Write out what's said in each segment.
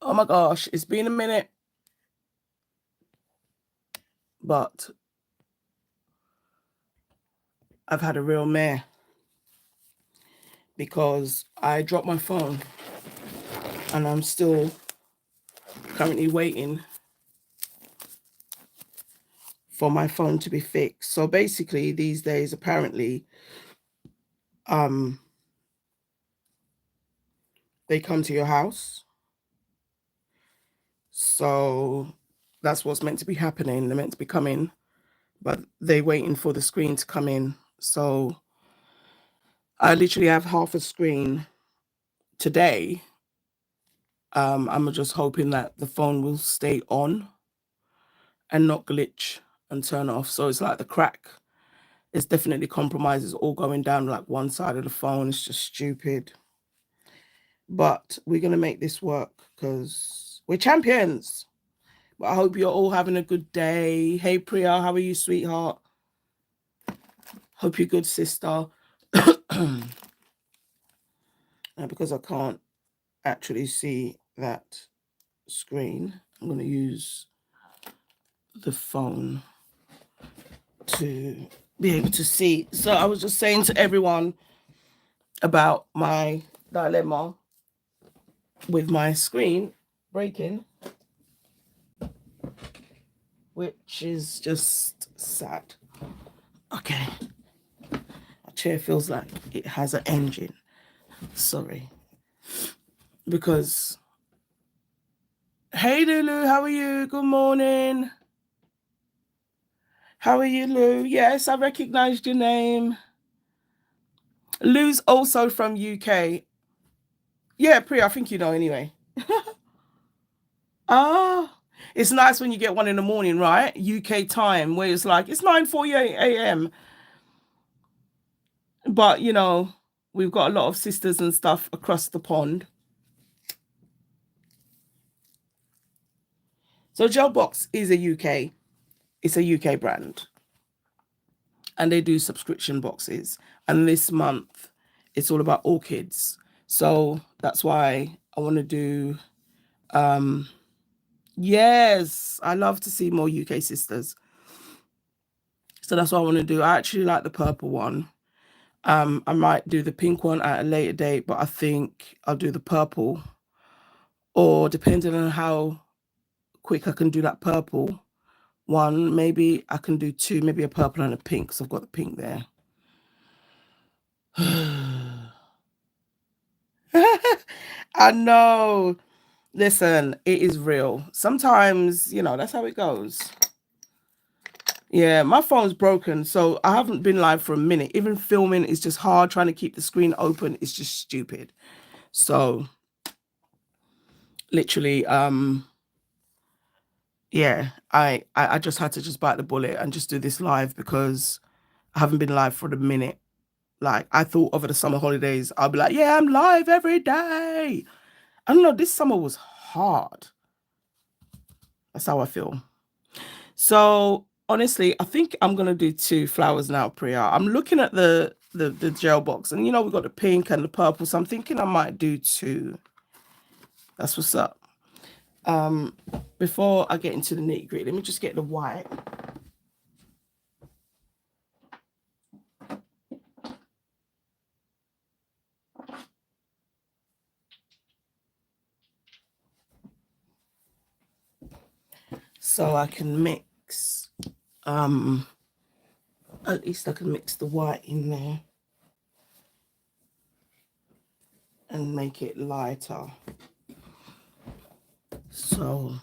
Oh my gosh, it's been a minute. But I've had a real mare because I dropped my phone and I'm still currently waiting for my phone to be fixed. So basically these days, apparently, they come to your house. So that's what's meant to be happening. They're meant to be coming, but they're waiting for the screen to come in. So I literally have half a screen today. I'm just hoping that the phone will stay on and not glitch and turn off. So it's like the crack. It's definitely compromised. It's all going down like one side of the phone. It's just stupid. But we're going to make this work because we're champions. But I hope you're all having a good day. Hey, Priya, how are you, sweetheart? Hope you're good, sister. Because I can't actually see that screen, I'm going to use the phone to be able to see. So I was just saying to everyone about my dilemma with my screen breaking, which is just sad. Okay. My chair feels like it has an engine. Sorry. Because, hey Lulu, how are you? Good morning. How are you, Lou? Yes, I recognized your name. Lou's also from UK. Yeah, Priya, I think you know anyway. It's nice when you get one in the morning, right? UK time, where it's like, it's 9:48 a.m. But, you know, we've got a lot of sisters and stuff across the pond. So Gelbox is a UK. It's a UK brand. And they do subscription boxes. And this month, it's all about orchids. So that's why I want to do... yes, I love to see more UK sisters. So that's what I want to do. I actually like the purple one. I might do the pink one at a later date, but I think I'll do the purple. Or depending on how quick I can do that purple one, maybe I can do two, maybe a purple and a pink, because I've got the pink there. I know. Listen, it is real. Sometimes, you know, that's how it goes. Yeah, my phone's broken, so I haven't been live for a minute. Even filming is just hard. Trying to keep the screen open is just stupid. So, literally, yeah, I just had to just bite the bullet and just do this live because I haven't been live for a minute. Like, I thought over the summer holidays, I'll be like, yeah, I'm live every day. I don't know, this summer was hard. That's how I feel. So, honestly, I think I'm going to do 2 flowers now, Priya. I'm looking at the gel box, and, you know, we've got the pink and the purple, so I'm thinking I might do 2. That's what's up. Before I get into the nitty-gritty, let me just get the white. So I can mix, at least I can mix the white in there and make it lighter. So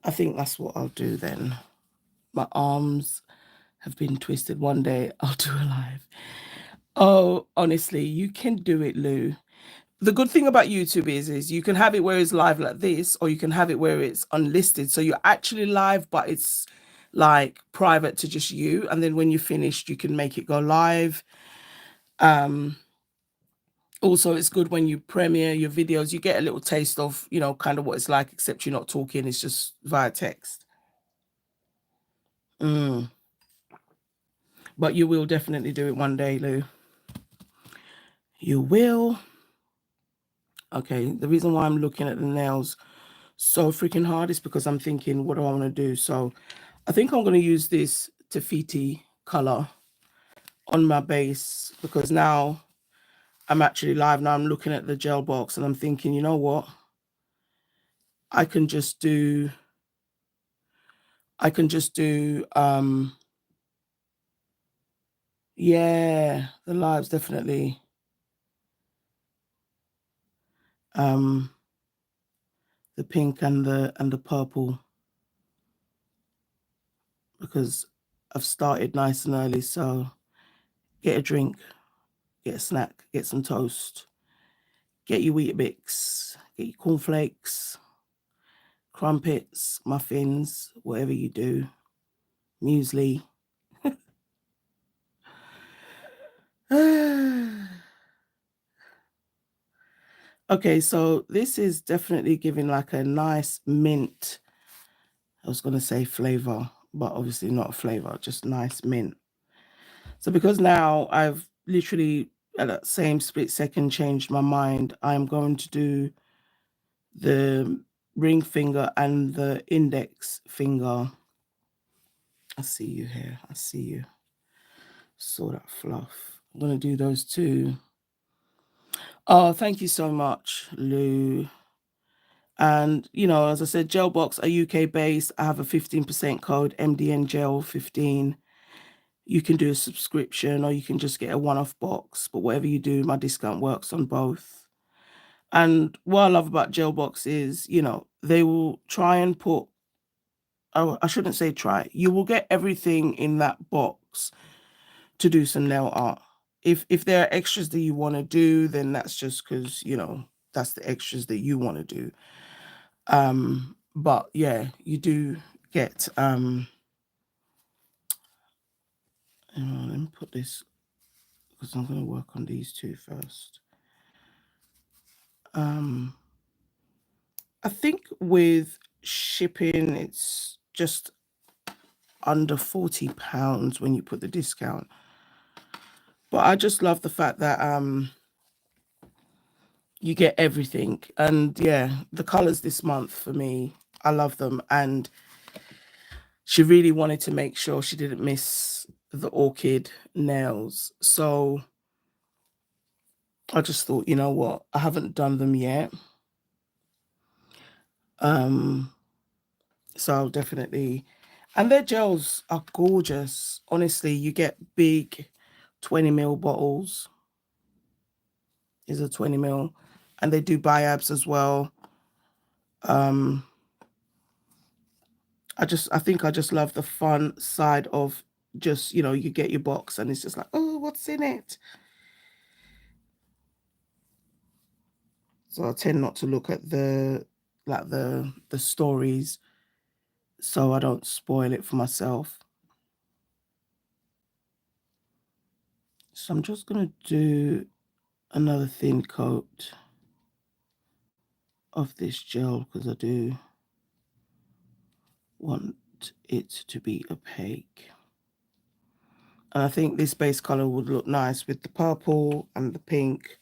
I think that's what I'll do then. My arms have been twisted. One day I'll do a live. Oh, honestly, you can do it, Lou. The good thing about YouTube is you can have it where it's live like this, or you can have it where it's unlisted. So you're actually live, but it's like private to just you. And then when you're finished, you can make it go live. Also, it's good when you premiere your videos, you get a little taste of, you know, kind of what it's like, except you're not talking. It's just via text. But you will definitely do it one day, Lou. You will. Okay, the reason why I'm looking at the nails so freaking hard is because I'm thinking, what do I want to do? So I think I'm going to use this Tafiti color on my base, because now I'm actually live. Now I'm looking at the gel box and I'm thinking, you know what? I can just do yeah, the lives definitely the pink and the purple, because I've started nice and early. So get a drink, get a snack, get some toast, get your Weetabix, get your cornflakes, crumpets, muffins, whatever you do, muesli. Okay, so this is definitely giving like a nice mint, I was going to say flavor, but obviously not a flavor, just nice mint. So because now I've literally at that same split second changed my mind, I'm going to do the ring finger and the index finger. I see you here. I see you. Saw that fluff. I'm going to do those two. Oh, thank you so much, Lou. And, you know, as I said, Gel Box are UK based. I have a 15% code, MDN Gel 15. You can do a subscription or you can just get a one-off box. But whatever you do, my discount works on both. And what I love about Gel Box is, you know, they will try and put, oh, I shouldn't say try. You will get everything in that box to do some nail art. If there are extras that you want to do, then that's just because, you know, that's the extras that you want to do. But yeah, you do get let me put this, because I'm going to work on these two first. I think with shipping it's just under £40 when you put the discount. But I just love the fact that you get everything. And yeah, the colors this month for me, I love them. And she really wanted to make sure she didn't miss the Orchid nails. So I just thought, you know what, I haven't done them yet. So I'll definitely, and their gels are gorgeous. Honestly, you get big 20ml bottles. Is a 20ml, and they do biabs as well. I think I just love the fun side of just, you know, you get your box and it's just like, oh, what's in it? So I tend not to look at the stories, so I don't spoil it for myself. So I'm just gonna do another thin coat of this gel because I do want it to be opaque. And I think this base color would look nice with the purple and the pink.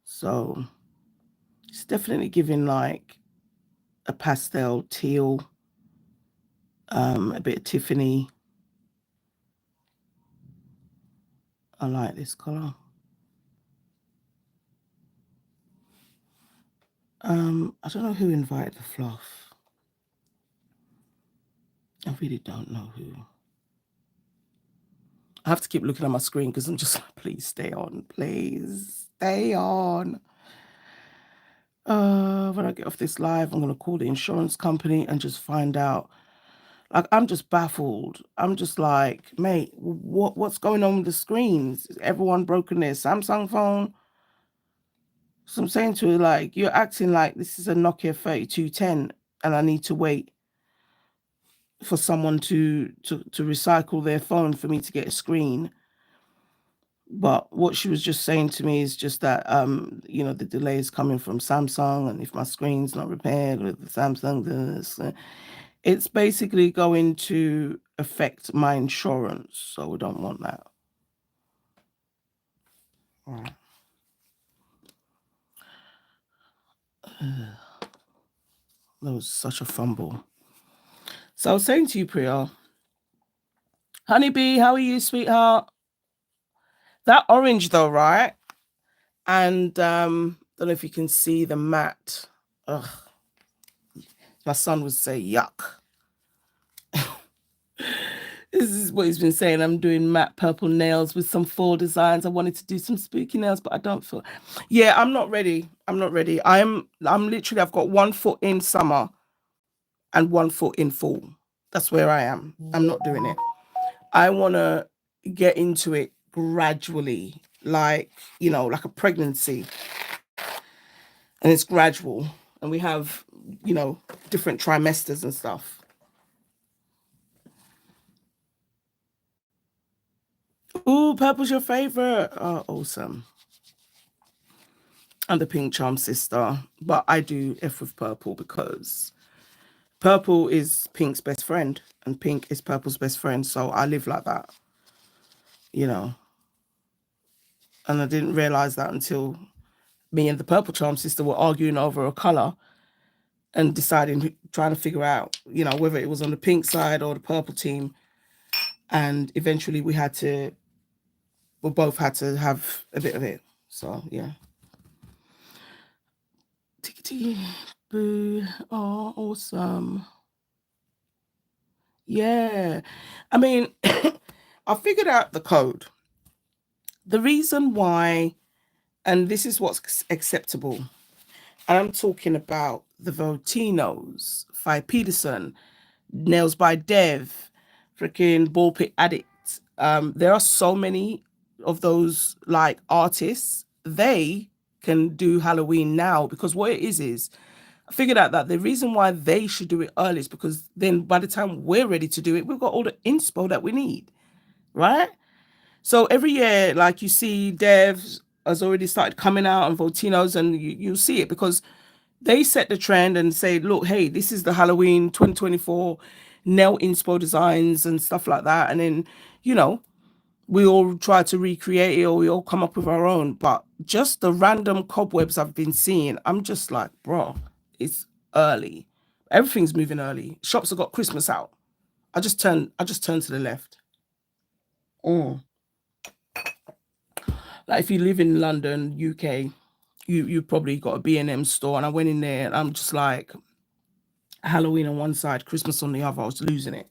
So it's definitely giving like a pastel teal, a bit of Tiffany. I like this color. I don't know who invited the fluff. I really don't know who. I have to keep looking at my screen because I'm just like, please stay on. Please stay on. When I get off this live, I'm going to call the insurance company and just find out. Like, I'm just baffled. I'm just like, mate, what's going on with the screens? Is everyone broken their Samsung phone? So I'm saying to her, like, you're acting like this is a Nokia 3210 and I need to wait for someone to recycle their phone for me to get a screen. But what she was just saying to me is just that, you know, the delay is coming from Samsung, and if my screen's not repaired with the Samsung, it's basically going to affect my insurance. So we don't want that. All right. That was such a fumble. So I was saying to you, Priya, Honeybee, how are you, sweetheart? That orange though, right? And don't know if you can see the matte. Ugh, my son would say yuck. This is what he's been saying. I'm doing matte purple nails with some fall designs. I wanted to do some spooky nails, but I don't feel. Yeah, I'm not ready. I'm not ready. I'm literally. I've got 1 foot in summer and 1 foot in fall. That's where I am. I'm not doing it. I want to get into it gradually, like like a pregnancy, and it's gradual. And we have different trimesters and stuff. Ooh, purple's your favorite. Oh, awesome. I'm the pink charm sister, but I do F with purple because purple is pink's best friend and pink is purple's best friend. So I live like that, you know. And I didn't realize that until me and the purple charm sister were arguing over a color and deciding, trying to figure out, whether it was on the pink side or the purple team. And eventually we both had to have a bit of it. So yeah. Tickety boo. Oh, awesome. Yeah. I mean, I figured out the code. The reason why, and this is what's acceptable. And I'm talking about the Votinos, Fi Peterson, Nails by Dev, freaking Ball Pit Addict. There are so many of those like artists. They can do Halloween now because what it is I figured out that the reason why they should do it early is because then by the time we're ready to do it, we've got all the inspo that we need, right? So every year, like you see, Devs has already started coming out and Voltino's, and you see it because they set the trend and say, look, hey, this is the Halloween 2024 nail inspo designs and stuff like that. And then, you know, we all try to recreate it or we all come up with our own. But just the random cobwebs I've been seeing, I'm just like, bro, it's early. Everything's moving early. Shops have got Christmas out. I just turned to the left. Mm. Like if you live in London, UK, you probably got a B&M store, and I went in there and I'm just like, Halloween on one side, Christmas on the other. I was losing it.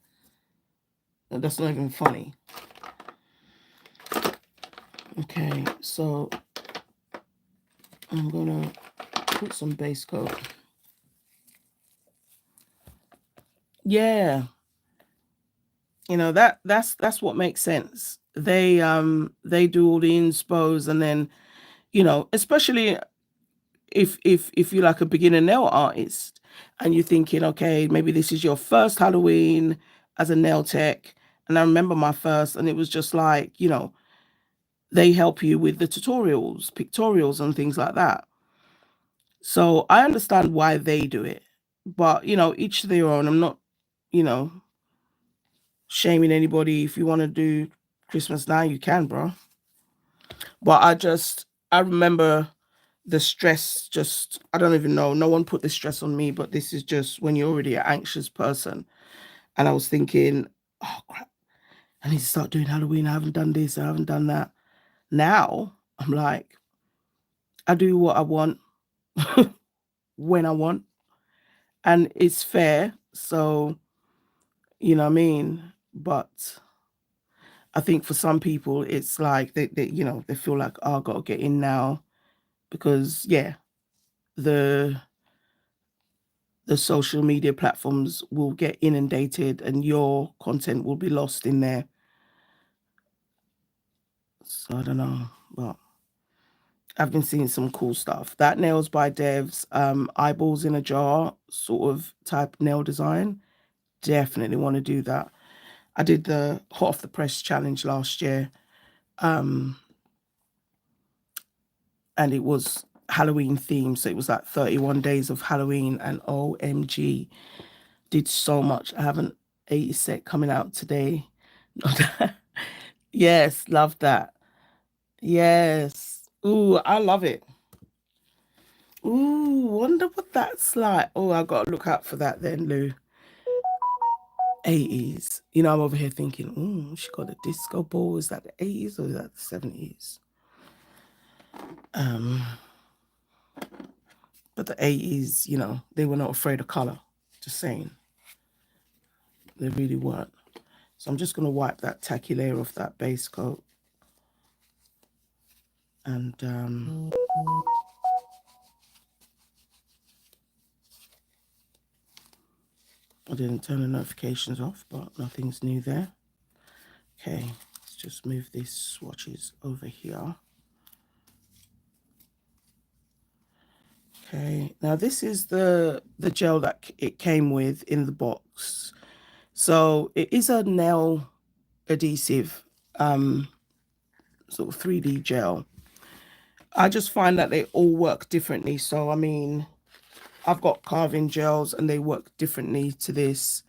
And that's not even funny. Okay, so I'm gonna put some base coat. Yeah, that's what makes sense. They do all the inspos, and then especially if you're like a beginner nail artist and you're thinking, okay, maybe this is your first Halloween as a nail tech. And I remember my first, and it was just like, they help you with the tutorials, pictorials, and things like that. So I understand why they do it, but each to their own. I'm not, you know, shaming anybody. If you want to do Christmas now, you can, bro. But I remember the stress. Just I don't even know. No one put the stress on me, but this is just when you're already an anxious person. And I was thinking, oh crap, I need to start doing Halloween. I haven't done this. I haven't done that. Now I'm like, I do what I want when I want, and it's fair. So you know what I mean. But I think for some people, it's like they feel like, oh, I got to get in now because yeah, the the social media platforms will get inundated and your content will be lost in there. So I don't know, but I've been seeing some cool stuff. That Nails by Devs, eyeballs in a jar sort of type nail design. Definitely want to do that. I did the hot off the press challenge last year. And it was Halloween themed. So it was like 31 days of Halloween, and OMG, did so much. I have an 80 set coming out today. Yes, love that. Yes. Ooh, I love it. Ooh, wonder what that's like. Oh, I got to look out for that then, Lou. 80s. You know, I'm over here thinking, she got a disco ball. Is that the 80s or is that the 70s? But the 80s, you know, they were not afraid of color. Just saying. They really weren't. So I'm just going to wipe that tacky layer off that base coat. And I didn't turn the notifications off, but nothing's new there. Okay, let's just move these swatches over here. Okay, now this is the gel that it came with in the box. So it is a nail adhesive sort of 3D gel. I just find that they all work differently. So I mean, I've got carving gels and they work differently to this.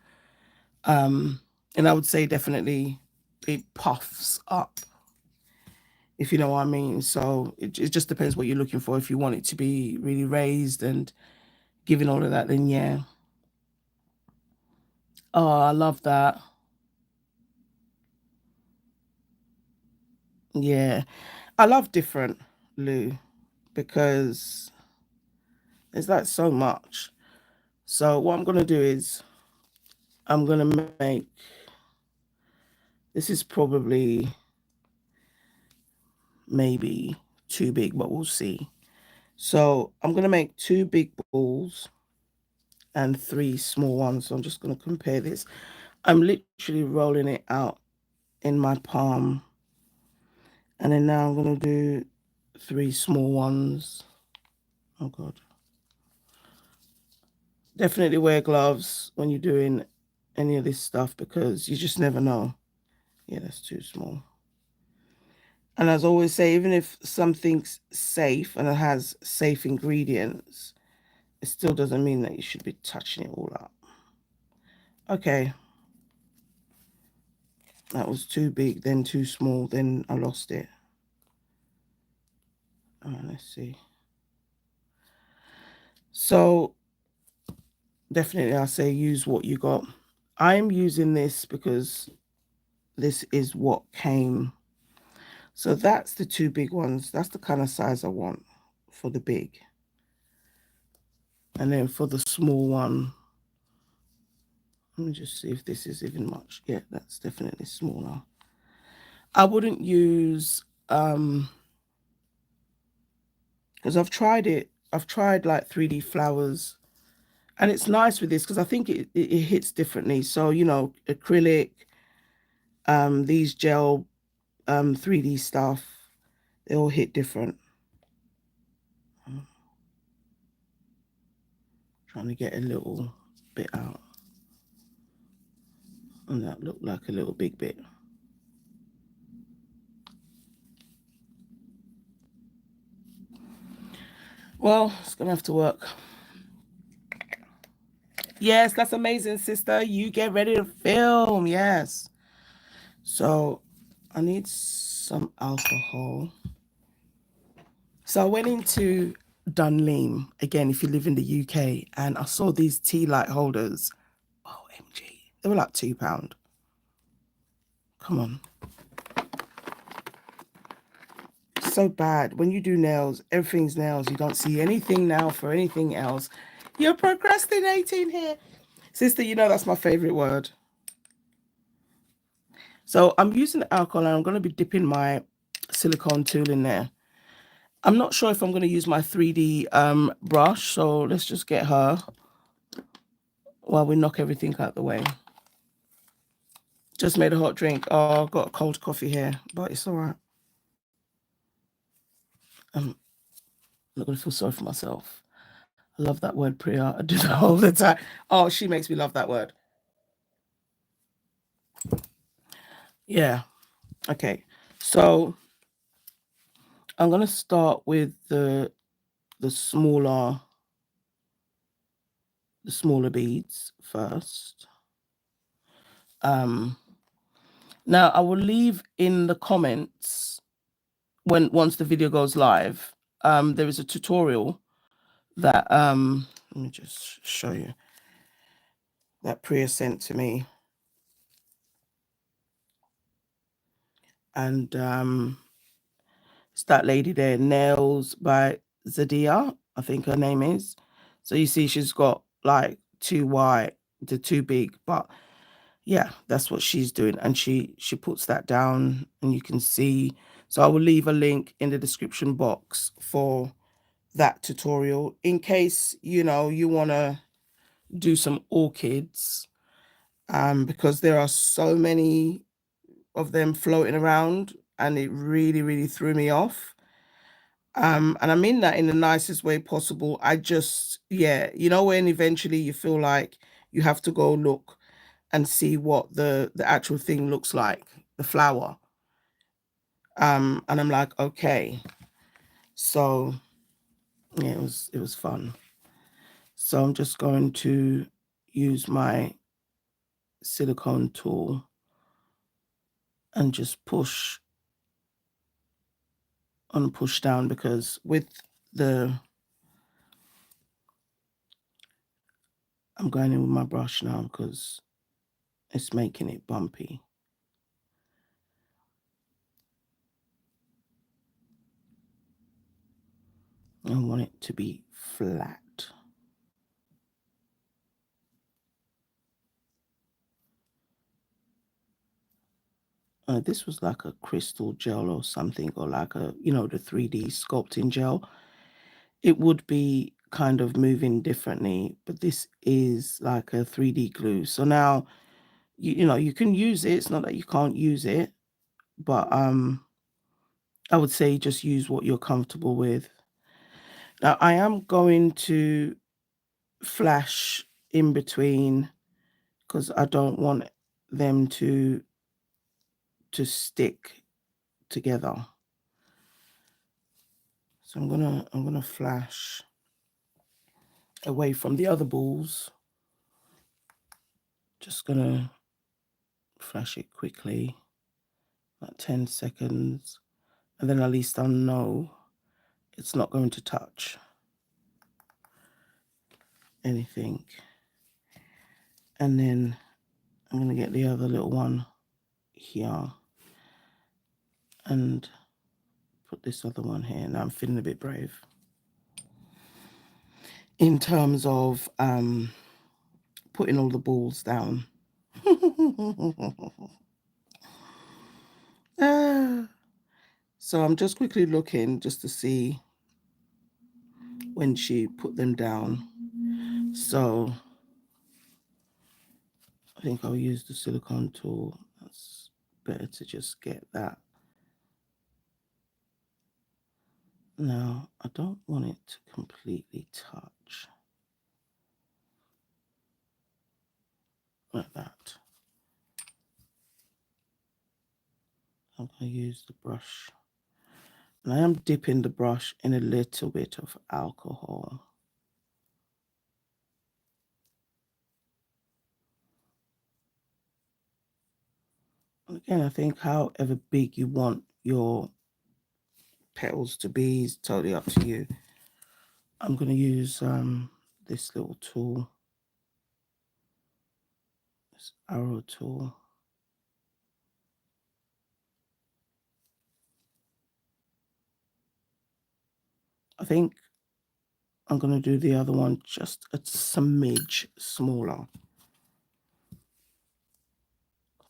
And I would say definitely it puffs up, if you know what I mean. So it just depends what you're looking for. If you want it to be really raised and giving all of that, then yeah. Oh, I love that. Yeah. I love different, Lou, because there's like so much. So what I'm going to do is I'm going to make, this is probably maybe too big, but we'll see. So I'm going to make 2 big balls and 3 small ones. So I'm just going to compare this. I'm literally rolling it out in my palm. And then now I'm going to do 3 small ones. Oh, God. Definitely wear gloves when you're doing any of this stuff because you just never know. Yeah, that's too small. And as I always say, even if something's safe and it has safe ingredients, it still doesn't mean that you should be touching it all up. Okay. That was too big, then too small, then I lost it. All right, let's see. So definitely I say use what you got. I'm using this because this is what came. So that's the 2 big ones. That's the kind of size I want for the big. And then for the small one, let me just see if this is even much. Yeah, that's definitely smaller. I wouldn't use, because I've tried it. I've tried like 3D flowers. And it's nice with this because I think it hits differently. So, you know, acrylic, these gel 3D stuff, they all hit different. Trying to get a little bit out. And that looked like a little big bit. Well, it's going to have to work. Yes, that's amazing, sister. You get ready to film. Yes. So I need some alcohol. So I went into Dunleam, again, if you live in the UK, and I saw these tea light holders. OMG. They were like £2. Come on. So bad. When you do nails, everything's nails. You don't see anything now for anything else. You're procrastinating here. Sister, you know that's my favorite word. So I'm using alcohol and I'm going to be dipping my silicone tool in there. I'm not sure if I'm going to use my 3D brush. So let's just get her while we knock everything out the way. Just made a hot drink. Oh, I've got a cold coffee here, but it's all right. I'm not going to feel sorry for myself. I love that word, Priya. I do that all the time. Oh, she makes me love that word. Yeah. Okay. So I'm going to start with the smaller beads first. Now I will leave in the comments once the video goes live. There is a tutorial that let me just show you that Priya sent to me. And it's that lady there, Nails by Zadia, I think her name is. So you see she's got like too white, they're too big, but yeah, that's what she's doing. And she puts that down and you can see. So I will leave a link in the description box for that tutorial in case, you know, you want to do some orchids, because there are so many of them floating around and it really, really threw me off. And I mean that in the nicest way possible. I just, yeah, you know, when eventually you feel like you have to go look and see what the actual thing looks like, the flower. And I'm like, okay. So yeah, it was fun. So I'm just going to use my silicone tool and just push and push down, because with the, I'm going in with my brush now because it's making it bumpy. I want it to be flat. This was like a crystal gel or something, or like a, you know, the 3D sculpting gel. It would be kind of moving differently, but this is like a 3D glue. So now, you know, you can use it. It's not that you can't use it, but I would say just use what you're comfortable with. Now I am going to flash in between because I don't want them to stick together. So I'm gonna flash away from the other balls. Just gonna flash it quickly, like 10 seconds, and then at least I'll know it's not going to touch anything. And then I'm gonna get the other little one here and put this other one here. Now I'm feeling a bit brave in terms of putting all the balls down. So I'm just quickly looking just to see when she put them down. So I think I'll use the silicone tool. That's better to just get that. Now I don't want it to completely touch like that. I'm going to use the brush. And I am dipping the brush in a little bit of alcohol. And again, I think however big you want your petals to be is totally up to you. I'm going to use this little tool, this arrow tool. I think I'm going to do the other one just a smidge smaller,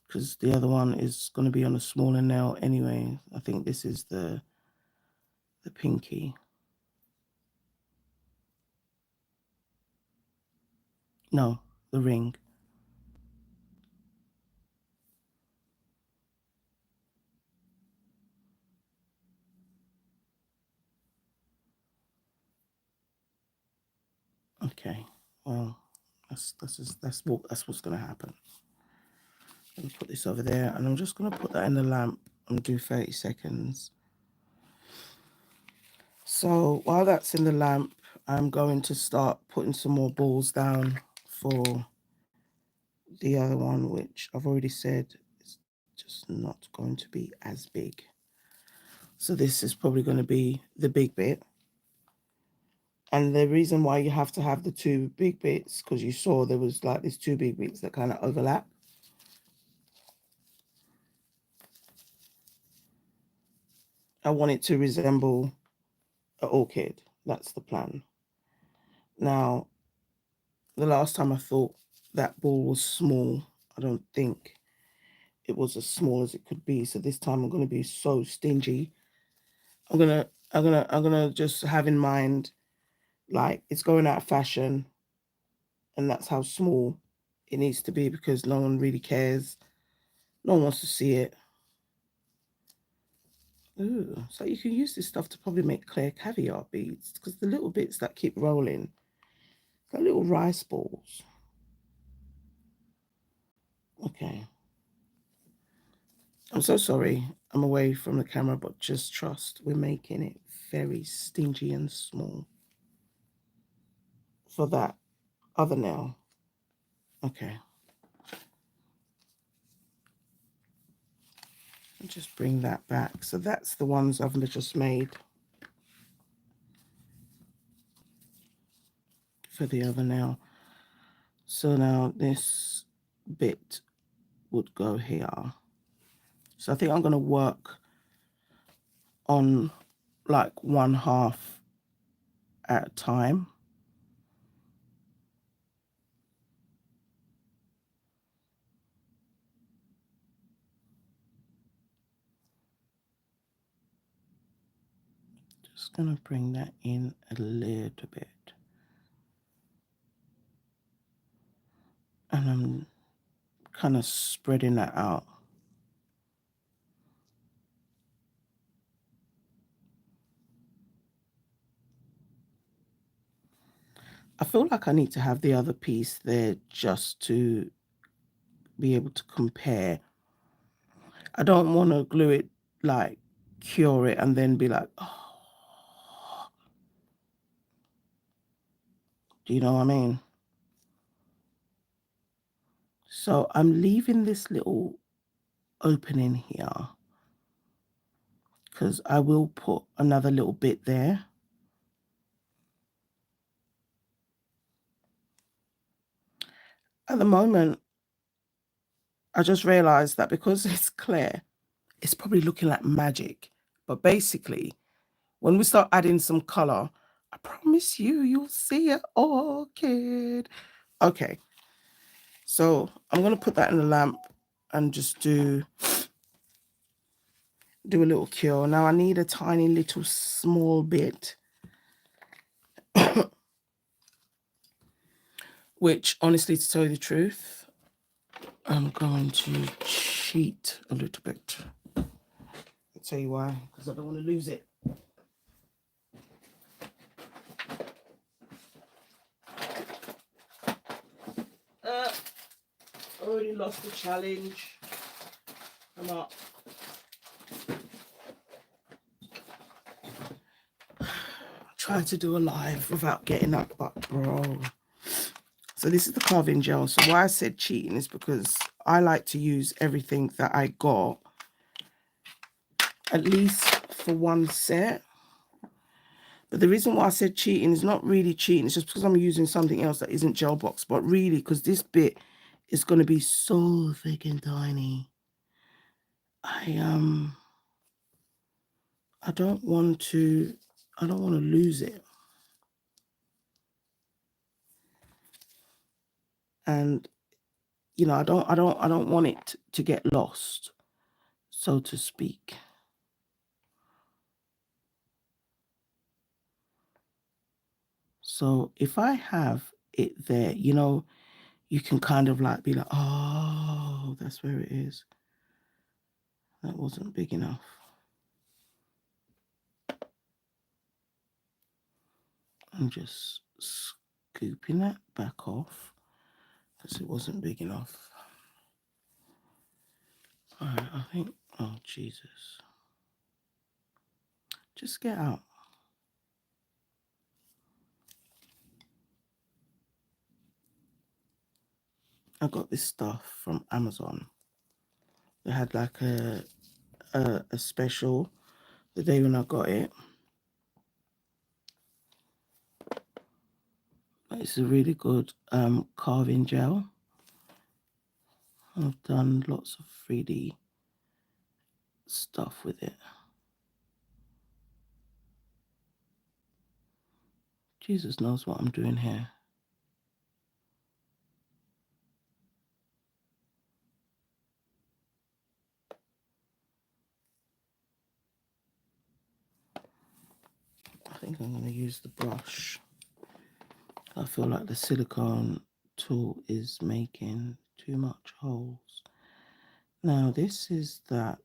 because the other one is going to be on a smaller nail anyway. I think this is the pinky. No, the ring. Okay, well, that's what's going to happen. Let me put this over there, and I'm just going to put that in the lamp and do 30 seconds. So while that's in the lamp, I'm going to start putting some more balls down for the other one, which I've already said is just not going to be as big. So this is probably going to be the big bit. And the reason why you have to have the two big bits, because you saw there was like these two big bits that kind of overlap. I want it to resemble an orchid. That's the plan. Now, the last time I thought that ball was small, I don't think it was as small as it could be. So this time I'm going to be so stingy. I'm gonna just have in mind, like, it's going out of fashion, and that's how small it needs to be because no one really cares. No one wants to see it. Ooh, so you can use this stuff to probably make clear caviar beads because the little bits that keep rolling, they're little rice balls. Okay. I'm so sorry. I'm away from the camera, but just trust we're making it very stingy and small for that other nail. Okay. I'll just bring that back. So that's the ones I've just made for the other nail. So now this bit would go here. So I think I'm going to work on like 1/2 at a time. Just going to bring that in a little bit. And I'm kind of spreading that out. I feel like I need to have the other piece there just to be able to compare. I don't want to glue it, like cure it and then be like, oh, do you know what I mean? So I'm leaving this little opening here because I will put another little bit there. At the moment, I just realized that because it's clear, it's probably looking like magic. But basically, when we start adding some color, I promise you, you'll see it, orchid. Okay, so I'm going to put that in the lamp and just do a little cure. Now I need a tiny little small bit, which honestly, to tell you the truth, I'm going to cheat a little bit. I'll tell you why, because I don't want to lose it. Already lost the challenge. Come up. Try to do a live without getting up, but bro. So this is the carving gel. So why I said cheating is because I like to use everything that I got at least for one set. But the reason why I said cheating is not really cheating. It's just because I'm using something else that isn't gel box. But really, because this bit is going to be so thick and tiny. I don't want to lose it. And you know, I don't want it to get lost, so to speak. So if I have it there, you know, you can kind of like be like, oh, that's where it is. That wasn't big enough. I'm just scooping that back off because it wasn't big enough. All right, I think, oh, Jesus. Just get out. I got this stuff from Amazon. They had like a special the day when I got it. It's a really good carving gel. I've done lots of 3D stuff with it. Jesus knows what I'm doing here. I think I'm going to use the brush. I feel like the silicone tool is making too much holes. Now this is that,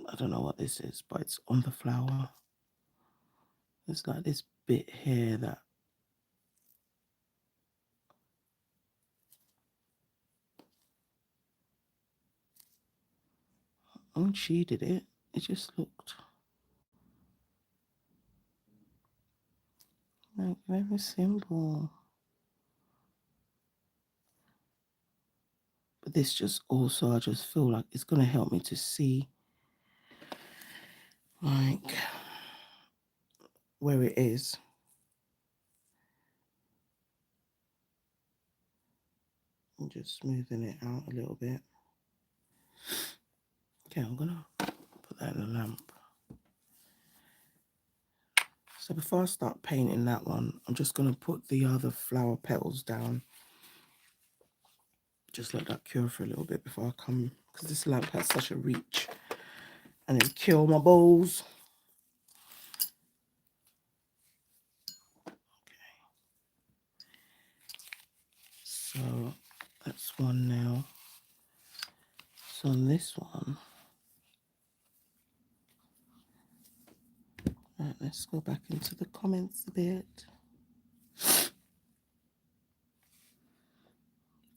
I don't know what this is, but it's on the flower. It's like this bit here that when she did it, it just looked like very simple. But this just also, I just feel like it's going to help me to see like where it is. I'm just smoothing it out a little bit. Okay, I'm going to put that in the lamp. So before I start painting that one, I'm just going to put the other flower petals down. Just let that cure for a little bit before I come, because this lamp has such a reach and it'll kill my bowls. Okay. So that's one now. So on this one, right, let's go back into the comments a bit.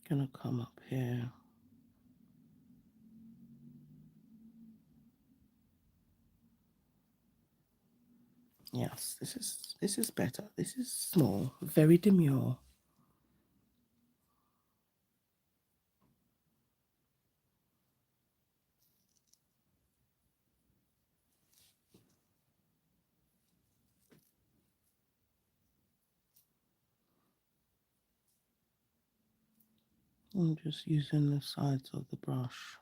Gonna come up here. Yes, this is better. This is small, very demure. I'm just using the sides of the brush.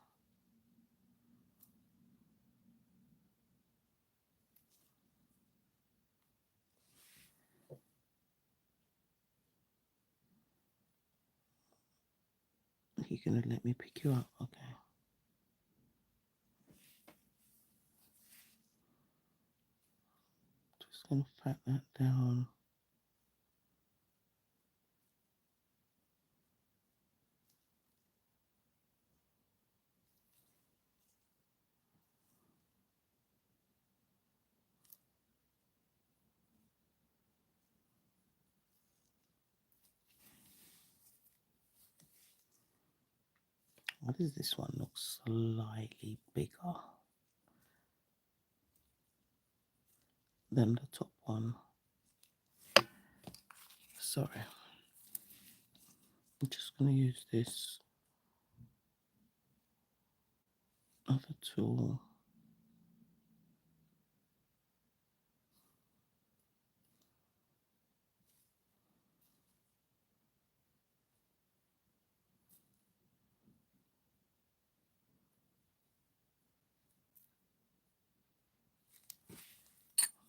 You're gonna let me pick you up, okay? Just gonna pat that down. Why does this one look slightly bigger than the top one? Sorry. I'm just going to use this other tool.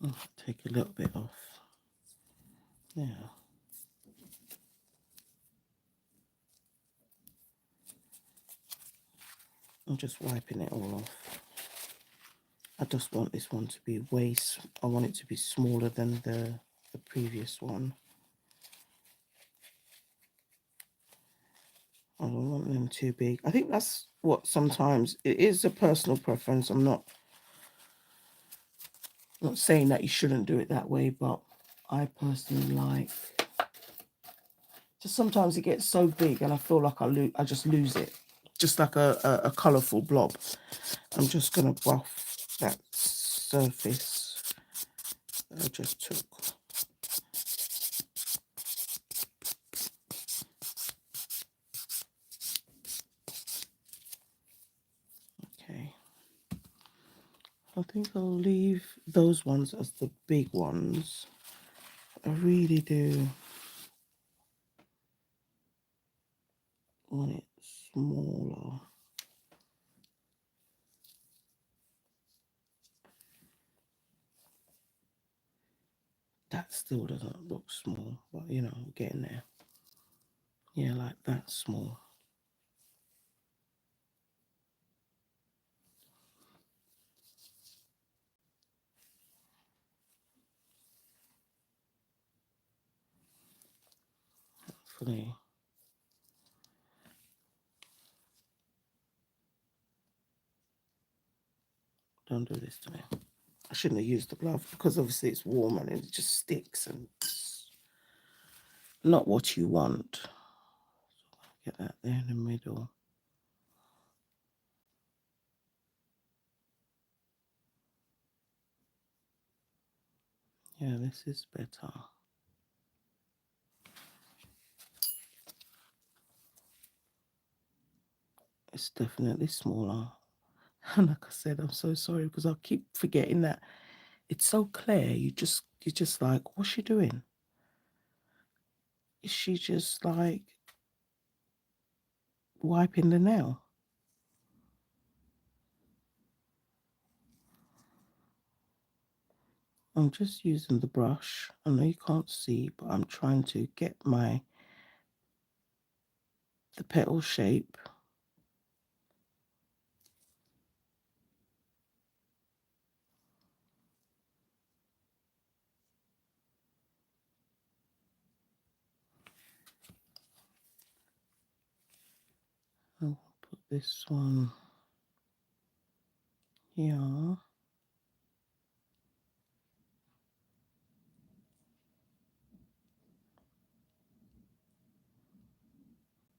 I'll take a little bit off. Yeah. I'm just wiping it all off. I just want this one to be I want it to be smaller than the previous one. I don't want them too big. I think that's what sometimes, it is a personal preference. I'm not saying that you shouldn't do it that way, but I personally like, just sometimes it gets so big and I feel like I just lose it. Just like a colourful blob. I'm just going to buff that surface that I just took. Okay. I think I'll leave those ones as the big ones. I really do. want it smaller. That still doesn't look small, but you know, we're getting there. Yeah, like that small. Hopefully. Don't do this to me. I shouldn't have used the glove because obviously it's warm and it just sticks and it's not what you want. Get that there in the middle. Yeah, this is better. It's definitely smaller. And like I said, I'm so sorry because I keep forgetting that it's so clear. You're just like, what's she doing? Is she just like wiping the nail? I'm just using the brush. I know you can't see, but I'm trying to get the petal shape. I'll put this one here.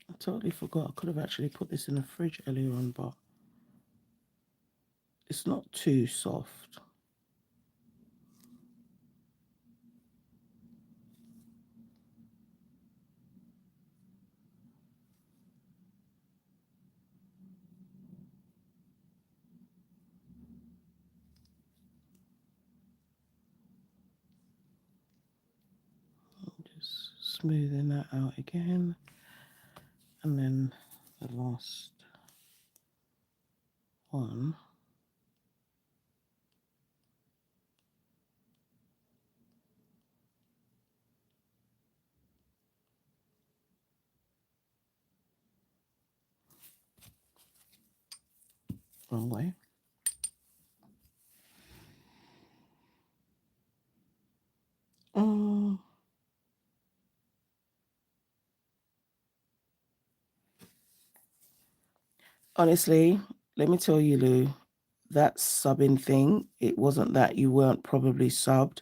I totally forgot. I could have actually put this in the fridge earlier on, but it's not too soft. Just smoothing that out again. And then the last one. Wrong way. Um, Honestly, let me tell you, Lou, that subbing thing, it wasn't that you weren't probably subbed.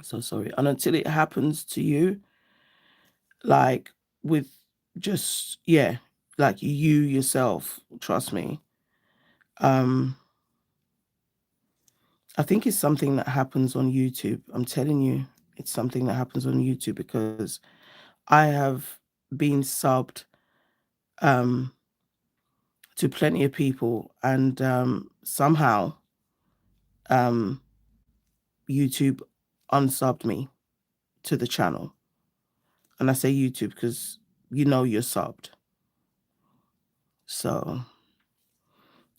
So sorry. And until it happens to you, like with just, yeah, like you yourself, trust me. Um, I think it's something that happens on YouTube. I'm telling you, it's something that happens on YouTube because I have been subbed um, to plenty of people, and somehow um, YouTube unsubbed me to the channel. And I say YouTube because you know you're subbed. So,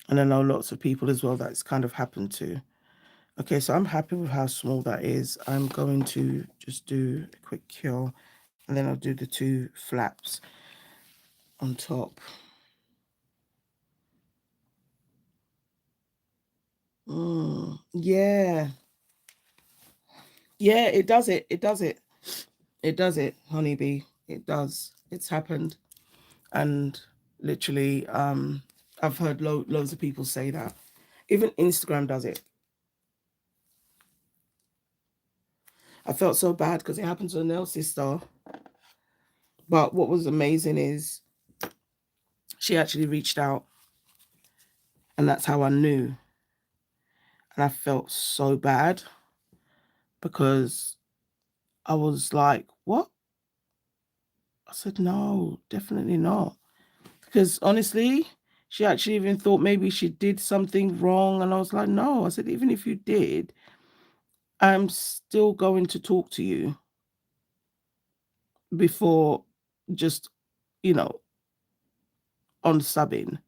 and I know lots of people as well that's kind of happened to. Okay, so I'm happy with how small that is. I'm going to just do a quick cure and then I'll do the two flaps on top. Yeah. Yeah, it does it. It does it. It does it, honeybee. It does. It's happened. And literally, I've heard loads of people say that. Even Instagram does it. I felt so bad because it happened to a nail sister. But what was amazing is she actually reached out, and that's how I knew. And I felt so bad because I was like, what? I said, no, definitely not. Because honestly, she actually even thought maybe she did something wrong. And I was like, no. I said, even if you did, I'm still going to talk to you before just, you know, on subbing.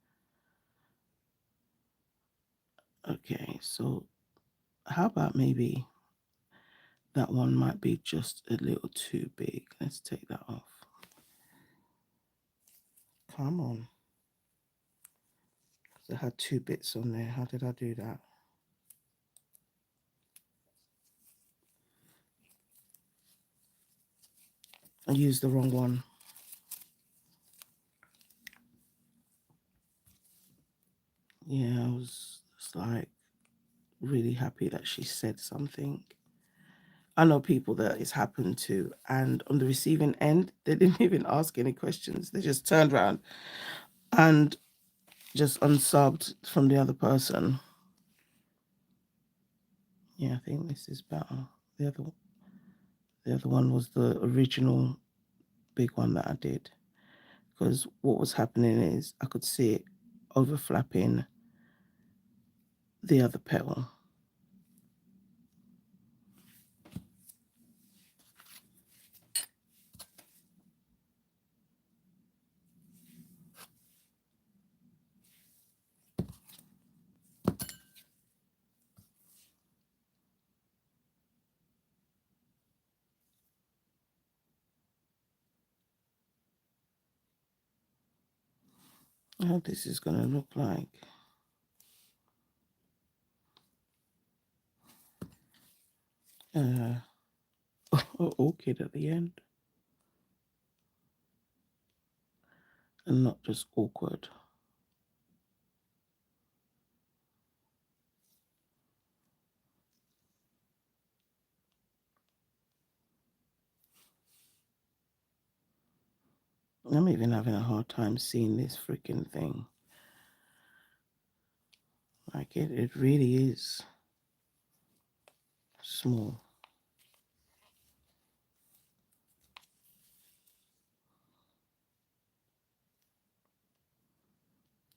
Okay, so how about maybe that one might be just a little too big. Let's take that off. Come on. I had 2 bits on there. How did I do that? I used the wrong one. Yeah, I was just like really happy that she said something. I know people that it's happened to, and on the receiving end, they didn't even ask any questions. They just turned around and just unsubbed from the other person. Yeah, I think this is better. The other one was the original big one that I did, because what was happening is I could see it overflapping the other petal. How this is going to look like. Orchid at the end. And not just awkward. I'm even having a hard time seeing this freaking thing. Like it really is small.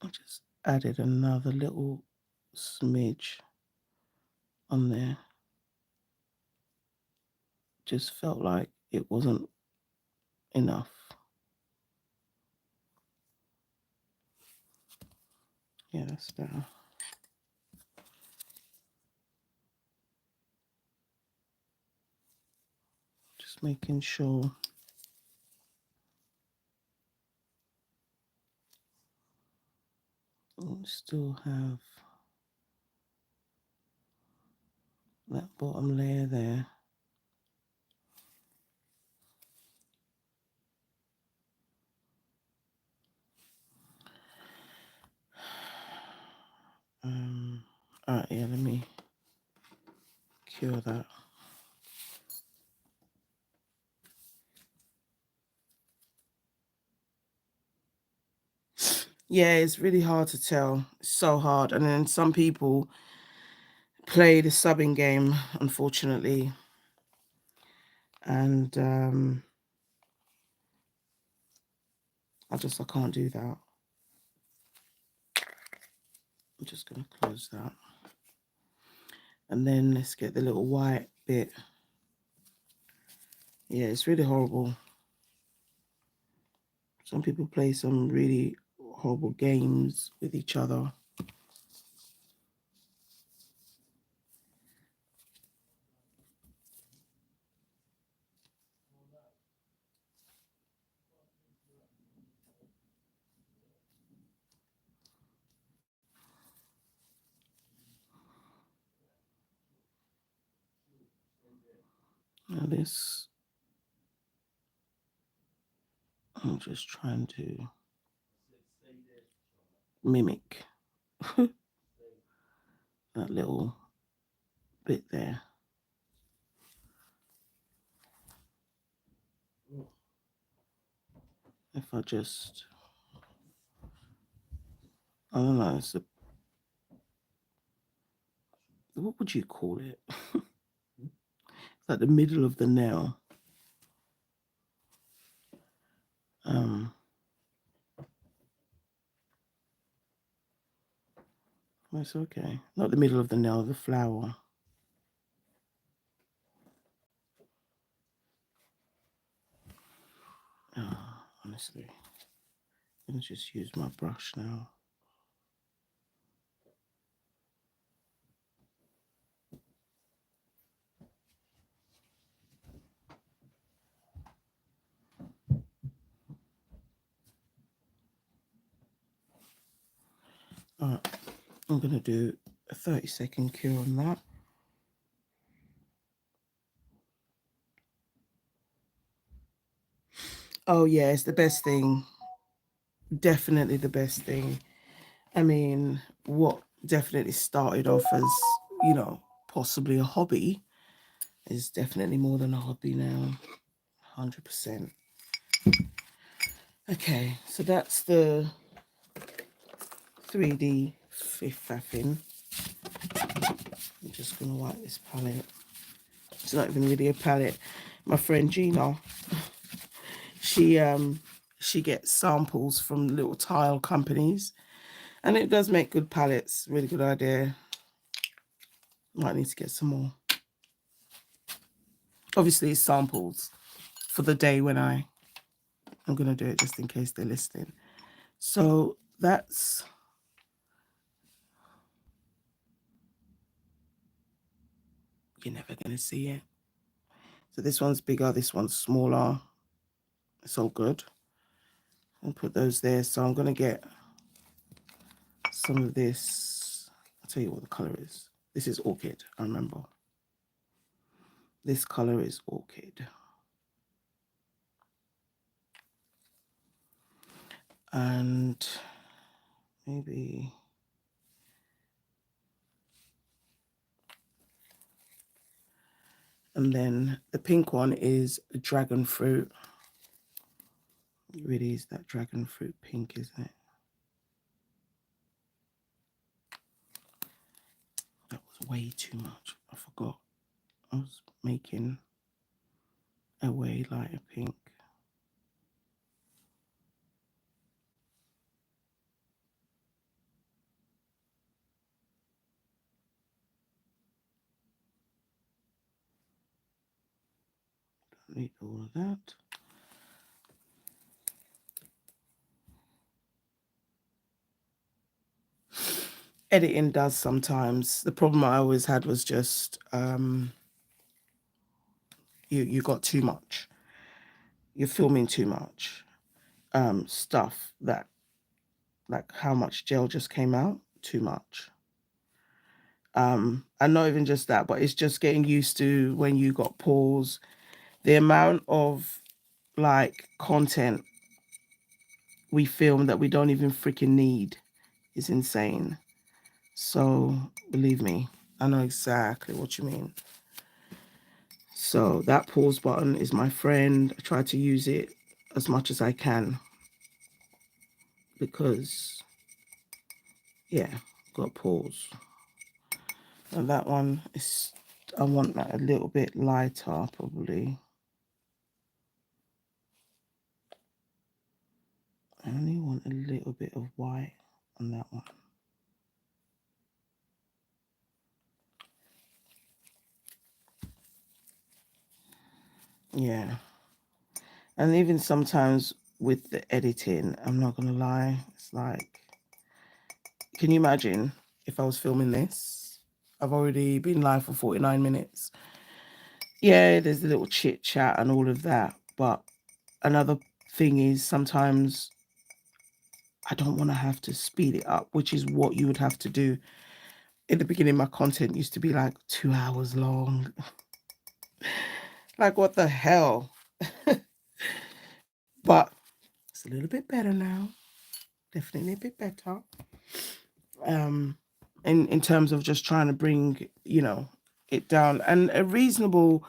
I just added another little smidge on there. Just felt like it wasn't enough. Yeah, that's better. Just making sure. We still have that bottom layer there. All right, yeah, let me cure that. Yeah, it's really hard to tell. It's so hard. And then some people play the subbing game, unfortunately. And I can't do that. I'm just going to close that. And then let's get the little white bit. Yeah, it's really horrible. Some people play some really horrible games with each other. Now this, I'm just trying to mimic that little bit there. If I just, I don't know, it's a, what would you call it? It's like the middle of the nail. It's okay. Not the middle of the nail, the flower. honestly. I'm going to just use my brush now. Alright, I'm going to do a 30-second cure on that. Oh yeah, it's the best thing. Definitely the best thing. I mean, what definitely started off as, you know, possibly a hobby is definitely more than a hobby now. 100%. Okay, so that's the 3D fifth faffing. I'm just going to wipe this palette. It's not even really a palette. My friend Gina, she gets samples from little tile companies, and it does make good palettes. Really good idea. Might need to get some more. Obviously, samples for the day when I'm going to do it just in case they're listening. So that's, you're never going to see it. So this one's bigger, this one's smaller. It's all good. I'll put those there. So I'm going to get some of this. I'll tell you what the color is. This is Orchid, I remember. This color is Orchid. And maybe and then the pink one is dragon fruit. It really is that dragon fruit pink, isn't it? That was way too much. I forgot. I was making a way lighter pink. Don't need all of that. Editing does sometimes. The problem I always had was just you got too much. You're filming too much stuff that, like how much gel just came out, too much. And not even just that, but it's just getting used to when you got pause, the amount of like content we film that we don't even freaking need is insane. So believe me, I know exactly what you mean. So that pause button is my friend. I try to use it as much as I can because, yeah, got pause. And that one is, I want that a little bit lighter probably. I only want a little bit of white on that one. Yeah. And even sometimes with the editing, I'm not going to lie, it's like, can you imagine if I was filming this? I've already been live for 49 minutes. Yeah, there's a little chit chat and all of that. But another thing is sometimes I don't want to have to speed it up, which is what you would have to do. In the beginning, my content used to be like 2 hours long. Like, what the hell? But it's a little bit better now. Definitely a bit better. In terms of just trying to bring, you know, it down and a reasonable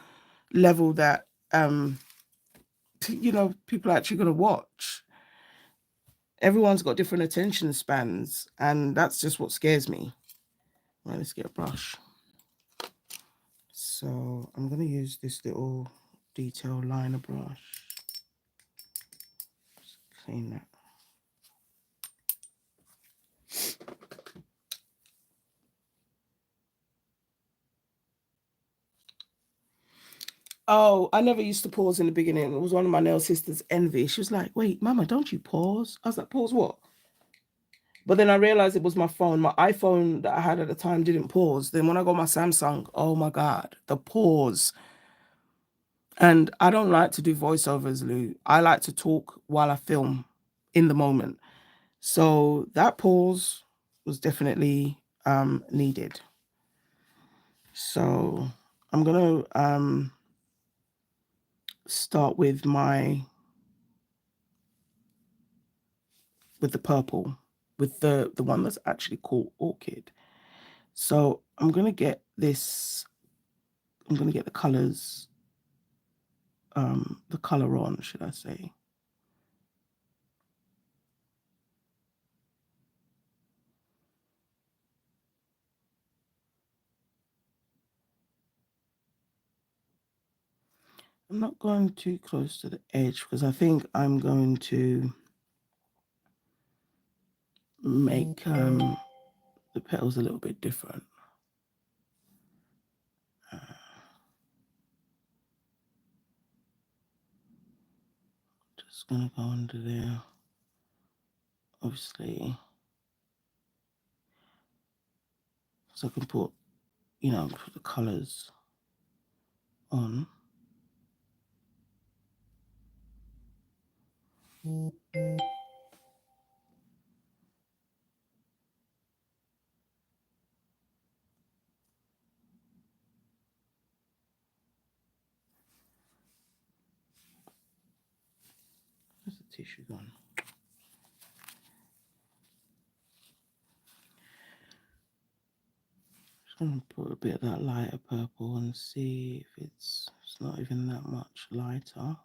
level that, you know, people are actually going to watch. Everyone's got different attention spans, and that's just what scares me. Right, let's get a brush. So I'm going to use this little detail liner brush. Just clean that. Oh, I never used to pause in the beginning. It was one of my nail sisters' envy. She was like, "Wait, Mama, don't you pause?" I was like, "Pause what?" But then I realized it was my phone. My iPhone that I had at the time didn't pause. Then when I got my Samsung, oh my God, the pause. And I don't like to do voiceovers, Lou. I like to talk while I film in the moment. So that pause was definitely needed. So I'm gonna start with the purple, with the one that's actually called Orchid. So I'm gonna get this. I'm gonna get the colors, the color on, should I say? I'm not going too close to the edge because I think I'm going to make the petals a little bit different. Just gonna go under there, obviously, so I can put, put the colors on. Where's the tissue gone? Just gonna put a bit of that lighter purple and see if it's not even that much lighter.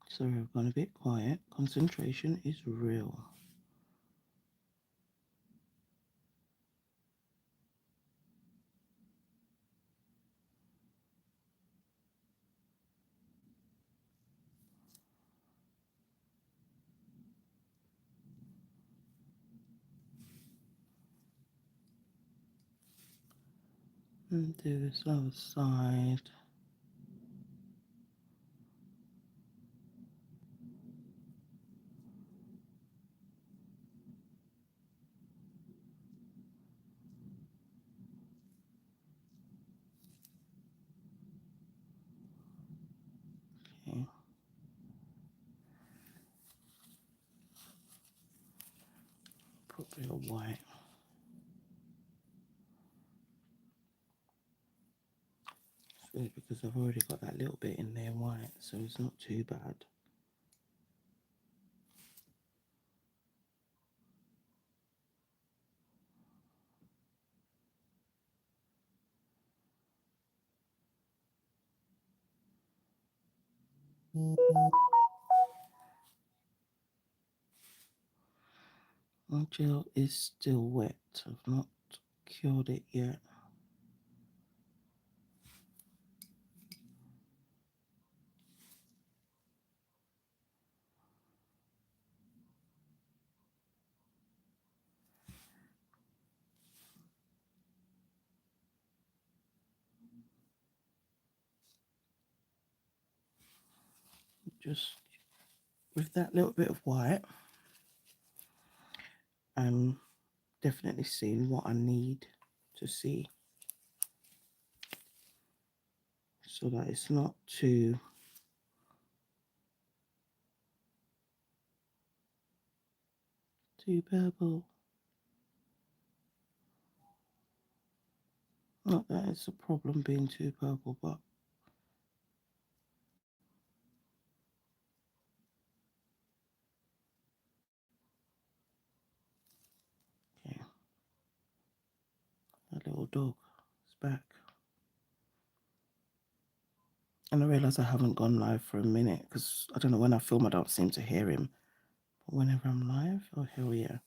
Sorry, I've gone a bit quiet. Concentration is real. And do this other side. Okay. Put a bit of white. It's weird because I've already got that little bit in there white, so it's not too bad. My gel is still wet. I've not cured it yet. Just with that little bit of white, I'm definitely seeing what I need to see, so that it's not too purple. Not that it's a problem being too purple, but okay. That little dog is back. And I realise I haven't gone live for a minute because I don't know, when I film I don't seem to hear him. But whenever I'm live, oh hell yeah.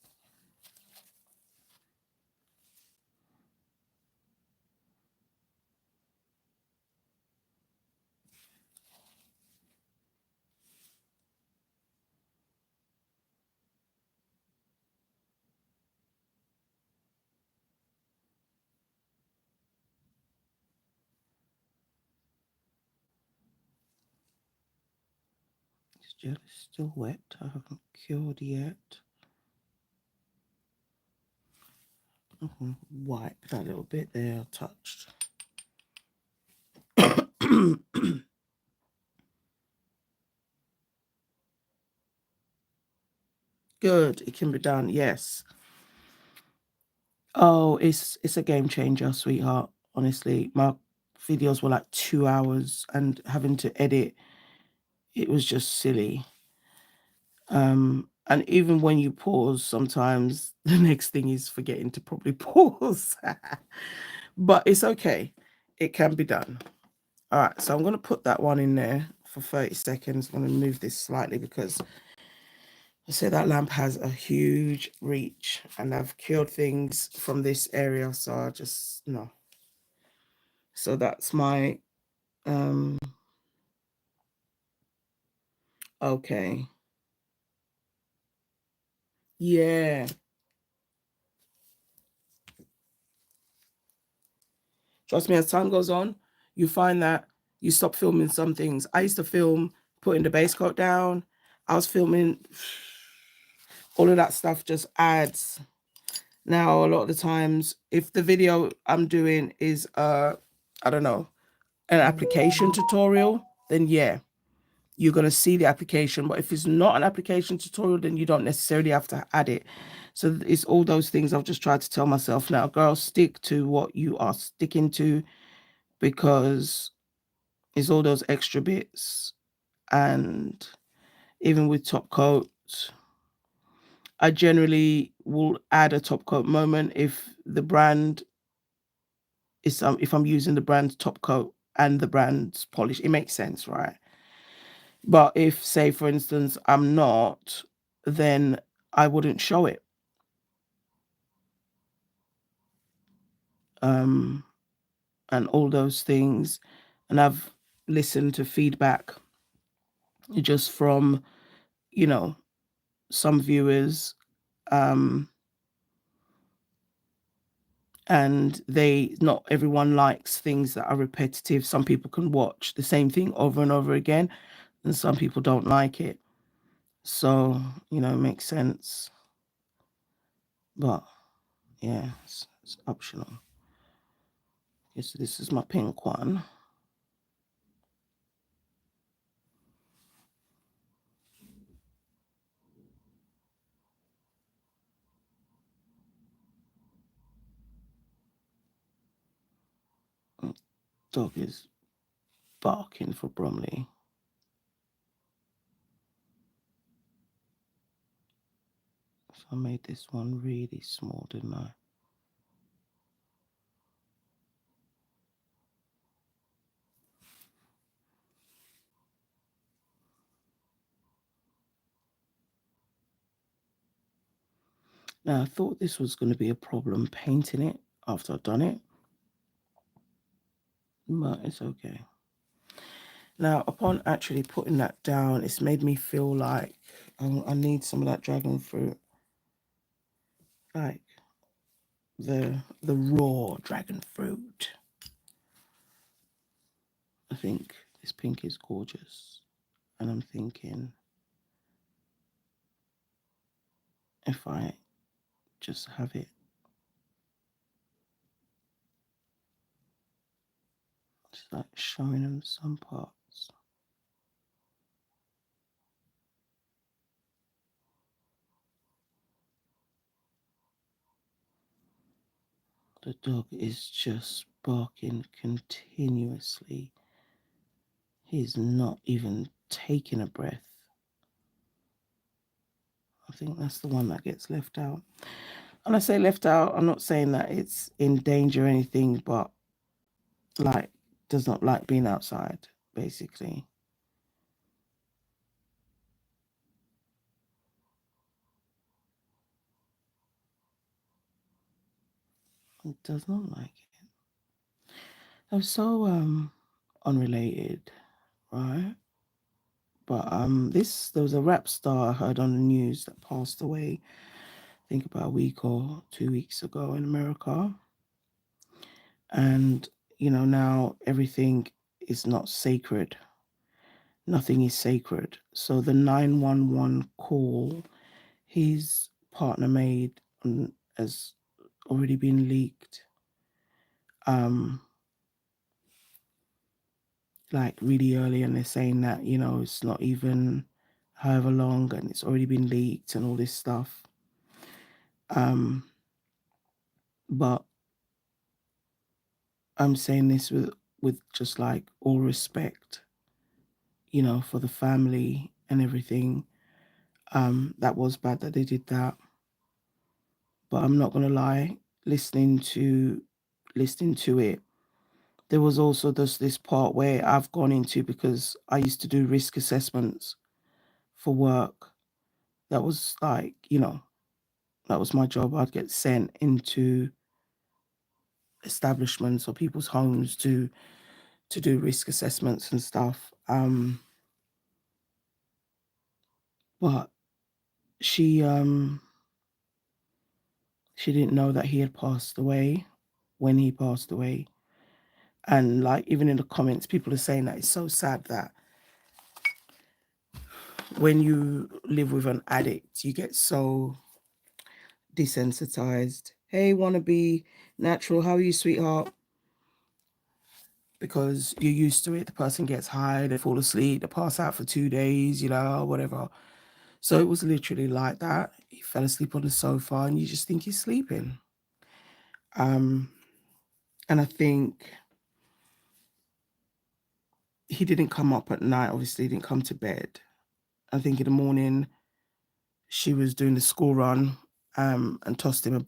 This gel is still wet. I haven't cured yet. Wipe that little bit there I touched. Good, it can be done, yes. Oh, it's a game changer, sweetheart. Honestly, my videos were like 2 hours and having to edit, it was just silly. And even when you pause, sometimes the next thing is forgetting to probably pause. But it's okay. It can be done. All right, so I'm going to put that one in there for 30 seconds. I'm going to move this slightly because I say that lamp has a huge reach and I've cured things from this area. So I just, no. So that's my, okay. Yeah. Trust me, as time goes on, you find that you stop filming some things. I used to film putting the base coat down. I was filming all of that stuff just adds. Now, a lot of the times, if the video I'm doing is, I don't know, an application tutorial, then yeah, you're going to see the application. But if it's not an application tutorial, then you don't necessarily have to add it. So it's all those things I've just tried to tell myself now, girl, stick to what you are sticking to, because it's all those extra bits. And even with top coat, I generally will add a top coat moment if the brand is, if I'm using the brand's top coat and the brand's polish, it makes sense, right? But if, say, for instance, I'm not, then I wouldn't show it. And all those things. And I've listened to feedback just from, you know, some viewers, and not everyone likes things that are repetitive. Some people can watch the same thing over and over again, and some people don't like it. So, it makes sense. But yeah, it's optional. Okay, so this is my pink one. Dog is barking for Bromley. So I made this one really small, didn't I? Now, I thought this was going to be a problem painting it after I've done it, but it's okay. Now, upon actually putting that down, it's made me feel like I need some of that dragon fruit, like the raw dragon fruit. I think this pink is gorgeous, and I'm thinking if I just have it, just like showing them some parts. The dog is just barking continuously. He's not even taking a breath. I think that's the one that gets left out. And I say left out, I'm not saying that it's in danger or anything, but like does not like being outside, basically. It does not like it. I'm so unrelated, right? But this there was a rap star I heard on the news that passed away, I think about a week or 2 weeks ago in America. And now everything is not sacred. Nothing is sacred. So the 911 call his partner made has already been leaked. Um, like really early, and they're saying that it's not even however long, and it's already been leaked and all this stuff. But I'm saying this with just like all respect, for the family and everything. That was bad that they did that, but I'm not gonna lie. Listening to it, there was also this part where I've gone into, because I used to do risk assessments for work. That was like, that was my job. I'd get sent into establishments or people's homes to do risk assessments and stuff. But she didn't know that he had passed away when he passed away. And like even in the comments, people are saying that it's so sad that when you live with an addict, you get so desensitized. Hey, wanna be natural? How are you, sweetheart? Because you're used to it. The person gets high, they fall asleep, they pass out for 2 days, whatever. So it was literally like that. He fell asleep on the sofa, and you just think he's sleeping. And I think he didn't come up at night. Obviously, he didn't come to bed. I think in the morning she was doing the school run, and tossed him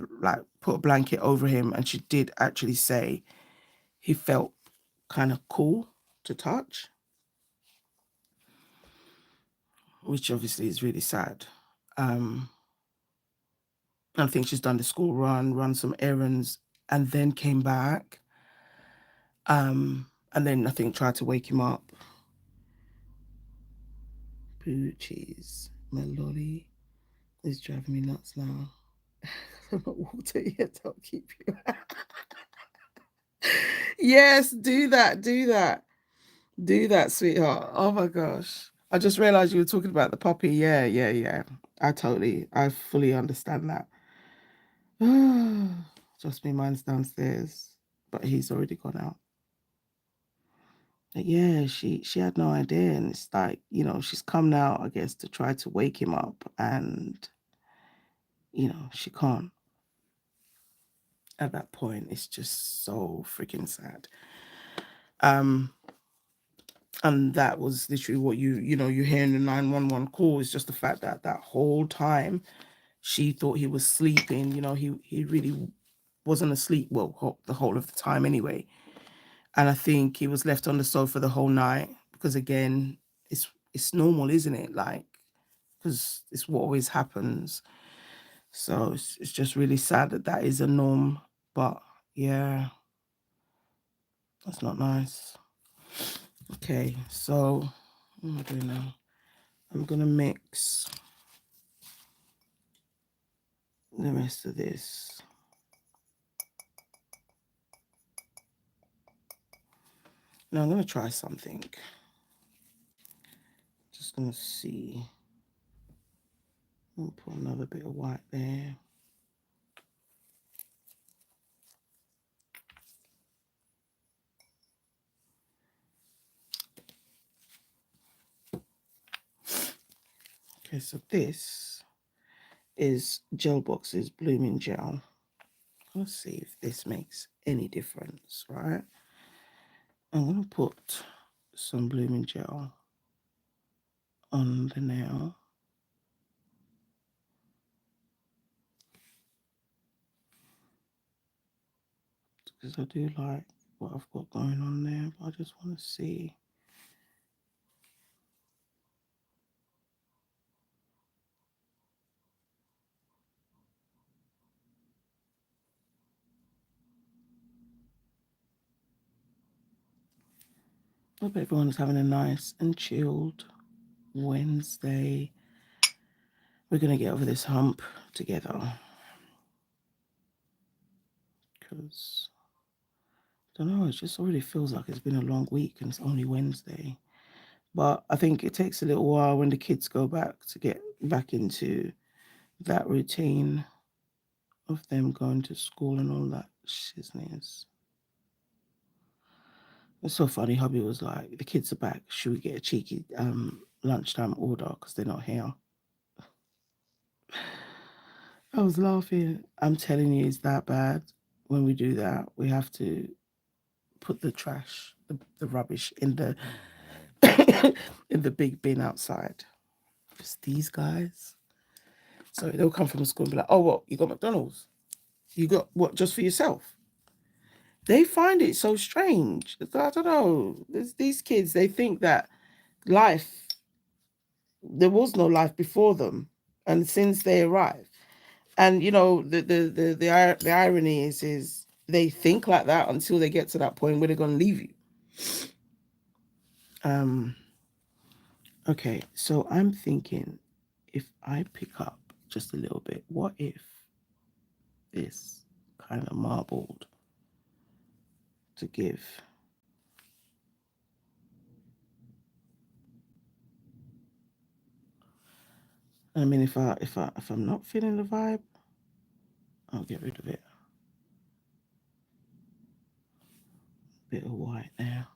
put a blanket over him, and she did actually say he felt kind of cool to touch, which obviously is really sad. Um, I think she's done the school run some errands, and then came back. And then I think tried to wake him up. Poochies, my lolly is driving me nuts now. I'm not water yet. I'll keep you. Yes, do that. Do that. Do that, sweetheart. Oh my gosh. I just realized you were talking about the puppy. Yeah, yeah, yeah. I fully understand that. Just me, mine's downstairs, but he's already gone out. But yeah, she had no idea, and it's like she's come now, I guess, to try to wake him up, and she can't. At that point, it's just so freaking sad. Um, and that was literally what you hear in the 911 call, is just the fact that that whole time she thought he was sleeping. He really wasn't asleep, well, the whole of the time anyway. And I think he was left on the sofa the whole night because, again, it's normal, isn't it? Like, because it's what always happens. So it's just really sad that that is a norm. But yeah, that's not nice. Okay, so what am I doing now? I'm gonna mix the rest of this. Now I'm gonna try something. Just gonna see. I'll put another bit of white there. Okay, so this is Gel Box's Blooming Gel. Let's see if this makes any difference, right? I'm gonna put some Blooming Gel on the nail. Because I do like what I've got going on there, but I just want to see. Hope everyone's having a nice and chilled Wednesday. We're going to get over this hump together. Because, I don't know, it just already feels like it's been a long week and it's only Wednesday. But I think it takes a little while when the kids go back to get back into that routine of them going to school and all that shizness. It's so funny. Hubby was like, the kids are back. Should we get a cheeky lunchtime order because they're not here? I was laughing. I'm telling you, it's that bad. When we do that, we have to put the trash, the rubbish in the in the big bin outside. Just these guys. So they'll come from school and be like, oh, what? You got McDonald's? You got what, just for yourself? They find it so strange. I don't know. These kids, they think that life, there was no life before them. And since they arrived. And, you know, the irony is they think like that until they get to that point where they're going to leave you. Okay, so I'm thinking if I pick up just a little bit, what if this kind of marbled to give? I mean, if I'm not feeling the vibe, I'll get rid of it. Bit of white there.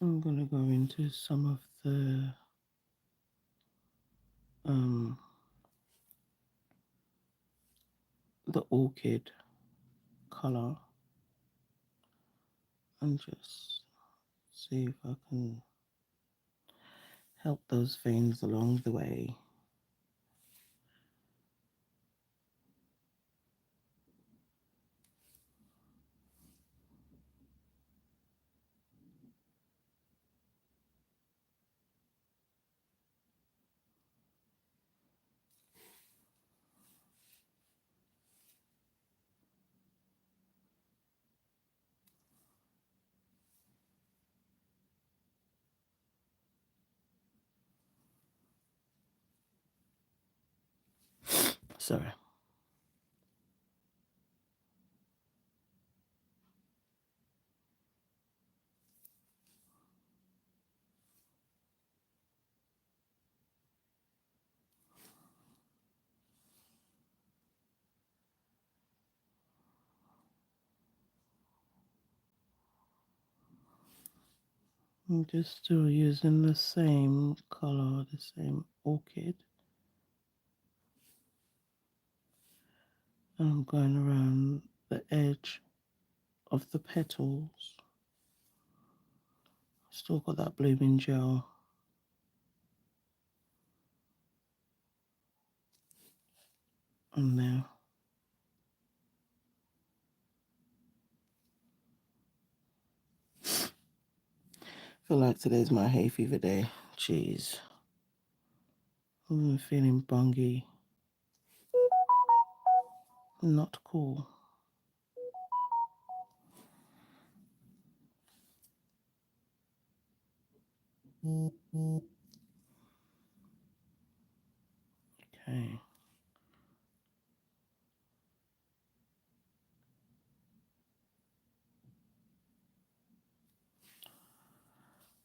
I'm gonna go into some of the orchid color and just see if I can help those veins along the way. Sorry. I'm just still using the same color, the same orchid. And I'm going around the edge of the petals. Still got that blooming gel. On there. I feel like today's my hay fever day. Jeez. I'm feeling bungy. Not cool. Okay.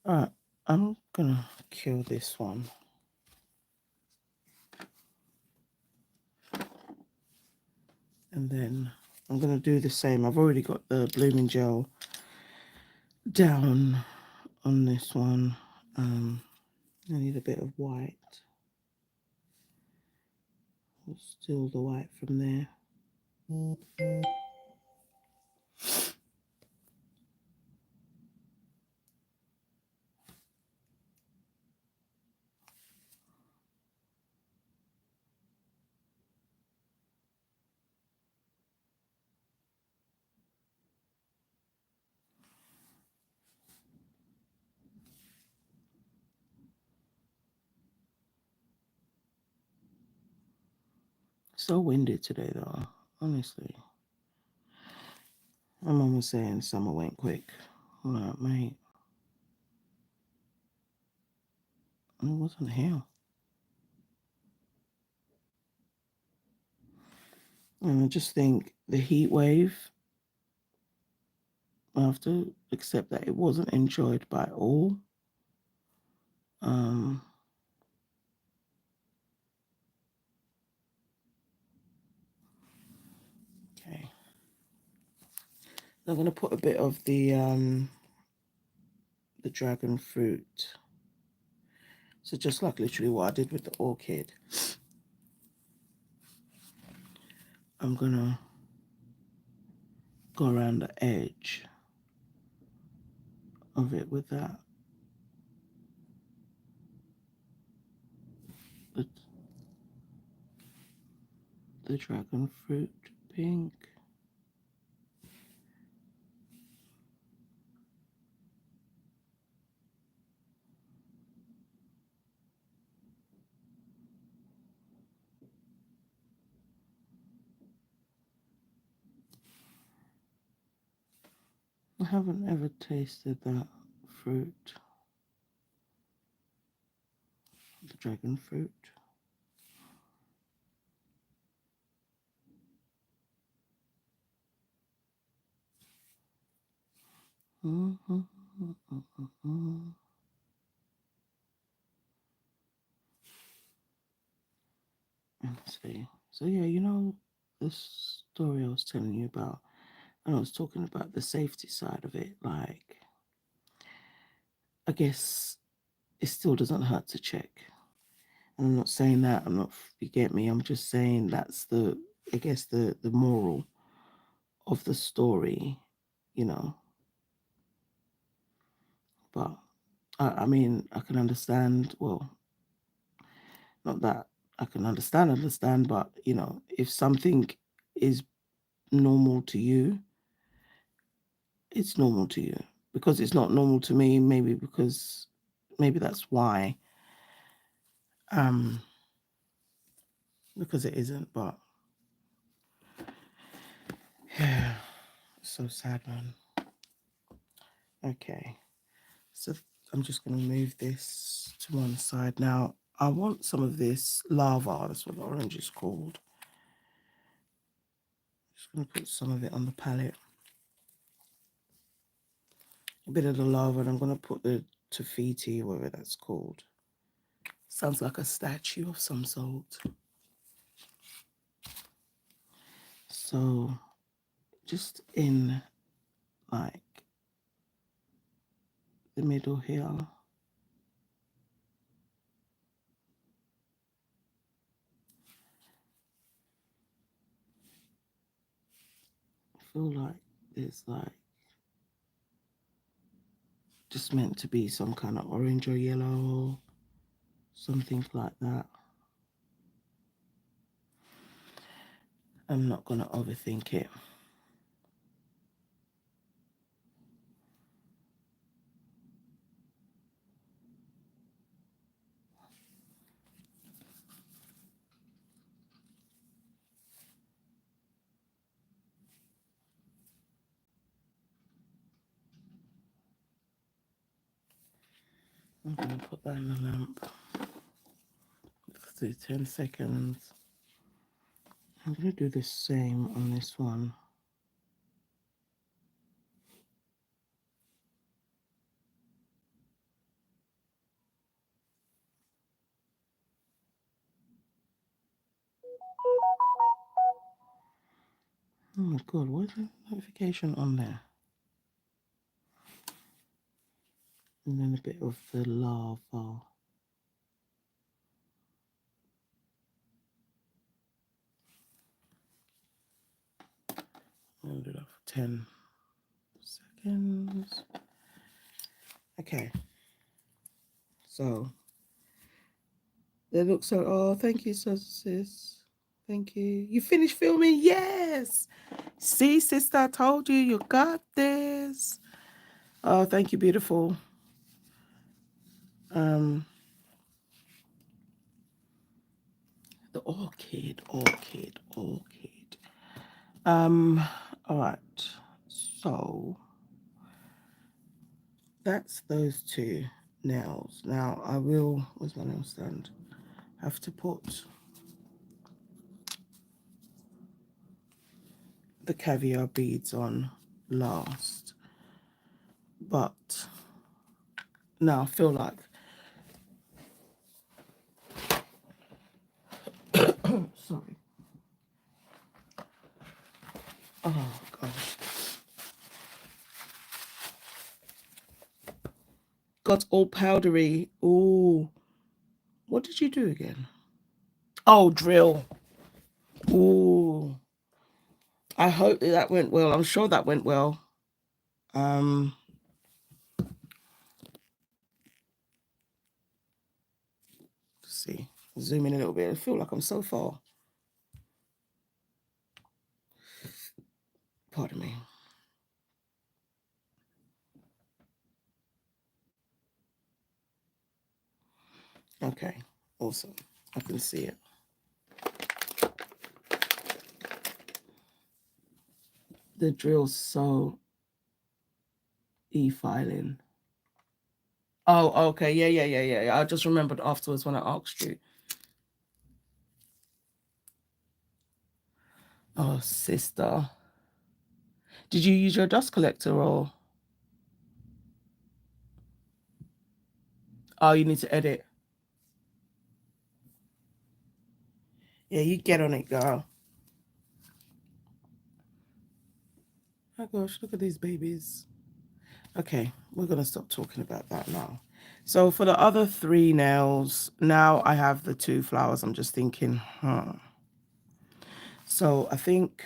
Alright, I'm gonna kill this one. And then I'm gonna do the same. I've already got the blooming gel down on this one. I need a bit of white. Still the white from there. So windy today though, honestly. My mum was saying summer went quick. I'm like, mate, it wasn't here. And I just think the heat wave, I have to accept that it wasn't enjoyed by all. Um, okay. I'm going to put a bit of the dragon fruit. So just like literally what I did with the orchid, I'm going to go around the edge of it with that. The dragon fruit pink. I haven't ever tasted that fruit, the dragon fruit. Mm-hmm. Mm-hmm. Let's see. So yeah, you know the story I was telling you about, and I was talking about the safety side of it. Like, I guess it still doesn't hurt to check. And I'm not saying that. I'm not. You get me? I'm just saying that's the. I guess the moral of the story. You know, but I mean, I can understand. Well, not that I can understand, but you know, if something is normal to you, it's normal to you. Because it's not normal to me, maybe that's why. Um, because it isn't, but yeah, so sad, man. Okay, so I'm just gonna move this to one side now. I want some of this lava. That's what the orange is called. Just gonna put some of it on the palette. A bit of the lava, and I'm gonna put the taffiti, whatever that's called. Sounds like a statue of some sort. So just in like the middle here. I feel like there's like just meant to be some kind of orange or yellow, something like that. I'm not gonna overthink it. I'm gonna put that in the lamp for 10 seconds. I'm gonna do the same on this one. Oh my god, what's the notification on there? And then a bit of the lava. I'll do that for 10 seconds. Okay. So they look so, oh, thank you, sis. Thank you. You finished filming? Yes. See, sister, I told you, you got this. Oh, thank you, beautiful. The orchid. All right. So that's those two nails. Now I will, where's my nail stand? Have to put the caviar beads on last. But now I feel like sorry. Oh gosh. Got all powdery. Ooh. What did you do again? Oh, drill. Ooh. I hope that went well. I'm sure that went well. Let's see. Zoom in a little bit. I feel like I'm so far. Pardon me. Okay. Awesome. I can see it. The drill's so e-filing. Oh, okay. Yeah. I just remembered afterwards when I asked you. Oh, sister. Did you use your dust collector or? Oh, you need to edit. Yeah, you get on it, girl. Oh gosh, look at these babies. Okay, we're going to stop talking about that now. So for the other three nails, now I have the two flowers. I'm just thinking, So I think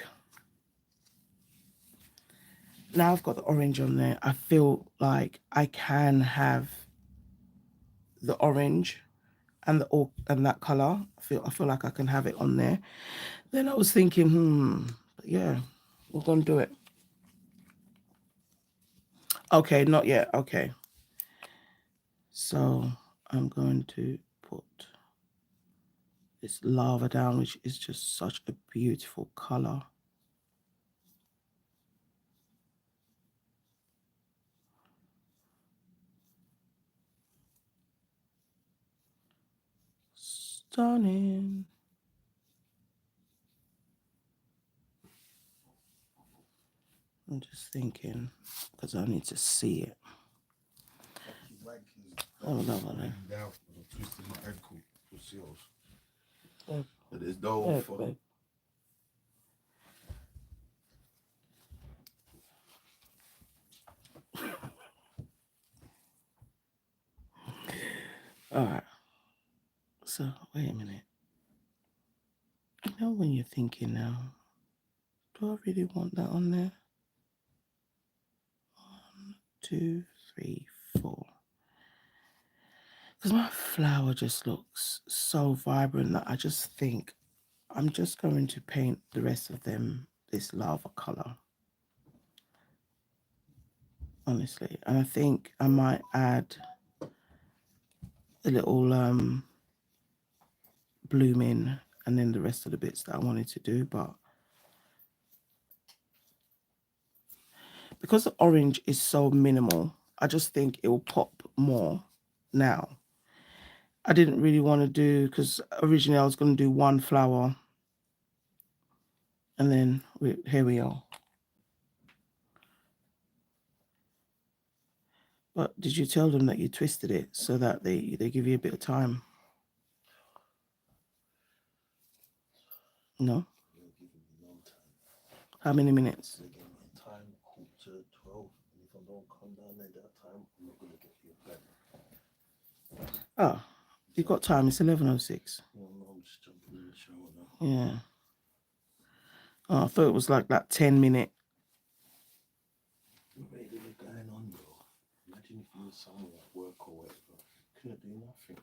now I've got the orange on there. I feel like I can have the orange and that color. I feel like I can have it on there. Then I was thinking, yeah, we're going to do it. Okay, not yet. Okay. So I'm going to put this lava down, which is just such a beautiful color. Stunning. I'm just thinking, because I need to see it. Oh, no. Twisted my ankle with seals. But it's dope. All right. So, wait a minute. You know when you're thinking now, do I really want that on there? 1, 2, 3, 4. Because my flower just looks so vibrant that I just think I'm just going to paint the rest of them this lava color. Honestly. And I think I might add a little bloom in and then the rest of the bits that I wanted to do. But because the orange is so minimal, I just think it will pop more now. I didn't really want to do, because originally I was going to do one flower and then here we are. But did you tell them that you twisted it so that they give you a bit of time? No? How many minutes? Time to 12. don't come down at that time, I'm not gonna get you a pen. Oh, you got time. It's 11:06. No, I'm just jumping in the shower now. Yeah. Oh, I thought it was like that 10-minute. What really was going on, bro? Imagine if you were somewhere at work or whatever. Couldn't do nothing.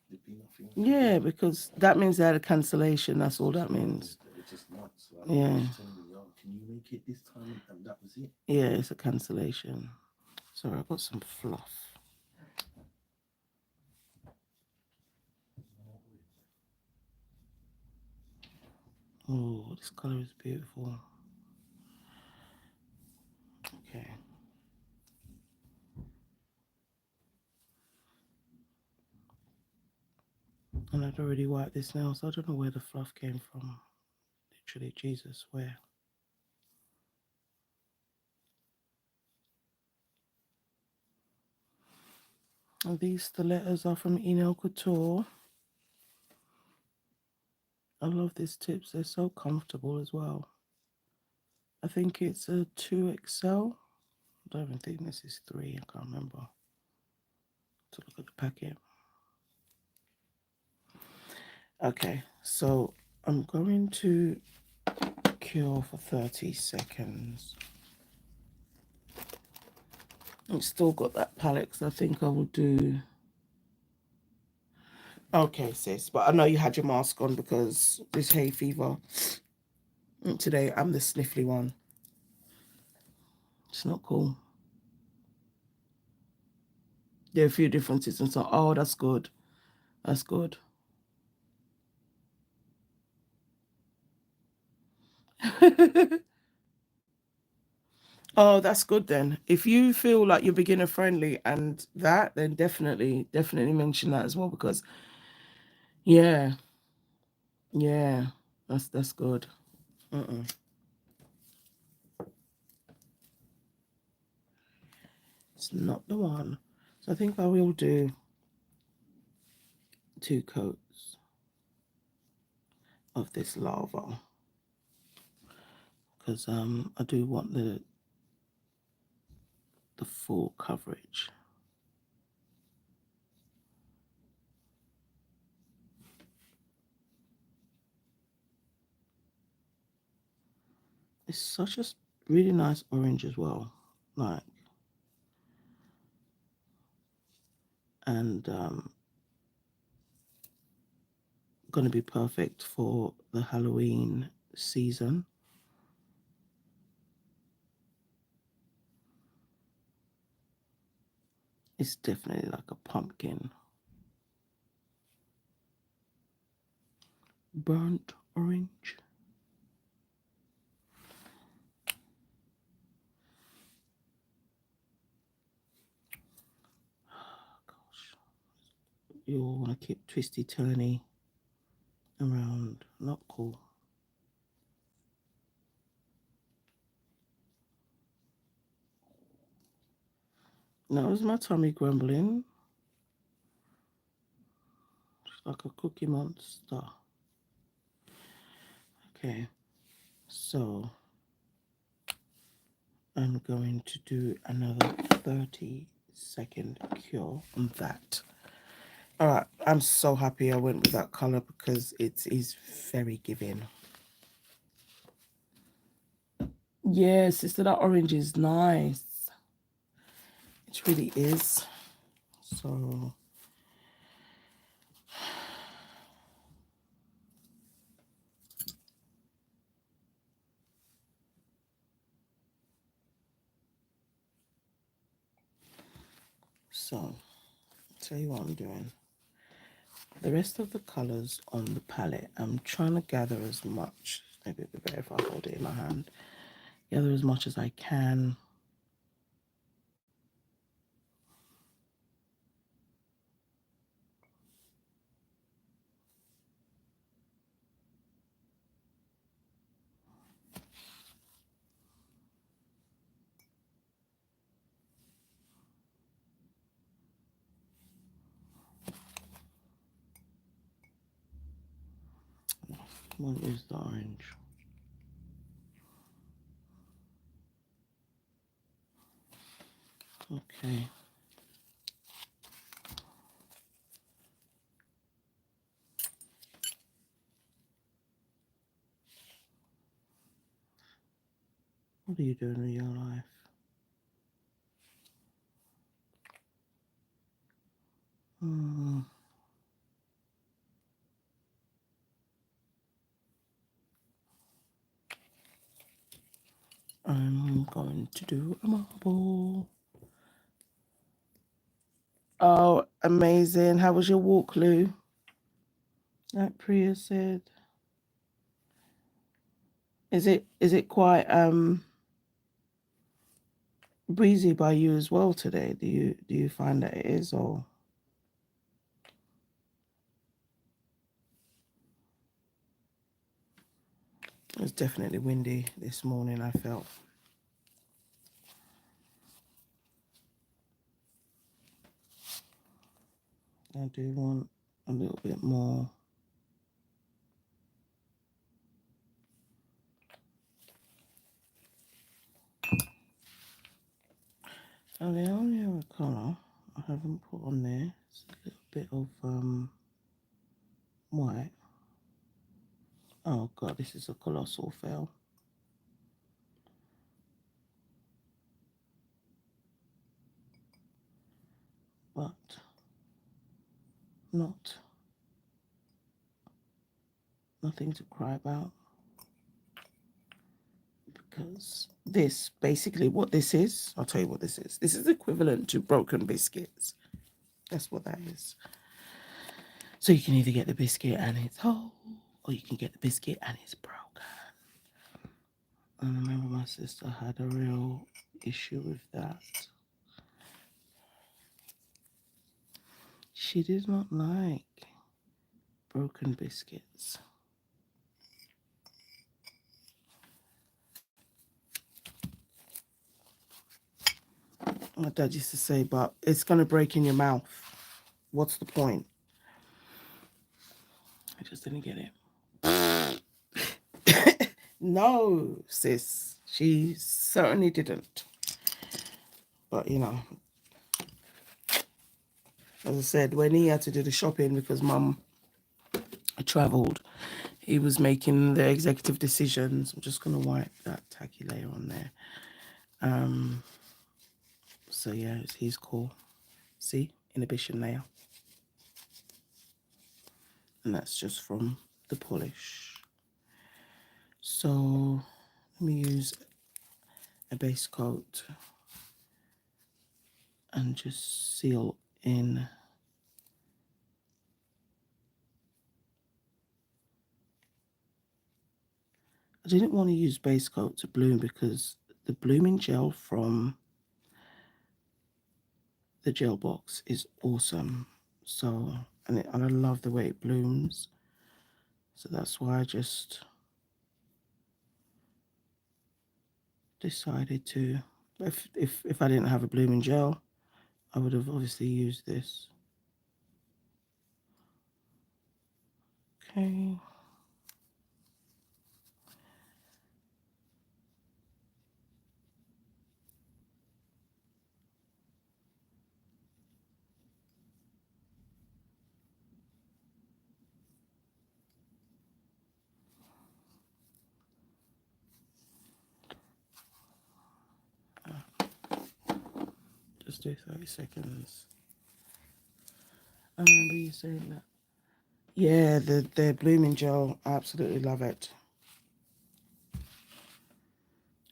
There'd be nothing. Yeah, because that means they had a cancellation. That's all that means. It's just nuts. Like, Yeah. just telling me, yo, can you make it this time? And that was it. Yeah, it's a cancellation. Sorry, I got some fluff. Oh, this color is beautiful. Okay. And I'd already wiped this now, so I don't know where the fluff came from. Literally, Jesus, where? And these stilettos are from Inel Couture. I love these tips. They're so comfortable as well. I think it's a 2XL. I don't even think this is 3. I can't remember. To look at the packet. Okay, so I'm going to cure for 30 seconds. It's still got that palette, so I think I will do... Okay, sis, but I know you had your mask on because this hay fever. And today I'm the sniffly one. It's not cool. There are a few differences and so, oh, that's good. That's good. Oh, that's good then. If you feel like you're beginner friendly and that, then definitely mention that as well, because yeah, that's good. It's not the one. So I think I will do 2 coats of this lava, because I do want the full coverage. It's such a really nice orange as well, like, and going to be perfect for the Halloween season. It's definitely like a pumpkin. Burnt orange. Gosh. You all want to keep twisty turny around. Not cool. Now is my tummy grumbling? It's like a cookie monster. Okay, so I'm going to do another 30-second cure on that. All right, I'm so happy I went with that color because it is very giving. Yes, sister, that orange is nice. It really is. So I'll tell you what I'm doing. The rest of the colors on the palette, I'm trying to gather as much. Maybe it'd be better if I hold it in my hand. Gather as much as I can. What is the orange? Okay. What are you doing in your life? I'm going to do a marble. Oh, amazing. How was your walk, Lou? Like Priya said. Is it quite breezy by you as well today? Do you find that it is, or it was definitely windy this morning, I felt. I do want a little bit more. Oh, the only other colour I haven't put on there is a little bit of white. Oh god, this is a colossal fail. But nothing to cry about, because this, basically what this is, I'll tell you what this is. This is equivalent to broken biscuits. That's what that is. So you can either get the biscuit and it's whole, or you can get the biscuit and it's broken. And I remember my sister had a real issue with that. She did not like broken biscuits. My dad used to say, but it's going to break in your mouth. What's the point? I just didn't get it. No, sis. She certainly didn't. But, you know, as I said, when he had to do the shopping because mum travelled, he was making the executive decisions. I'm just going to wipe that tacky layer on there. So, yeah, it's his call. See? Inhibition layer. And that's just from the polish. So let me use a base coat and just seal in. I didn't want to use base coat to bloom because the blooming gel from the gel box is awesome. So, and I love the way it blooms. So that's why I just decided to, if I didn't have a blooming gel, I would have obviously used this. Okay. Just do 30 seconds. I remember you saying that. Yeah, the blooming gel, I absolutely love it.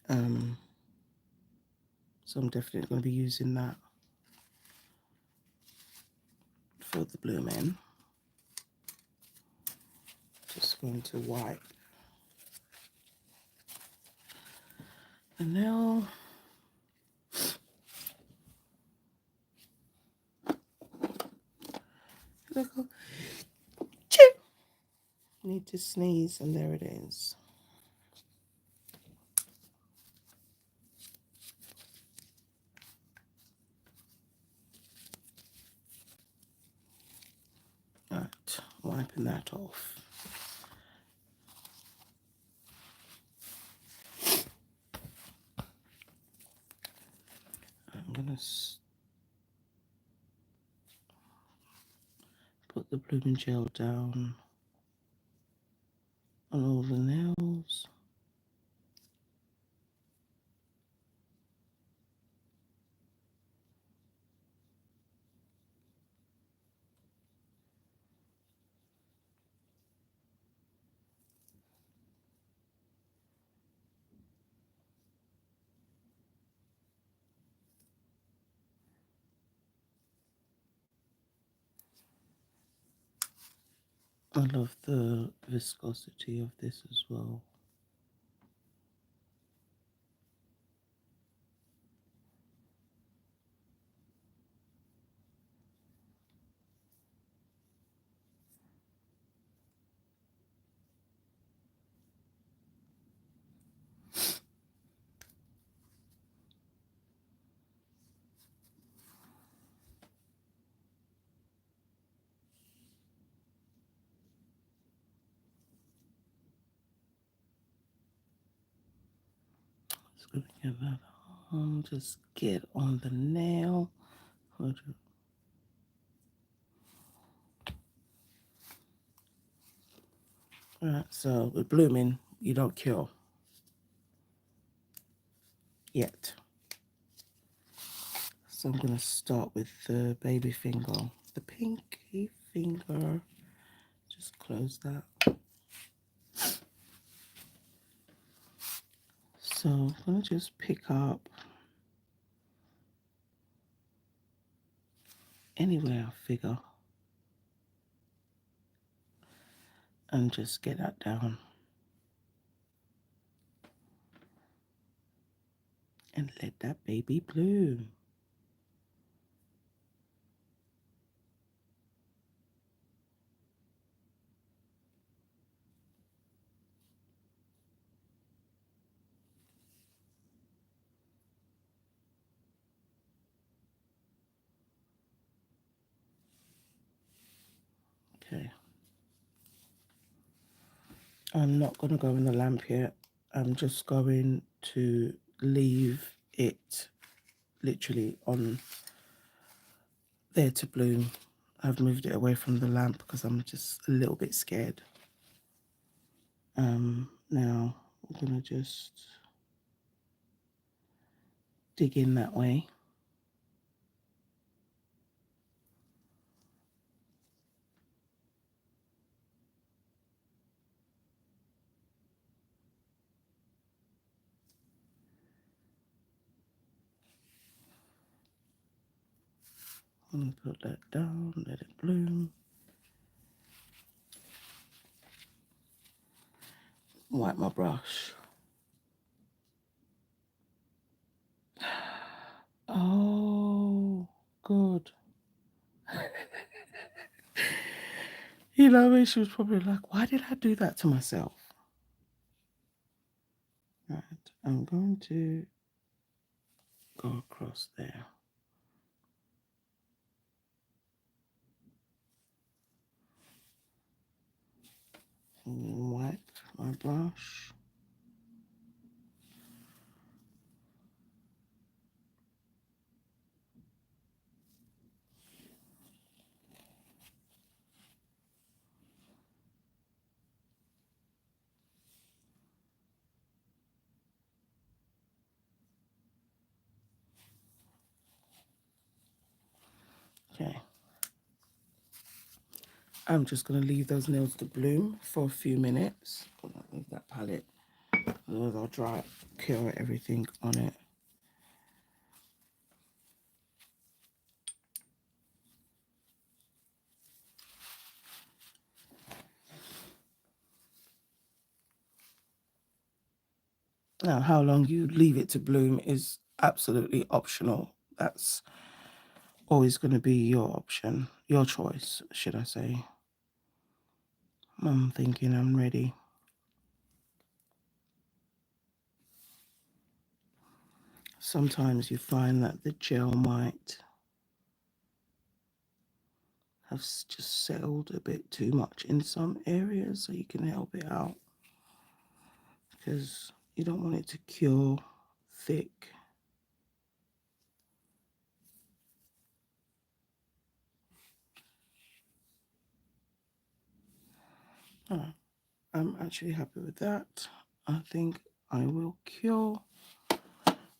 So I'm definitely going to be using that for the blooming. Just going to wipe. And now look, need to sneeze, and there it is. Right, wiping that off. I'm going to put the blooming gel down on all the nails. I love the viscosity of this as well. Just gonna get that on, just get on the nail. Alright, so with blooming, you don't cure yet. So I'm gonna start with the baby finger, the pinky finger. Just close that. So I'm gonna just pick up anywhere I figure and just get that down and let that baby bloom. Okay. I'm not going to go in the lamp yet. I'm just going to leave it literally on there to bloom. I've moved it away from the lamp because I'm just a little bit scared. Now I'm going to just dig in that way. I'm going to put that down, let it bloom. Wipe my brush. Oh, good. You know, I mean, she was probably like, why did I do that to myself? Right, I'm going to go across there. Wipe my brush. Okay. I'm just going to leave those nails to bloom for a few minutes. Leave that palette. Otherwise I'll dry, cure everything on it. Now, how long you leave it to bloom is absolutely optional. That's always going to be your option, your choice, should I say. I'm thinking I'm ready. Sometimes you find that the gel might have just settled a bit too much in some areas, so you can help it out because you don't want it to cure thick. Oh, I'm actually happy with that. I think I will cure.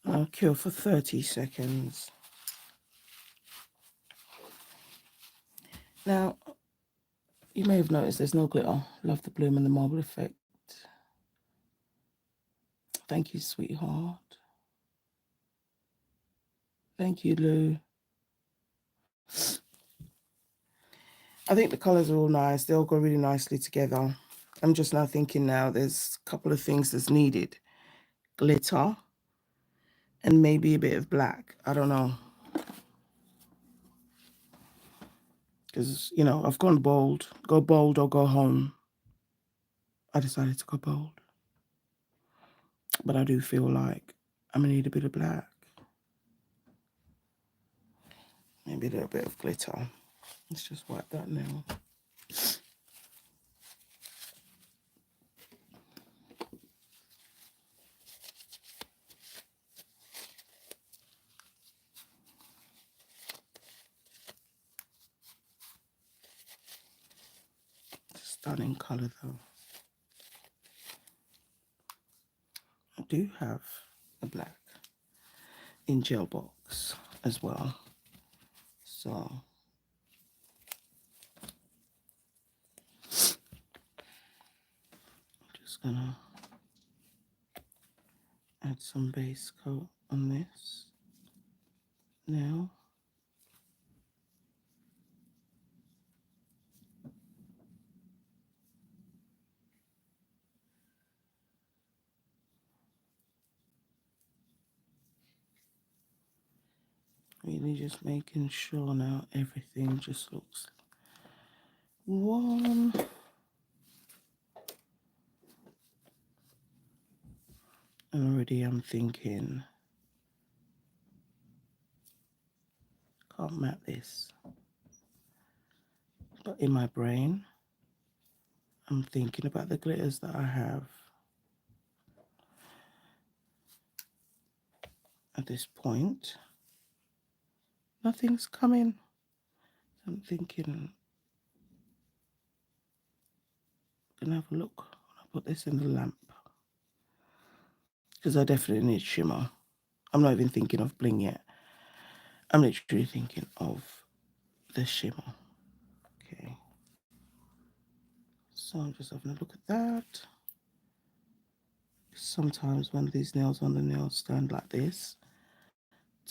I'll cure for 30 seconds. Now, you may have noticed there's no glitter. Love the bloom and the marble effect. Thank you, sweetheart. Thank you, Lou. I think the colours are all nice. They all go really nicely together. I'm just now thinking now there's a couple of things that's needed. Glitter and maybe a bit of black. I don't know. Because, you know, I've gone bold. Go bold or go home. I decided to go bold. But I do feel like I'm going to need a bit of black. Maybe a little bit of glitter. Let's just wipe that now. Stunning colour though. I do have a black in gel box as well. So I'm just gonna add some base coat on this now. Really just making sure now everything just looks warm. And already I'm thinking, can't map this. But in my brain, I'm thinking about the glitters that I have at this point. Nothing's coming. I'm thinking, I'm gonna have a look when I put this in the lamp. Because I definitely need shimmer. I'm not even thinking of bling yet. I'm literally thinking of the shimmer. Okay. So I'm just having a look at that. Sometimes when these nails on the nail stand like this,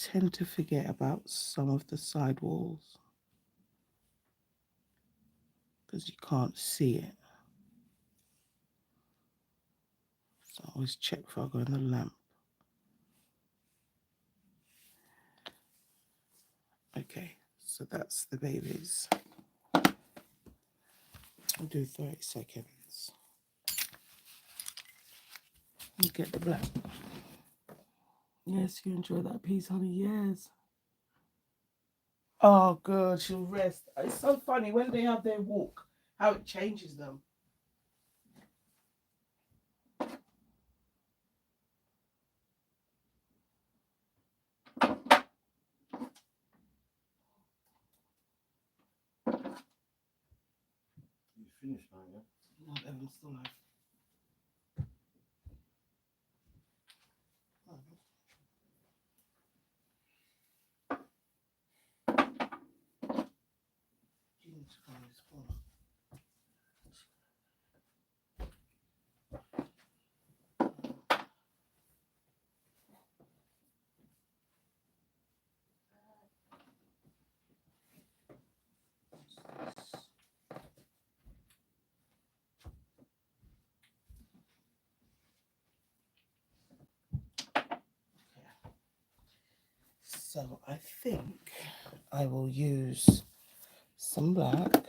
tend to forget about some of the side walls because you can't see it. So I always check before I go in the lamp. Okay, so that's the babies. I'll do 30 seconds. You get the black. Yes, you enjoy that piece, honey. Yes. Oh, good. She'll rest. It's so funny when they have their walk, how it changes them. You finished now, yeah? No, Evan still have. She needs to come in this corner. So I think I will use some black.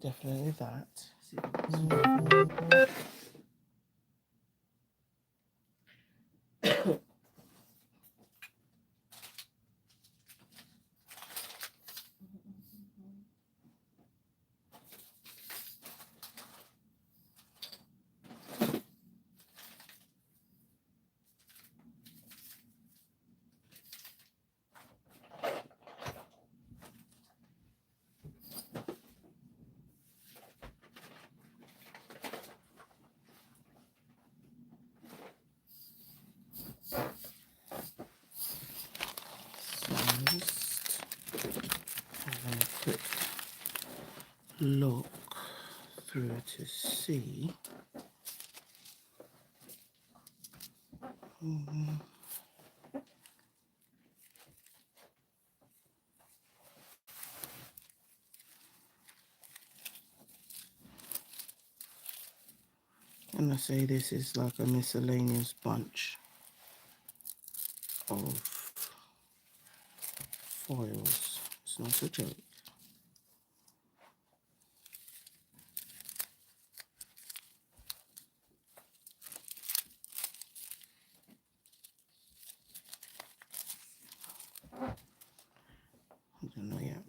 Definitely that. See if look through to see. And I say this is like a miscellaneous bunch of foils. It's not a joke. I don't know yet.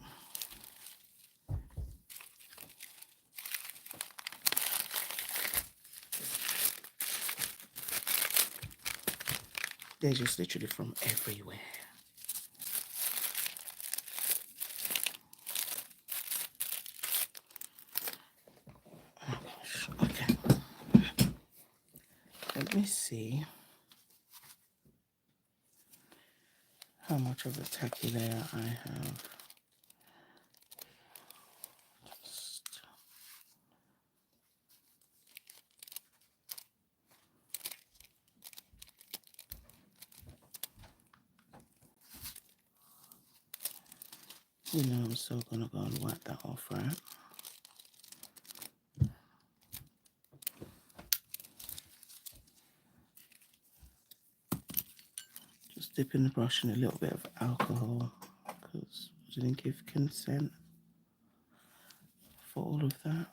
They're just literally from everywhere. Oh gosh. Okay. Let me see how much of a tacky layer I have. Just you know, I'm still gonna go and wipe that off, right? Just dipping the brush in a little bit of alcohol because I didn't give consent for all of that.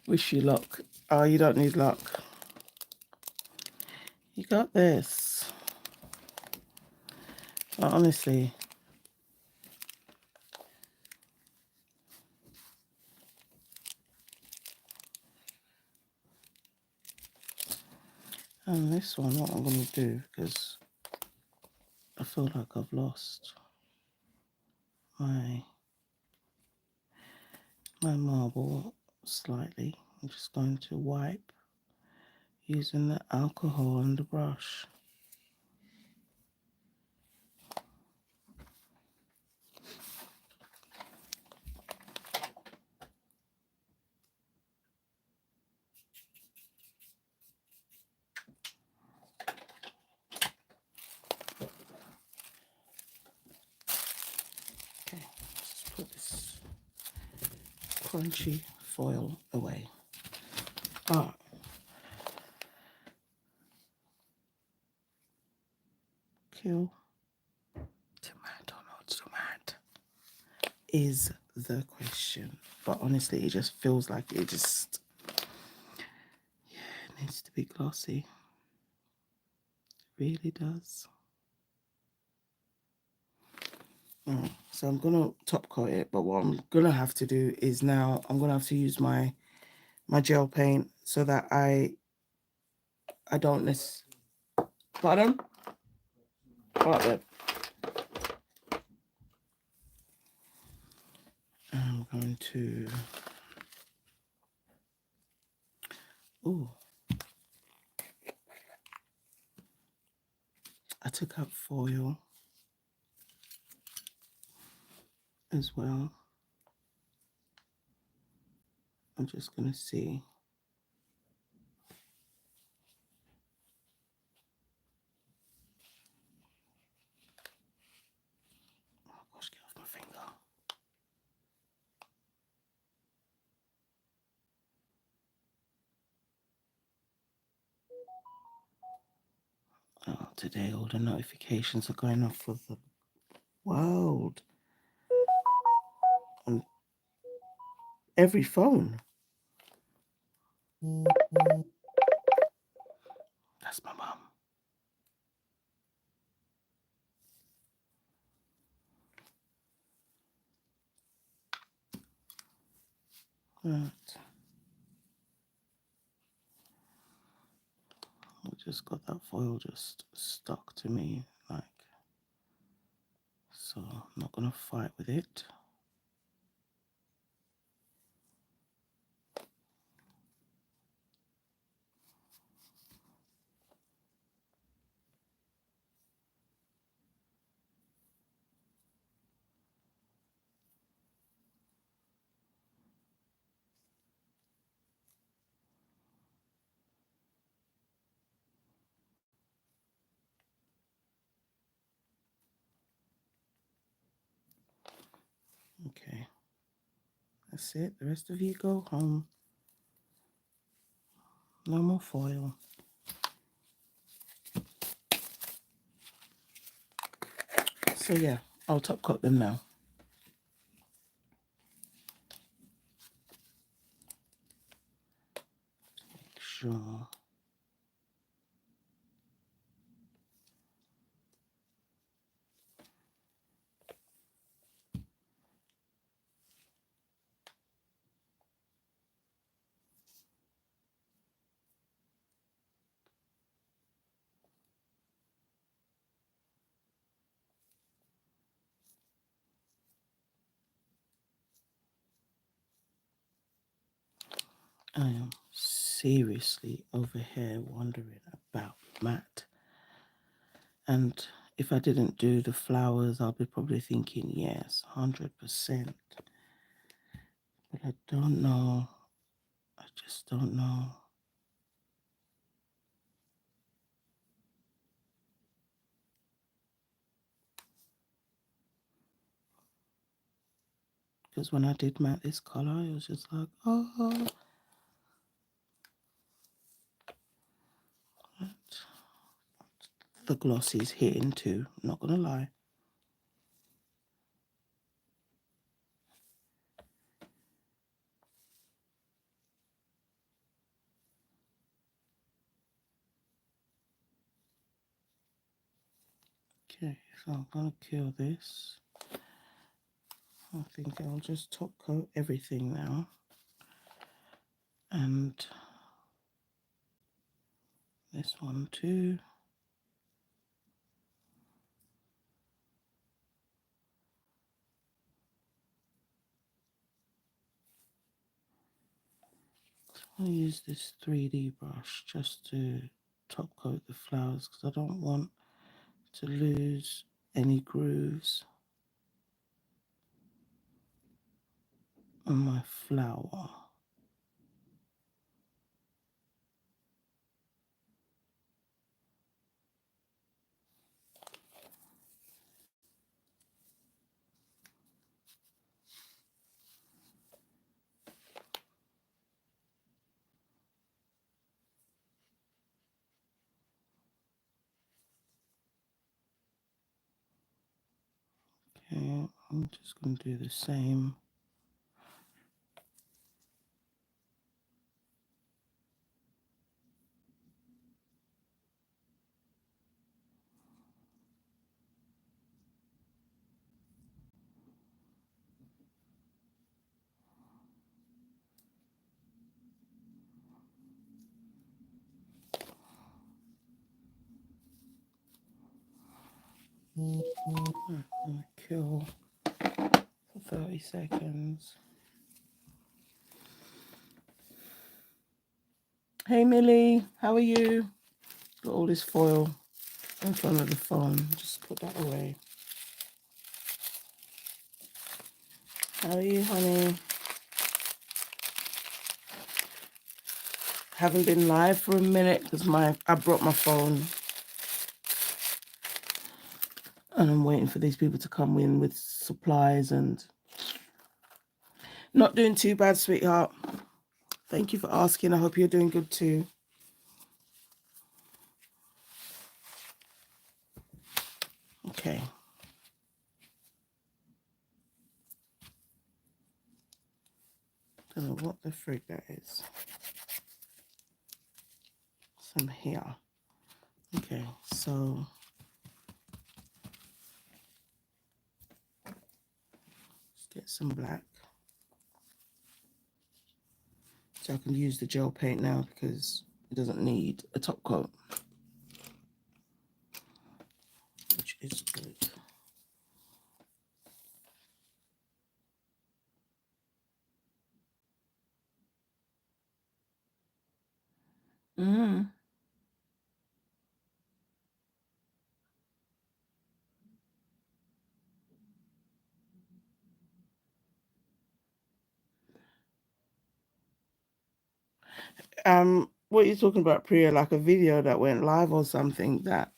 Wish you luck. Oh, you don't need luck. You got this. But honestly, and this one, what I'm going to do, because I feel like I've lost my marble slightly. I'm just going to wipe using the alcohol and the brush. Okay, let's put this crunchy foil away. But kill tomato, not tomato, is the question. But honestly, it just feels like it just, yeah, it needs to be glossy. It really does. So I'm gonna top coat it, but what I'm gonna have to do is now I'm gonna have to use my gel paint so that I don't miss. Pardon? Right then. I'm going to. Oh, I took out foil as well. I'm just gonna see. Oh gosh, get off my finger. Oh, today all the notifications are going off for the world. every phone. That's my mum. Right. I just got that foil just stuck to me, like, so I'm not gonna fight with it. Okay, that's it. The rest of you go home. No more foil. So yeah, I'll top coat them now. Make sure. I am seriously over here wondering about Matt. And if I didn't do the flowers, I'll be probably thinking, yes, 100%. But I don't know. I just don't know. Because when I did Matt this color, it was just like, oh. The gloss is hitting too, I'm not gonna lie. Okay, so I'm gonna kill this. I think I'll just top coat everything now. And this one too. I'll use this 3D brush just to top coat the flowers because I don't want to lose any grooves on my flower. Okay, I'm just going to do the same. I'm going to kill for 30 seconds. Hey Millie, how are you? Got all this foil in front of the phone. Just put that away. How are you, honey? Haven't been live for a minute because I brought my phone. And I'm waiting for these people to come in with supplies and not doing too bad, sweetheart. Thank you for asking. I hope you're doing good too. Okay. what the frig that is. Some here. Okay, so let's get some black. So I can use the gel paint now because it doesn't need a top coat, which is good. What are you talking about, Priya? Like a video that went live or something that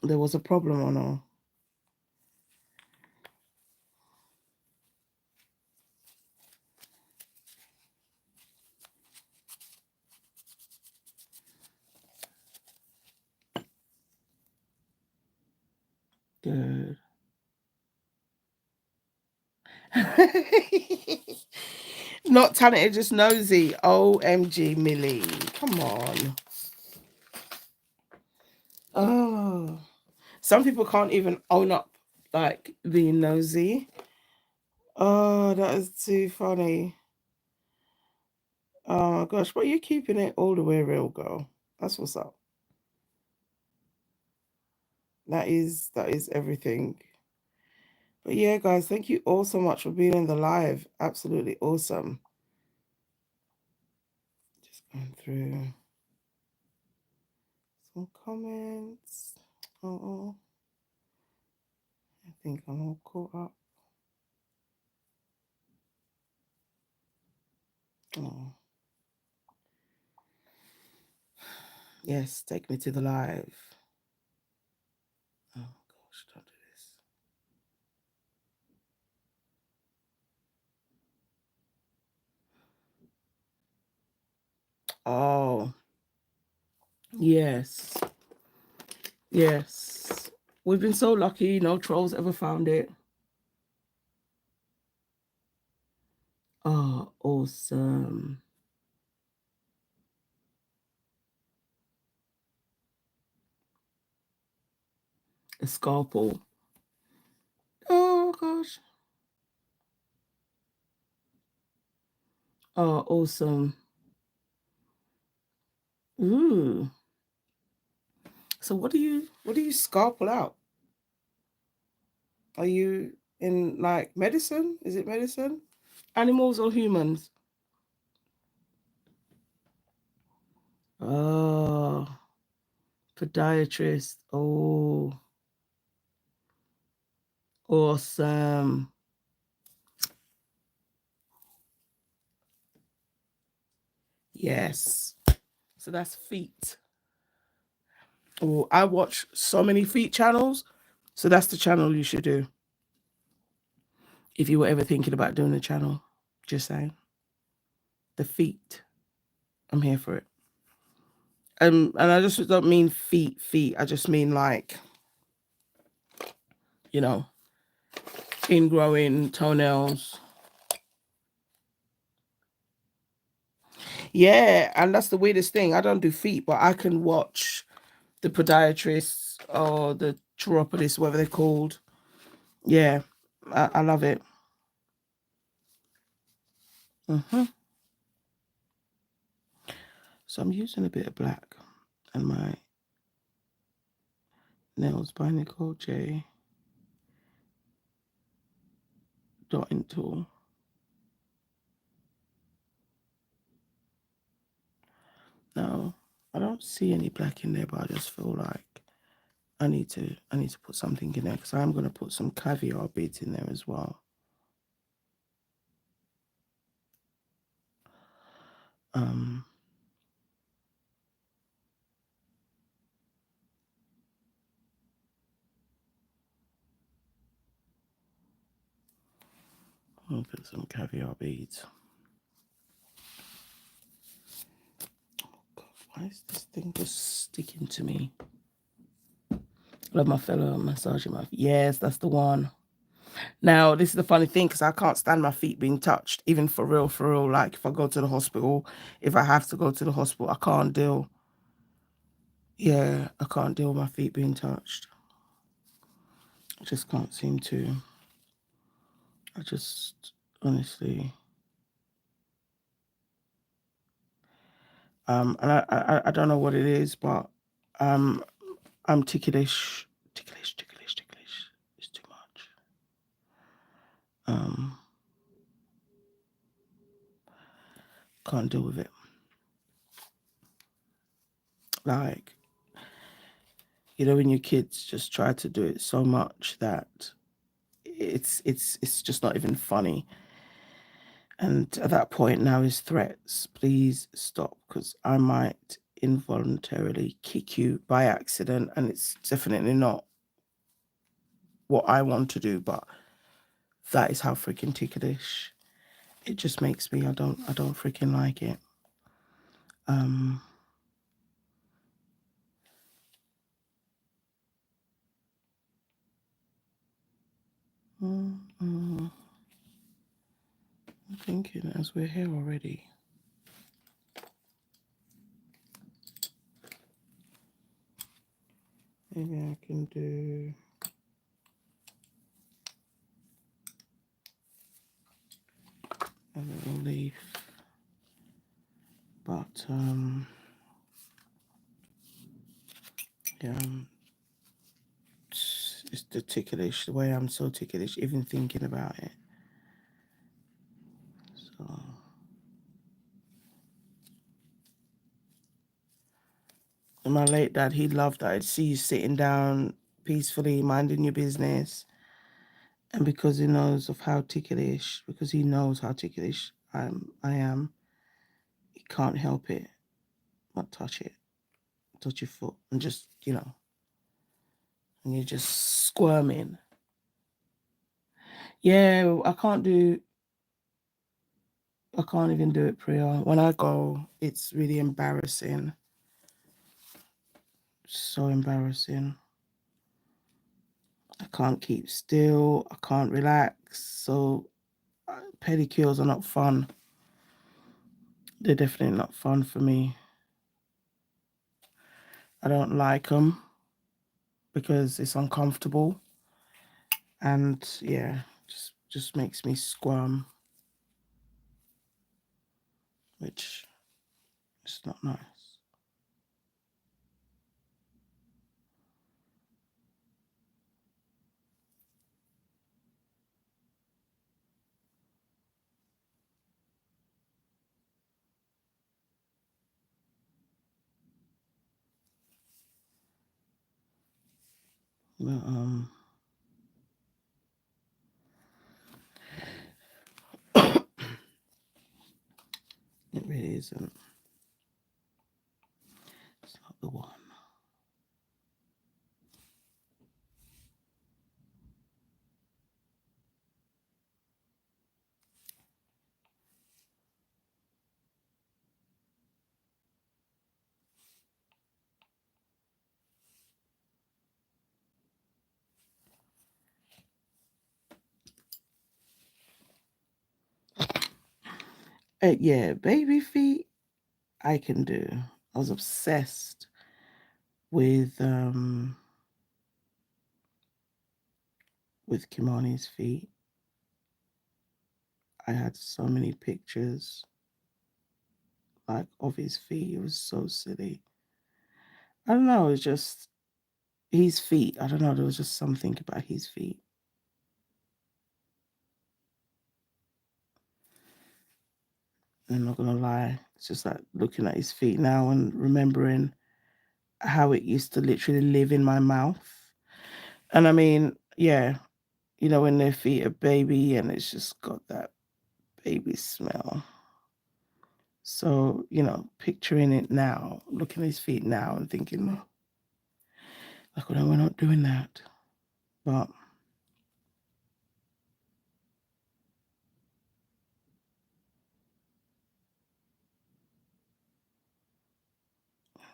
there was a problem on, or? Good. Not talented, just nosy. OMG, Millie. Come on. Oh. Some people can't even own up, like, being nosy. Oh, that is too funny. Oh my gosh, but you're keeping it all the way real, girl. That's what's up. That is everything. But yeah, guys, thank you all so much for being in the live. Absolutely awesome. Just going through some comments. Oh, I think I'm all caught up. Oh. Yes, take me to the live. Oh gosh, don't do this. Oh, yes. Yes. We've been so lucky, no trolls ever found it. Oh, awesome. A scalpel. Oh gosh. Oh, awesome. Ooh. So what do you scalpel out? Are you in like medicine? Is it medicine? Animals or humans? Oh, podiatrist. Oh, awesome. Yes. So that's feet. Oh, I watch so many feet channels. So that's the channel you should do. If you were ever thinking about doing a channel, just saying. The feet. I'm here for it. And I just don't mean feet. I just mean like, you know, ingrowing toenails. Yeah, and that's the weirdest thing. I don't do feet, but I can watch the podiatrists or the chiropodists, whatever they're called. Yeah, I love it. So I'm using a bit of black and my nails by Nicole J. Dotting tool. No, I don't see any black in there, but I just feel like I need to put something in there because I'm going to put some caviar beads in there as well. I'll put some caviar beads. Oh God, why is this thing just sticking to me? Love my fellow massaging my. Yes, that's the one. Now, this is the funny thing because I can't stand my feet being touched, even for real. Like if I go to the hospital, if I have to go to the hospital, I can't deal. Yeah, I can't deal with my feet being touched. I just can't seem to. I just, honestly. And I don't know what it is, but um, I'm ticklish. Ticklish. It's too much. Can't deal with it. Like, when your kids just try to do it so much that it's just not even funny. And at that point now is threats. Please stop, because I might involuntarily kick you by accident, and it's definitely not what I want to do, but that is how freaking ticklish it just makes me. I don't freaking like it. I'm thinking as we're here already. Maybe I can do a little leaf, but yeah, it's the ticklish, the way I'm so ticklish, even thinking about it. So, and my late dad, he loved that. I'd see you sitting down peacefully, minding your business, and because he knows how ticklish I am, he can't help it but touch your foot, and just and you're just squirming. Yeah, I can't even do it, Priya. When I go, it's really embarrassing. So embarrassing. I can't keep still. I can't relax. So pedicures are not fun. They're definitely not fun for me. I don't like them because it's uncomfortable. And yeah, just makes me squirm, which is not nice. But, it really isn't. It's not the one. Yeah, baby feet, I can do. I was obsessed with Kimani's feet. I had so many pictures like of his feet. It was so silly. I don't know, it's just his feet. I don't know, there was just something about his feet. I'm not gonna lie. It's just like looking at his feet now and remembering how it used to literally live in my mouth. And I mean, yeah, when their feet are baby and it's just got that baby smell. So, picturing it now, looking at his feet now and thinking, oh, like, well, no, we're not doing that. But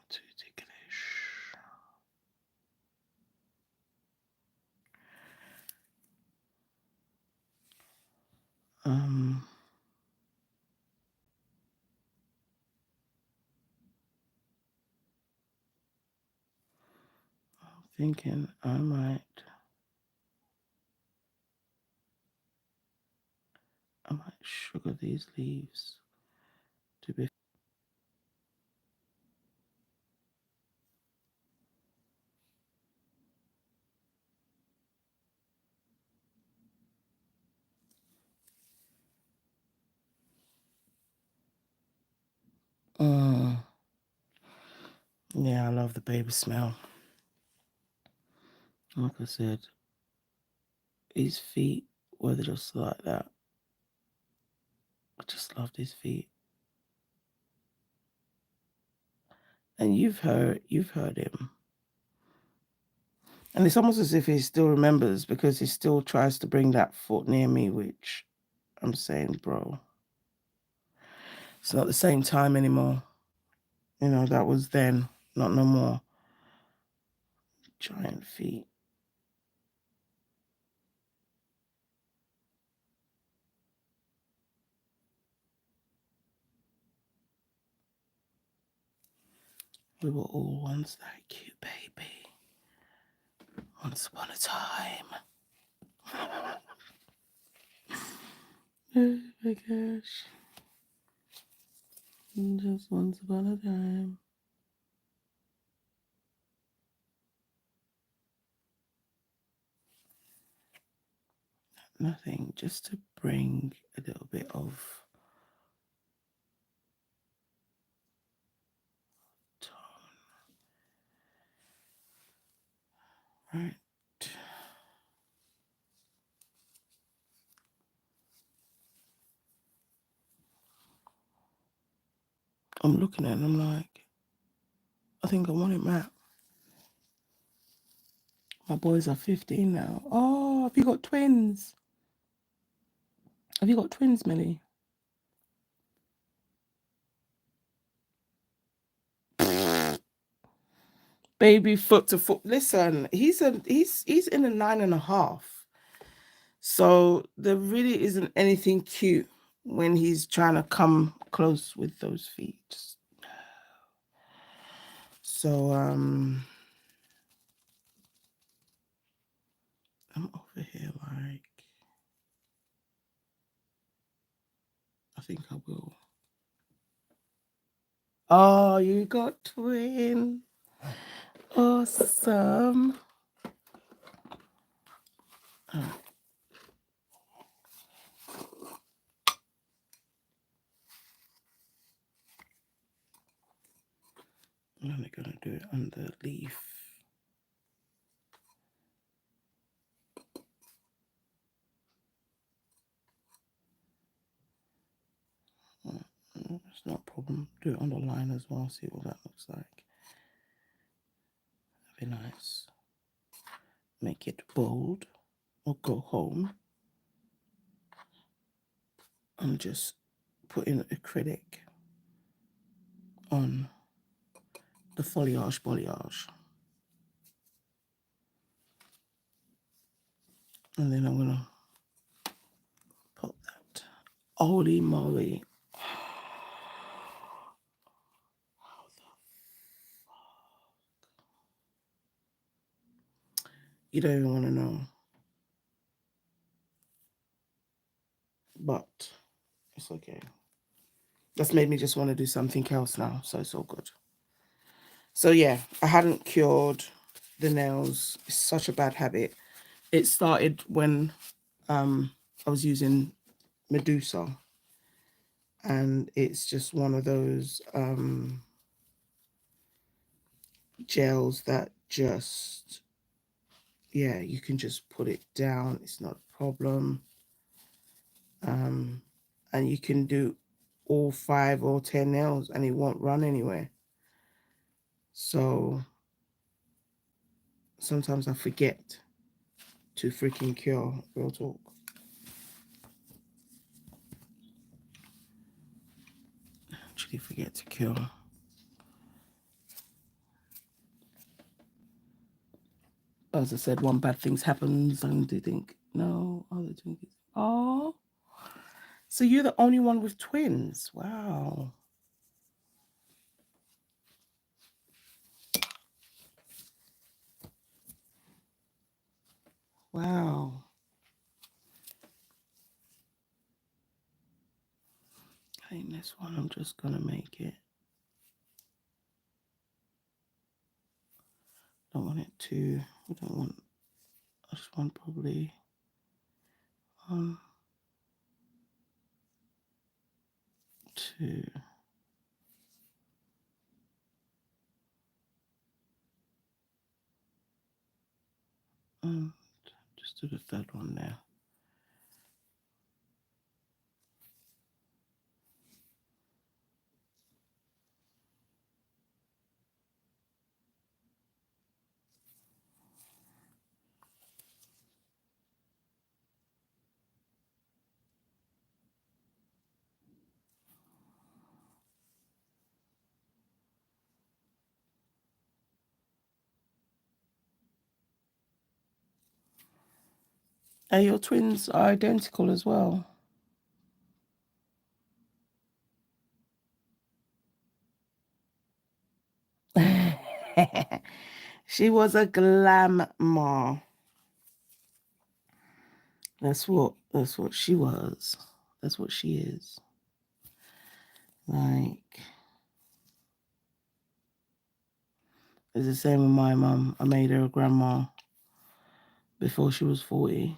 too ticklish. thinking I might sugar these leaves to be. Yeah, I love the baby smell. Like I said, his feet were just like that. I just love his feet. And you've heard him. And it's almost as if he still remembers, because he still tries to bring that foot near me, which I'm saying, bro, it's not the same time anymore. You know, that was then, not no more. Giant feet. We were all once that cute baby. Once upon a time. Oh my gosh. Just once upon a time. Nothing, just to bring a little bit of tone. Right. I'm looking at it and I'm like, I think I want it matte. My boys are 15 now. Oh, have you got twins? Have you got twins, Millie? Baby foot to foot. Listen, he's in a 9.5. So there really isn't anything cute when he's trying to come close with those feet. So I'm over here like, I think I will. Oh, you got twin. Awesome. Oh. I'm only gonna do it on the leaf. It's not a problem. Do it on the line as well. See what that looks like. That'd be nice. Make it bold, or go home and just put in acrylic on the foliage. And then I'm gonna put that. Holy moly. You don't even want to know. But it's okay. That's made me just want to do something else now. So it's all good. So yeah, I hadn't cured the nails. It's such a bad habit. It started when I was using Medusa. And it's just one of those gels that just, yeah, you can just put it down. It's not a problem. And you can do all 5 or 10 nails and it won't run anywhere. So sometimes I forget to freaking cure, real talk. Actually forget to cure. As I said, one bad thing happens and they think, no, other twinkies. Oh, so you're the only one with twins. Wow. Wow. I think this one I'm just going to make it. Don't want it too, I don't want, I just want probably 1, 2. And just do the third one there. And your twins are identical as well. She was a glamour. That's what she was. That's what she is. Like, it's the same with my mum. I made her a grandma before she was 40.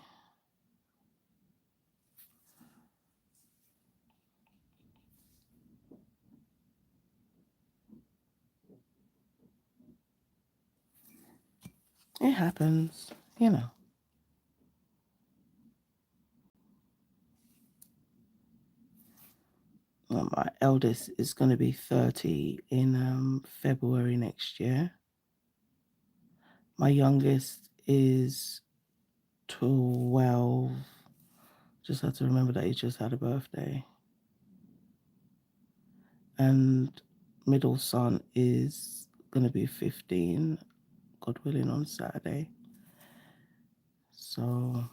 It happens, you know. Well, my eldest is going to be 30 in February next year. My youngest is 12. Just have to remember that he just had a birthday. And middle son is going to be 15, God willing, on Saturday. So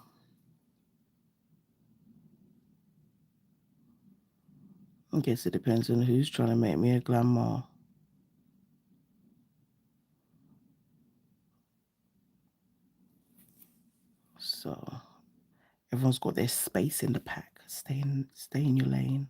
I guess it depends on who's trying to make me a grandma. So everyone's got their space in the pack. Stay in your lane.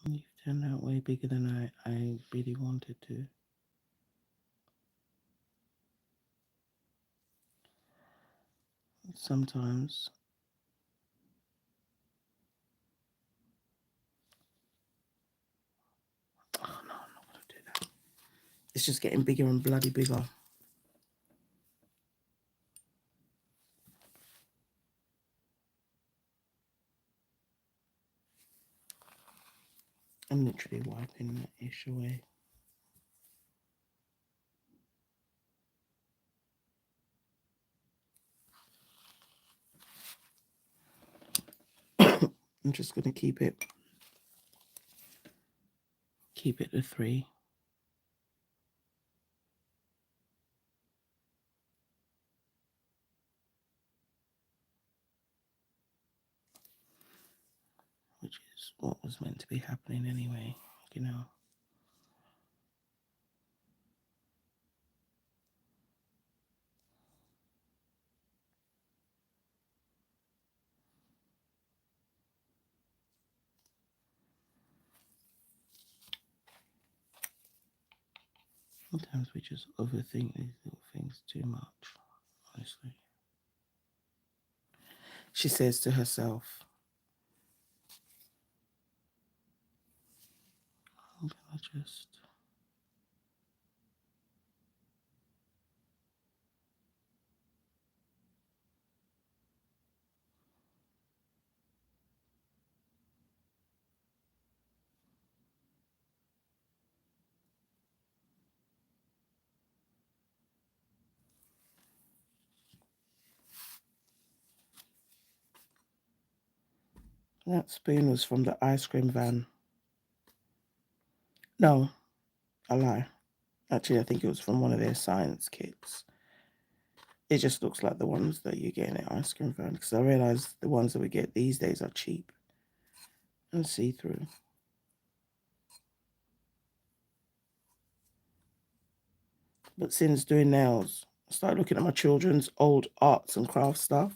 You've turned out way bigger than I really wanted to. Sometimes. Oh no, I'm not going to do that. It's just getting bigger and bloody bigger. I'm literally wiping that ish away. I'm just going to keep it to 3. Which is what was meant to be happening anyway, you know. Sometimes we just overthink these little things too much, honestly. She says to herself, I'm gonna just... That spoon was from the ice cream van. No, I lie. Actually, I think it was from one of their science kits. It just looks like the ones that you get in an ice cream van, because I realize the ones that we get these days are cheap and see-through. But since doing nails, I started looking at my children's old arts and crafts stuff.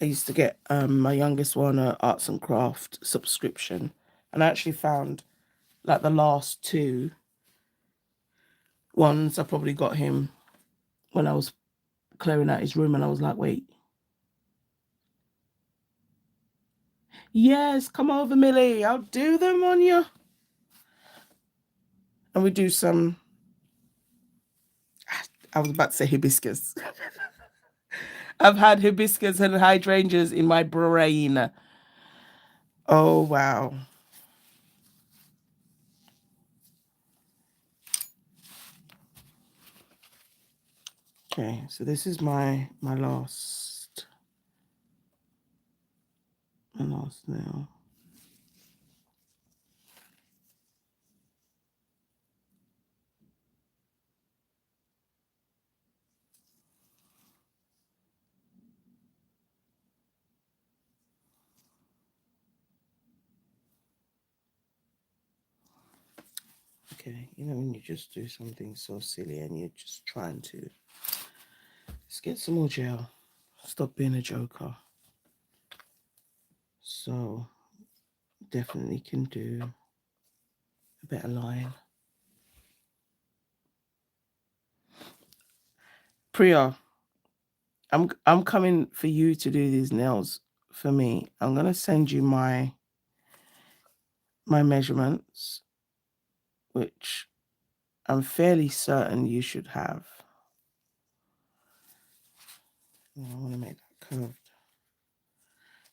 I used to get my youngest one an arts and craft subscription, and I actually found like the last two ones I probably got him when I was clearing out his room, and I was like, wait, yes, come over, Millie, I'll do them on you. And we do some, I was about to say hibiscus. I've had hibiscus and hydrangeas in my brain. Oh, wow. Okay, so this is my last nail. Okay, you know when you just do something so silly and you're just trying to just get some more gel, stop being a joker. So definitely can do a better line. Priya, I'm coming for you to do these nails for me. I'm gonna send you my measurements, which I'm fairly certain you should have. I want to make that curved.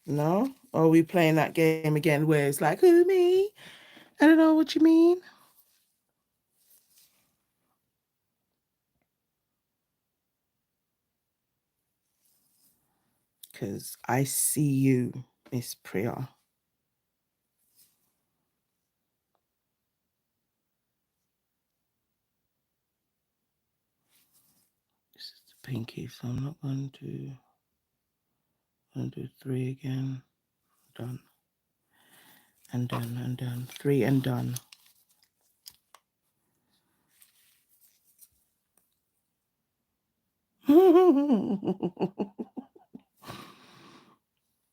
No? Or are we playing that game again where it's like, who, me? I don't know what you mean. Because I see you, Miss Priya. This is the pinky, so I'm not going to do 3 again. Done. And done, and done. 3 and done.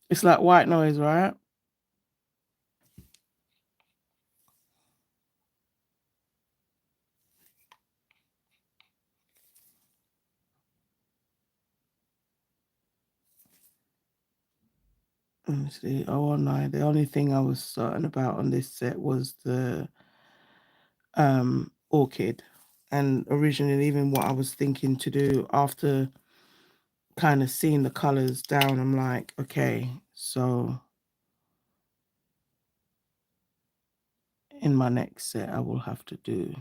It's like white noise, right? Let me see. Oh, no. The only thing I was certain about on this set was the Orchid. And originally, even what I was thinking to do after kind of seeing the colors down, I'm like, okay, so in my next set, I will have to do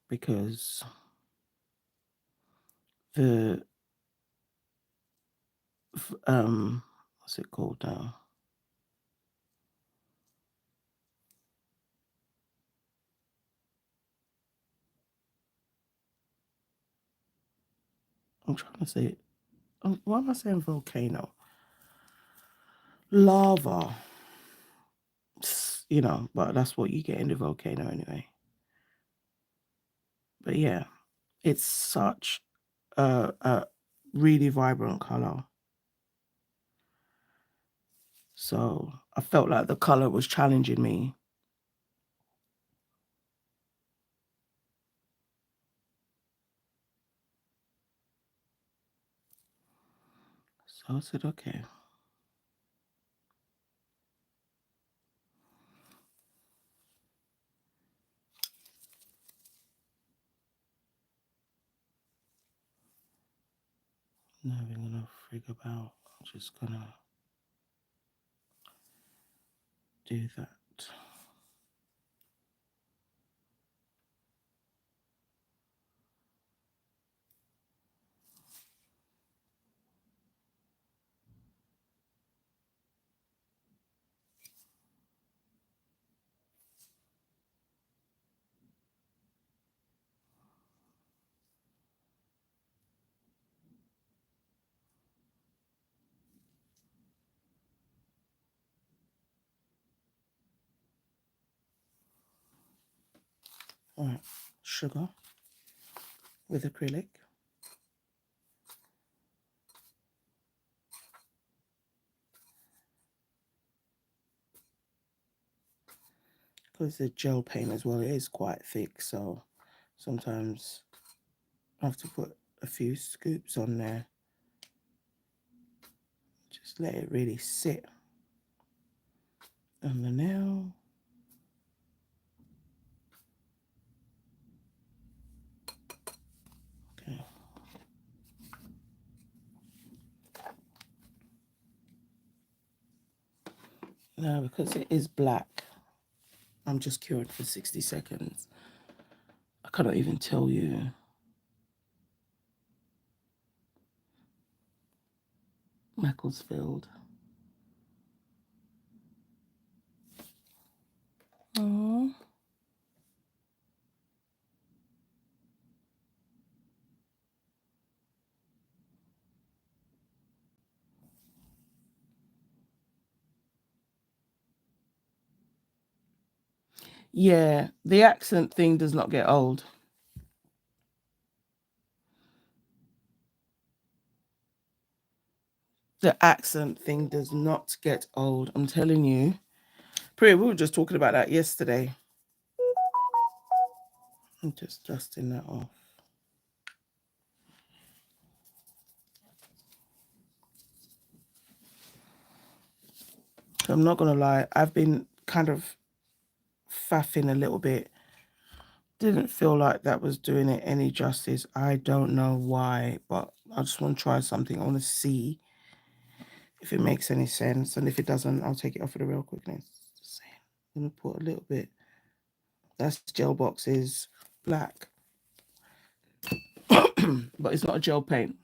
because the what's it called now? I'm trying to say, why am I saying volcano? Lava, you know, but that's what you get in the volcano anyway. But yeah, it's such a really vibrant color. So I felt like the color was challenging me. So I said, okay. Not even gonna freak about. I'm just gonna do that. All right, sugar with acrylic. Because the gel paint as well, it is quite thick, so sometimes I have to put a few scoops on there. Just let it really sit on the nail. Okay. Now, because it is black, I'm just cured for 60 seconds. I cannot even tell you. Macclesfield. Oh. Yeah, the accent thing does not get old. The accent thing does not get old. I'm telling you. Priya, we were just talking about that yesterday. I'm just dusting that off. So I'm not going to lie. I've been kind of faffing a little bit. Didn't feel like that was doing it any justice. I don't know why, but I just want to try something. I want to see if it makes any sense. And if it doesn't, I'll take it off with a real quickness. I'm going to put a little bit. That's gel boxes, black. But it's not a gel paint.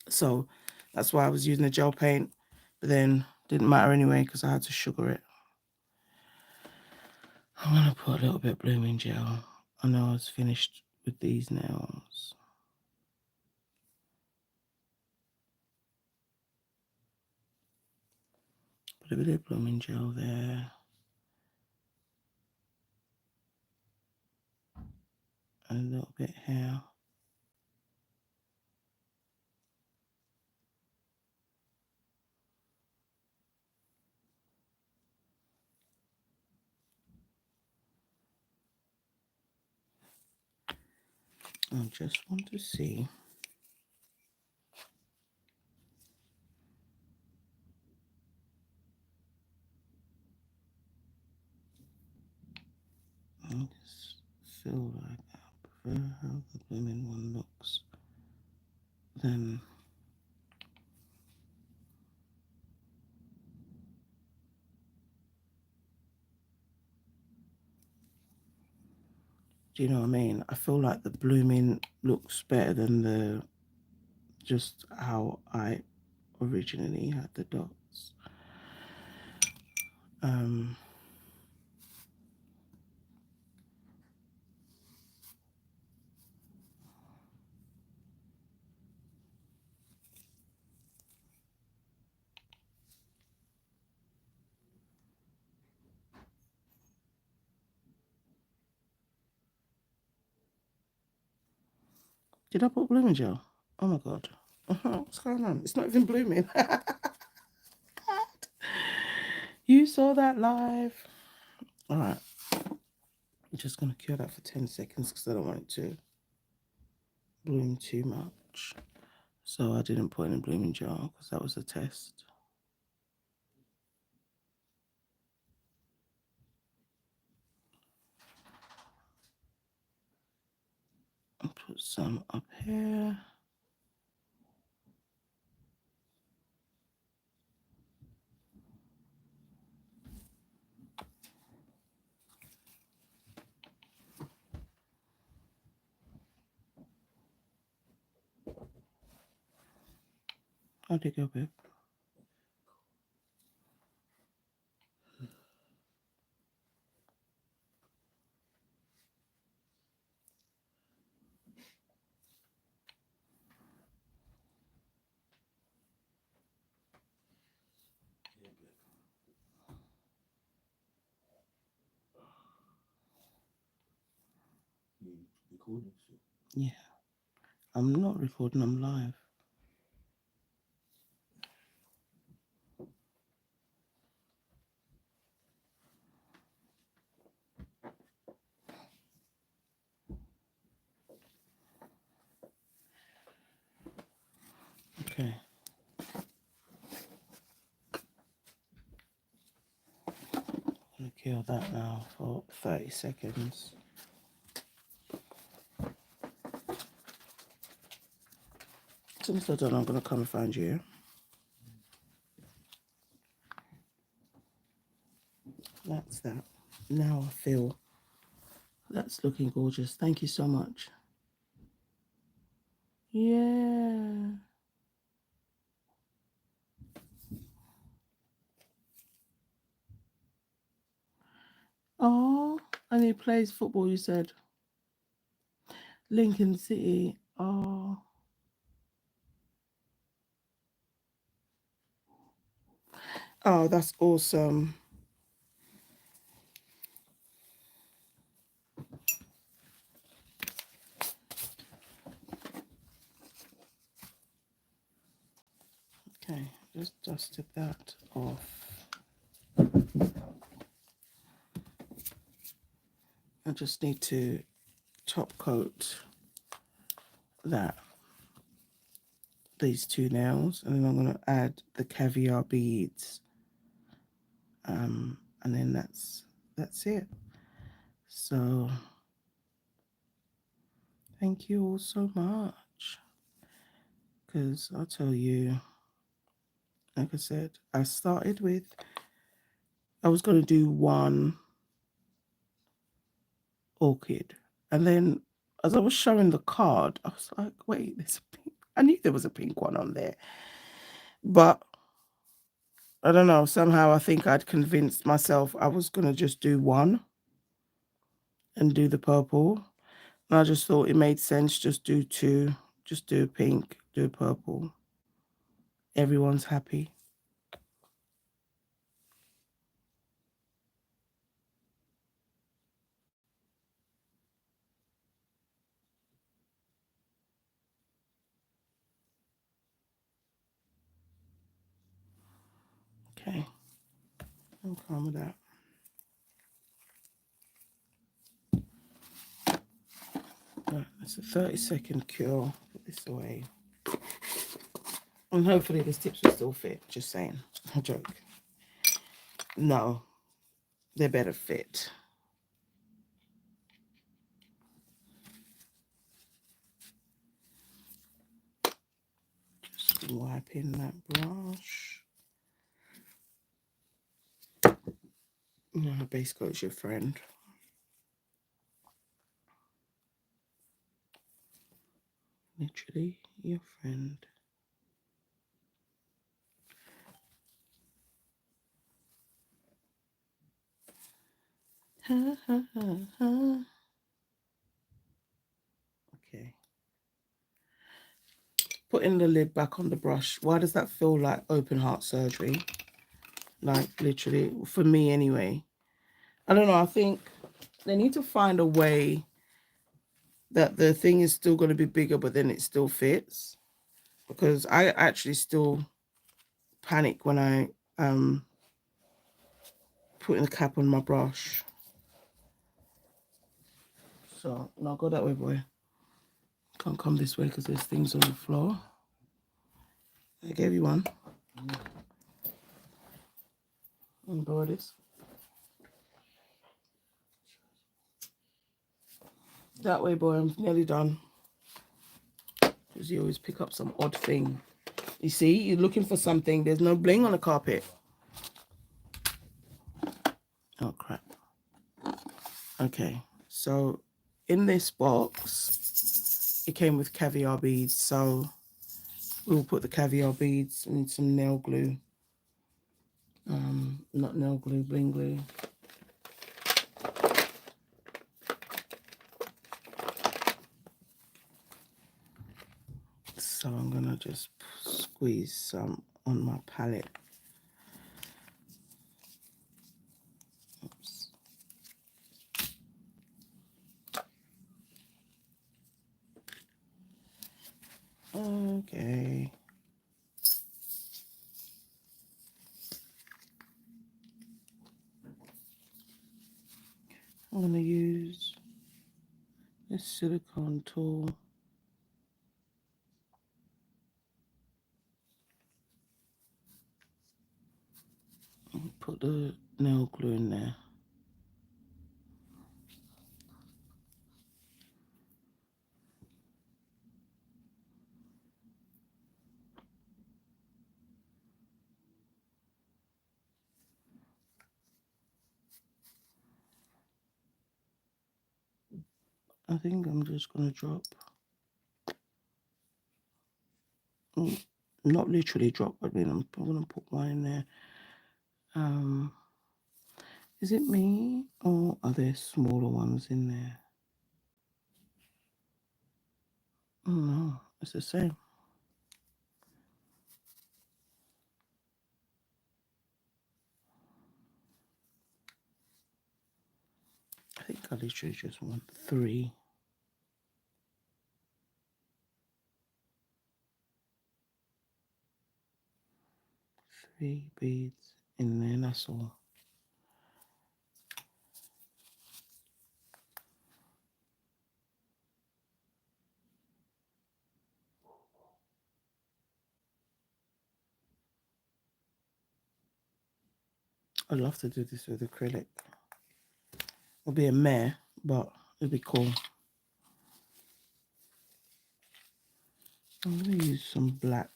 So that's why I was using a gel paint. But then didn't matter anyway because I had to sugar it. I'm going to put a little bit of blooming gel. I know I was finished with these nails. Put a bit of blooming gel there. And a little bit here. I just want to see. I just feel like I prefer how the blooming one looks. Then do you know what I mean? I feel like the blooming looks better than the just how I originally had the dots. Did I put blooming gel? Oh my god. What's going on? It's not even blooming. You saw that live. Alright. I'm just going to cure that for 10 seconds because I don't want it to bloom too much. So I didn't put in blooming gel because that was a test. I'll put some up here. How'd it go, babe? recording still? Yeah. I'm not recording, I'm live. Okay. I'm gonna kill that now for 30 seconds. As soon as I'm done, I'm gonna come and find you. That's that. Now I feel that's looking gorgeous. Thank you so much. Yeah. Oh, and he plays football, you said. Lincoln City. Oh. Oh, that's awesome. Okay, just dusted that off. I just need to top coat these two nails, and then I'm going to add the caviar beads, and then that's it. So thank you all so much, because I'll tell you, like I said, I was going to do one orchid, and then as I was showing the card, I was like, wait, there's a pink. I knew there was a pink one on there, but I don't know, somehow I think I'd convinced myself I was going to just do one and do the purple. And I just thought it made sense, just do two, just do pink, do purple. Everyone's happy. Okay, I'm calm with that. Right, that's a 30-second cure. Put this away. And hopefully these tips will still fit. Just saying. A joke. No, they better fit. Just wiping that brush. Base coat's your friend. Literally your friend. Ha, ha, ha, ha. Okay. Putting the lid back on the brush. Why does that feel like open heart surgery? Like literally, for me anyway. I don't know. I think they need to find a way that the thing is still going to be bigger, but then it still fits. Because I actually still panic when I putting the cap on my brush. So no, go that way, boy. Can't come this way because there's things on the floor. I gave you one. And borrow this. That way, boy. I'm nearly done. Because you always pick up some odd thing. You see, you're looking for something. There's no bling on the carpet. Oh crap. Okay, so in this box, it came with caviar beads. So we'll put the caviar beads and some nail glue. Not nail glue, bling glue. So I'm gonna just squeeze some on my palette. Oops. Okay. I'm going to use this silicone tool. And put the nail glue in there. I think I'm just going to drop, not literally drop, but then I'm going to put one in there. Is it me or are there smaller ones in there? Oh no, it's the same. I think I literally just want 3. 3 beads in there, that's all. I'd love to do this with acrylic. It'll be a mare, but it'll be cool. I'm going to use some black.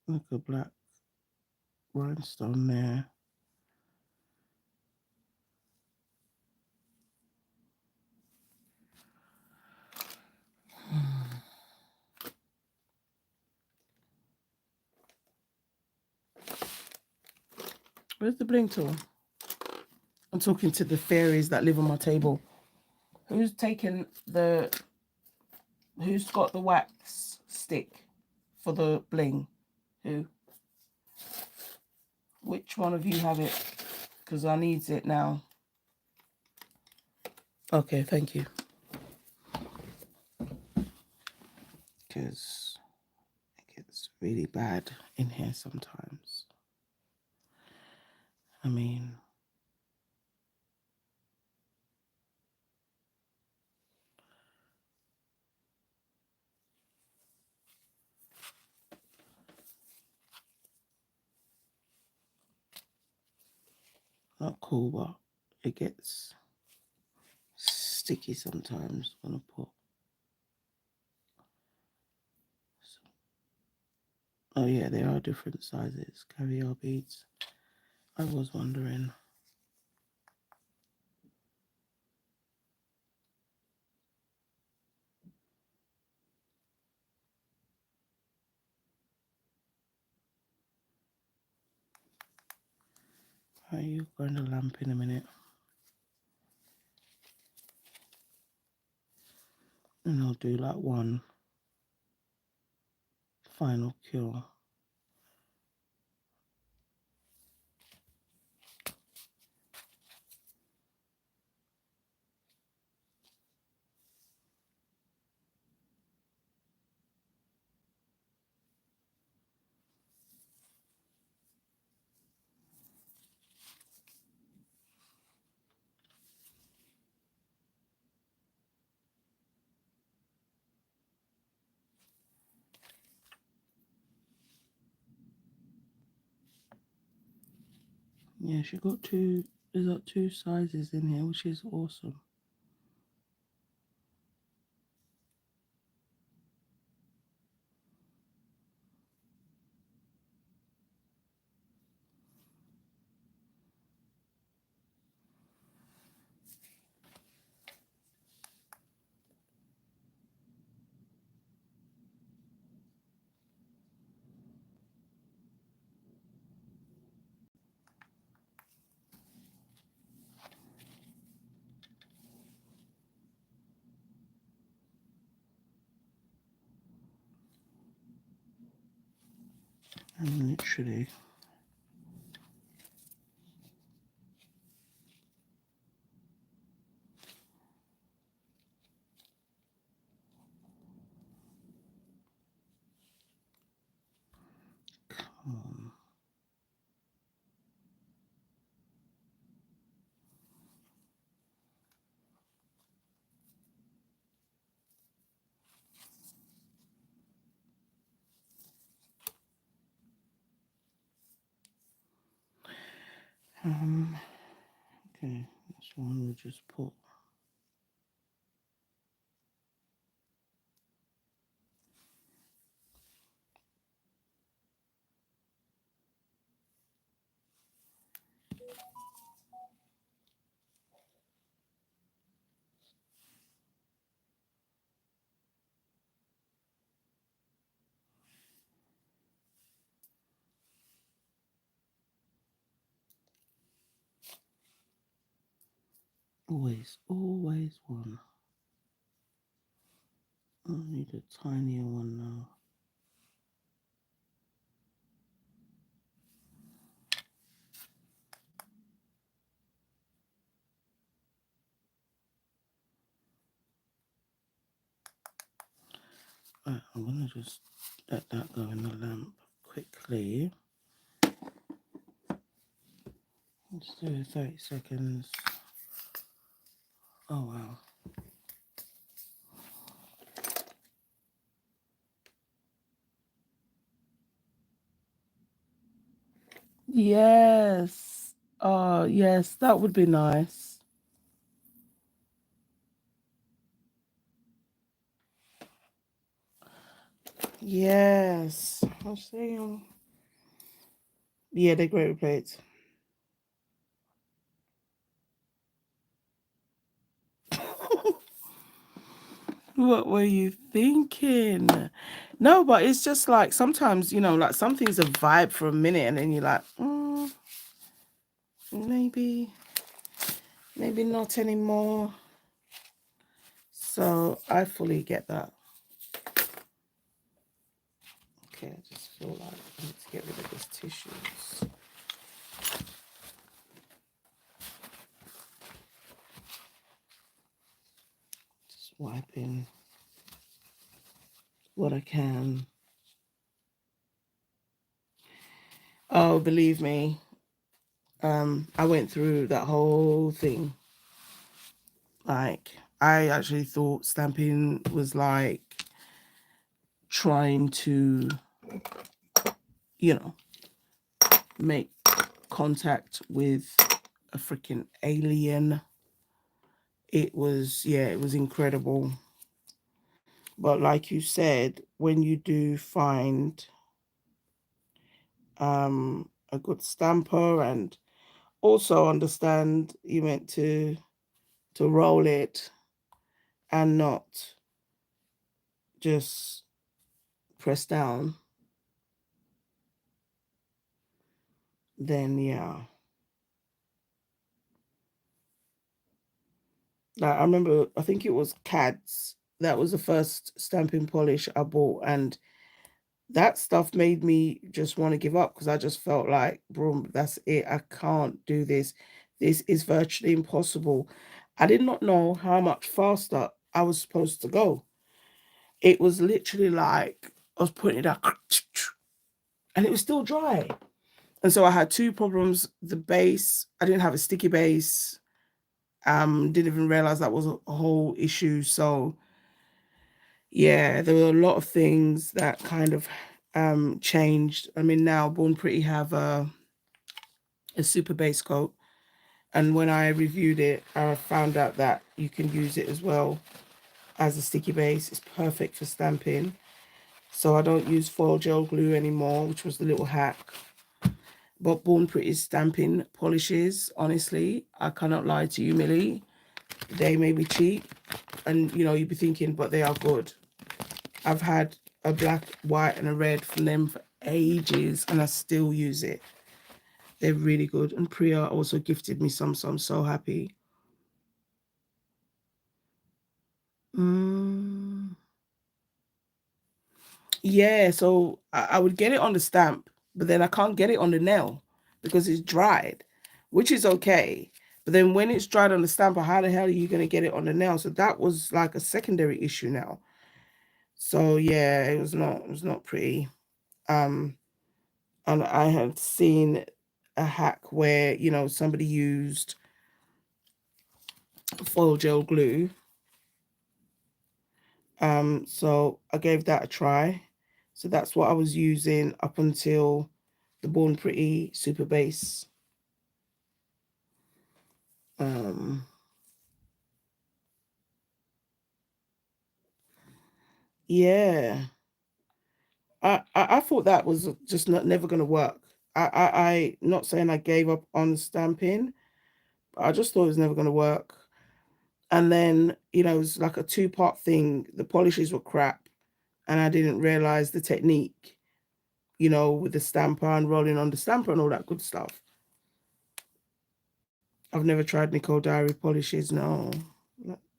Like a black rhinestone there. Where's the bling tool? I'm talking to the fairies that live on my table. Who's taken the... Who's got the wax stick for the bling? Who? Which one of you have it? Because I need it now. Okay, thank you. Because it gets really bad in here sometimes. I mean... Not cool, but it gets sticky sometimes when I put. Oh yeah, there are different sizes, caviar beads. I was wondering. Are you going to lamp in a minute? And I'll do like one final cure. Yeah, she got two, there's got 2 sizes in here, which is awesome. And literally, Okay, this one we'll just put. Always one. I need a tinier one now. Right, I'm gonna just let that go in the lamp quickly. Let's do 30 seconds. Oh wow. Yes. Oh yes, that would be nice. Yes. I'll see you. Yeah, they're great with plates. What were you thinking? No, but it's just like sometimes, like something's a vibe for a minute and then you're like, maybe not anymore. So I fully get that. Okay, I just feel like I need to get rid of these tissues. Just wiping what I can. Oh, believe me, I went through that whole thing. Like, I actually thought stamping was like trying to, make contact with a freaking alien. It was incredible. But like you said, when you do find a good stamper and also understand you meant to roll it and not just press down, then yeah. Like I remember, I think it was CADS. That was the first stamping polish I bought, and that stuff made me just want to give up because I just felt like, bro, that's it. I can't do this. This is virtually impossible. I did not know how much faster I was supposed to go. It was literally like I was putting it out and it was still dry. And so I had two problems. The base, I didn't have a sticky base. Didn't even realize that was a whole issue. So yeah, there were a lot of things that kind of changed. I mean, now Born Pretty have a super base coat, and when I reviewed it, I found out that you can use it as well as a sticky base. It's perfect for stamping. So I don't use foil gel glue anymore, which was the little hack. But Born Pretty's stamping polishes, honestly, I cannot lie to you, Millie. They may be cheap, and you'd be thinking, but they are good. I've had a black, white, and a red from them for ages, and I still use it. They're really good. And Priya also gifted me some, so I'm so happy. Mm. Yeah, so I would get it on the stamp, but then I can't get it on the nail because it's dried, which is okay. But then when it's dried on the stamp, how the hell are you going to get it on the nail? So that was like a secondary issue now. So yeah, it was not pretty. Um, and I had seen a hack where somebody used foil gel glue. So I gave that a try. So that's what I was using up until the Born Pretty Super Base. Um, yeah. I thought that was just never going to work. Not saying I gave up on stamping, but I just thought it was never going to work. And then, it was like a two-part thing. The polishes were crap, and I didn't realize the technique, with the stamper and rolling on the stamper and all that good stuff. I've never tried Nicole Diary polishes. No,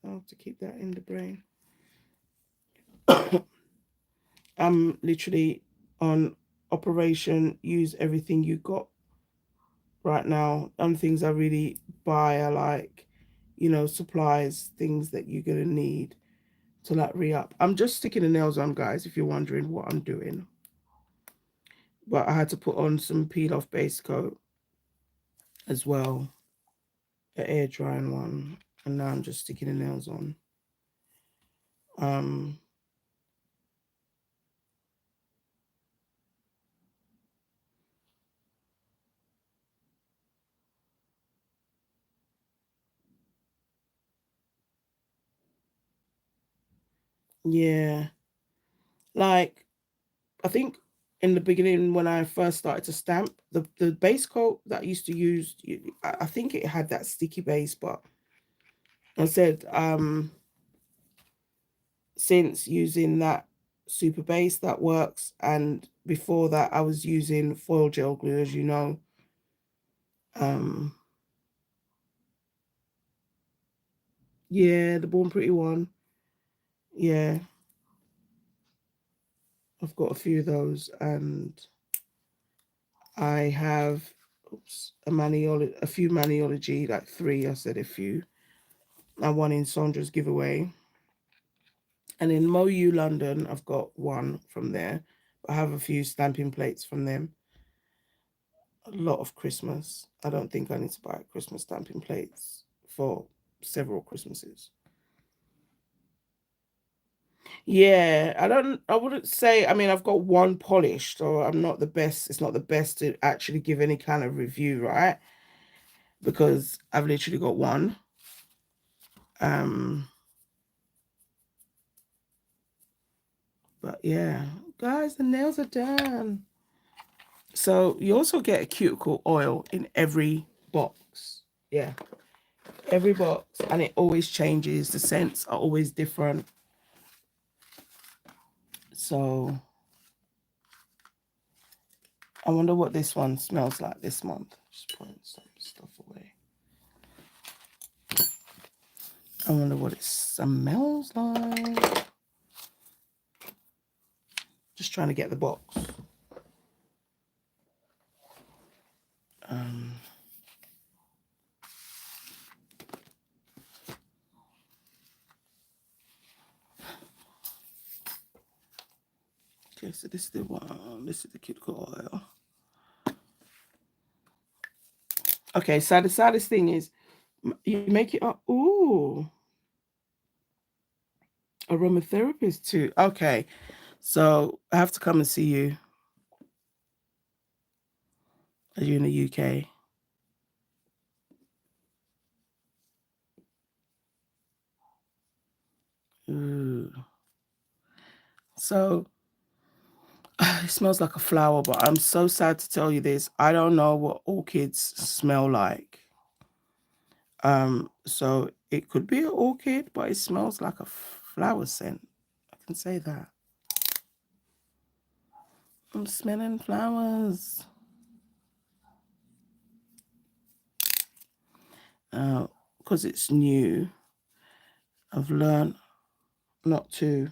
I'll have to keep that in the brain. I'm literally on Operation Use Everything You Got right now. And things I really buy are like, supplies, things that you're gonna need to like re-up. I'm just sticking the nails on, guys, if you're wondering what I'm doing. But I had to put on some peel off base coat as well, an air drying one, and now I'm just sticking the nails on. Um yeah, like I think in the beginning when I first started to stamp, the base coat that I used to use, I think it had that sticky base, but I said since using that super base that works, and before that I was using foil gel glue, as you know. um yeah, the Born Pretty one. Yeah, I've got a few of those, and I have a few Maniology, like three. I said a few, and one in Sandra's giveaway. And in MoU London, I've got one from there. I have a few stamping plates from them. A lot of Christmas. I don't think I need to buy Christmas stamping plates for several Christmases. Yeah, I wouldn't say, I mean, I've got one polished, so I'm not the best. It's not the best to actually give any kind of review, right? Because I've literally got one. Um, but yeah, guys, the nails are done. So you also get a cuticle oil in every box. Yeah, every box, and it always changes. The scents are always different. So I wonder what this one smells like this month. Just putting some stuff away. I wonder what it smells like. Just trying to get the box. Um, okay, so this is the one. This is the cuticle oil. Okay, so the saddest thing is you make it up. Ooh, aromatherapist too. Okay, so I have to come and see you. Are you in the UK? Ooh. So it smells like a flower, but I'm so sad to tell you this. I don't know what orchids smell like. So it could be an orchid, but it smells like a flower scent. I can say that. I'm smelling flowers. Because it's new, I've learned not to.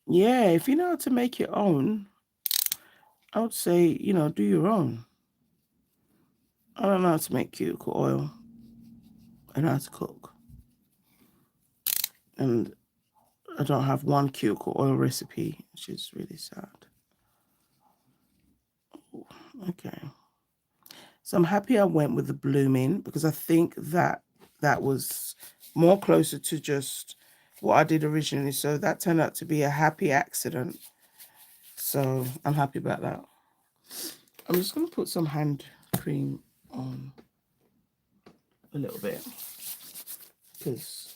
Yeah, if you know how to make your own, I would say, do your own. I don't know how to make cuticle oil. I know how to cook. And I don't have one cuticle oil recipe, which is really sad. Okay. So I'm happy I went with the blooming, because I think that was more closer to just what I did originally. So that turned out to be a happy accident. So I'm happy about that. I'm just going to put some hand cream on a little bit, because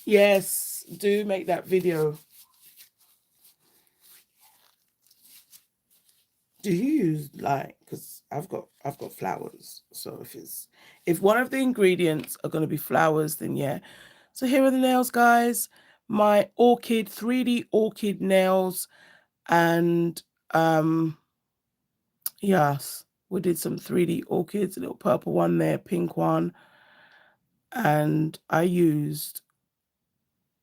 yes, do make that video. Do you use like, because I've got flowers, so if one of the ingredients are going to be flowers, then yeah. So here are the nails, guys. My Orchid 3D Orchid nails, and yes, we did some 3D orchids, a little purple one there, pink one, and I used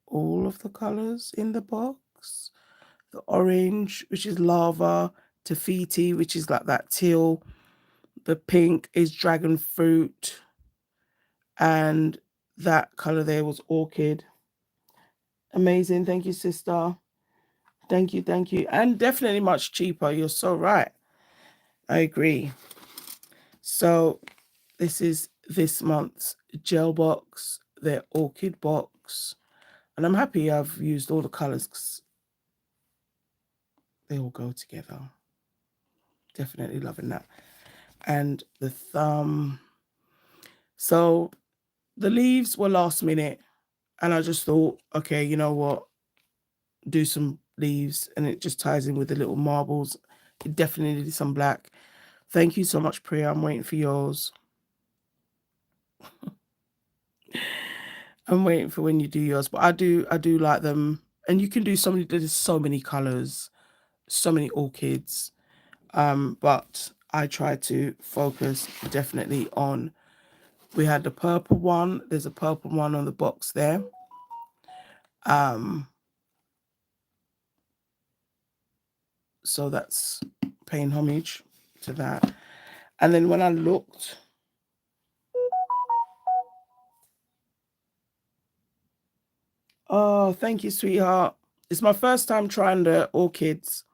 all of the colors in the box. The orange, which is lava, taffiti, which is like that teal. The pink is dragon fruit, and that color there was orchid. Amazing. Thank you, sister. Thank you, and definitely much cheaper. You're so right. I agree. So this is this month's gel box, their orchid box, and I'm happy I've used all the colors because they all go together. Definitely loving that. And the thumb. So the leaves were last minute, and I just thought, okay, you know what, do some leaves, and it just ties in with the little marbles. It definitely needed some black. Thank you so much, Priya. I'm waiting for yours. I'm waiting for when you do yours, but I do like them, and you can do so many. There's so many colors, so many orchids, but I try to focus definitely on. We had the purple one. There's a purple one on the box there. So that's paying homage to that. And then when I looked, oh, thank you, sweetheart. It's my first time trying the orchids.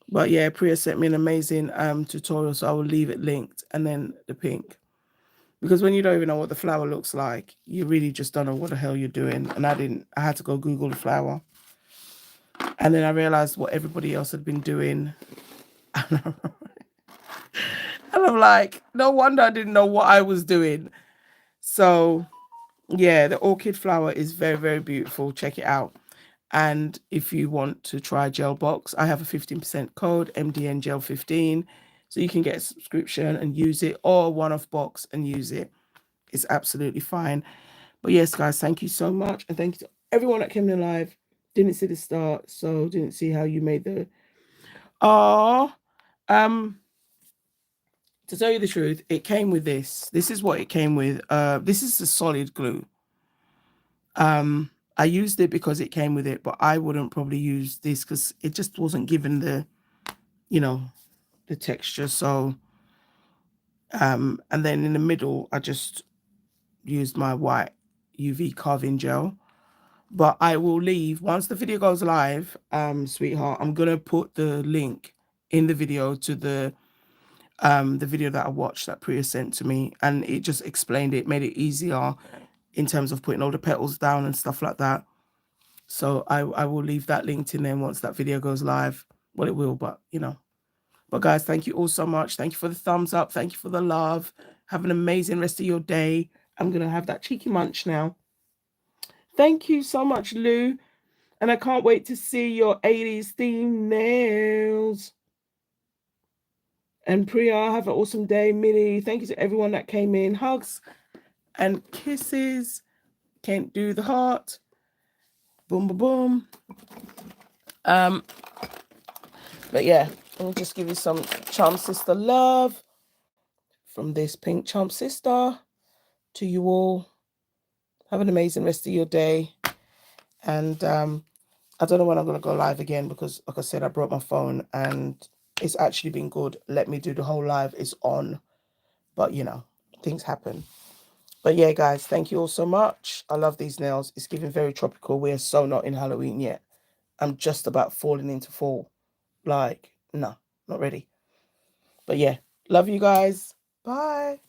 But yeah, Priya sent me an amazing tutorial, so I will leave it linked. And then the pink. Because when you don't even know what the flower looks like, you really just don't know what the hell you're doing. And I had to go Google the flower. And then I realized what everybody else had been doing. And I'm like, no wonder I didn't know what I was doing. So yeah, the orchid flower is very, very beautiful. Check it out. And if you want to try gel box, I have a 15% code, MDN Gel 15. So you can get a subscription and use it, or one-off box and use it. It's absolutely fine. But yes, guys, thank you so much. And thank you to everyone that came in live. Didn't see the start, so didn't see how you made the... Oh, to tell you the truth, it came with this. This is what it came with. This is a solid glue. I used it because it came with it, but I wouldn't probably use this because it just wasn't given the, you know, the texture. So, and then in the middle, I just used my white UV carving gel. But I will leave, once the video goes live, sweetheart, I'm going to put the link in the video to the video that I watched that Priya sent to me. And it just explained it, made it easier in terms of putting all the petals down and stuff like that. So I will leave that linked in there once that video goes live. Well, it will, but you know. But guys, thank you all so much. Thank you for the thumbs up. Thank you for the love. Have an amazing rest of your day. I'm going to have that cheeky munch now. Thank you so much, Lou. And I can't wait to see your 80s theme nails. And Priya, have an awesome day. Millie, thank you to everyone that came in. Hugs and kisses. Can't do the heart. Boom, boom, boom. But yeah, I'll just give you some Charm Sister love from this pink Charm Sister to you all. Have an amazing rest of your day. And I don't know when I'm going to go live again because, like I said, I broke my phone and it's actually been good. Let me do the whole live. It's on. But, you know, things happen. But yeah, guys, thank you all so much. I love these nails. It's giving very tropical. We're so not in Halloween yet. I'm just about falling into fall. Like, no, not ready. But yeah, love you guys. Bye.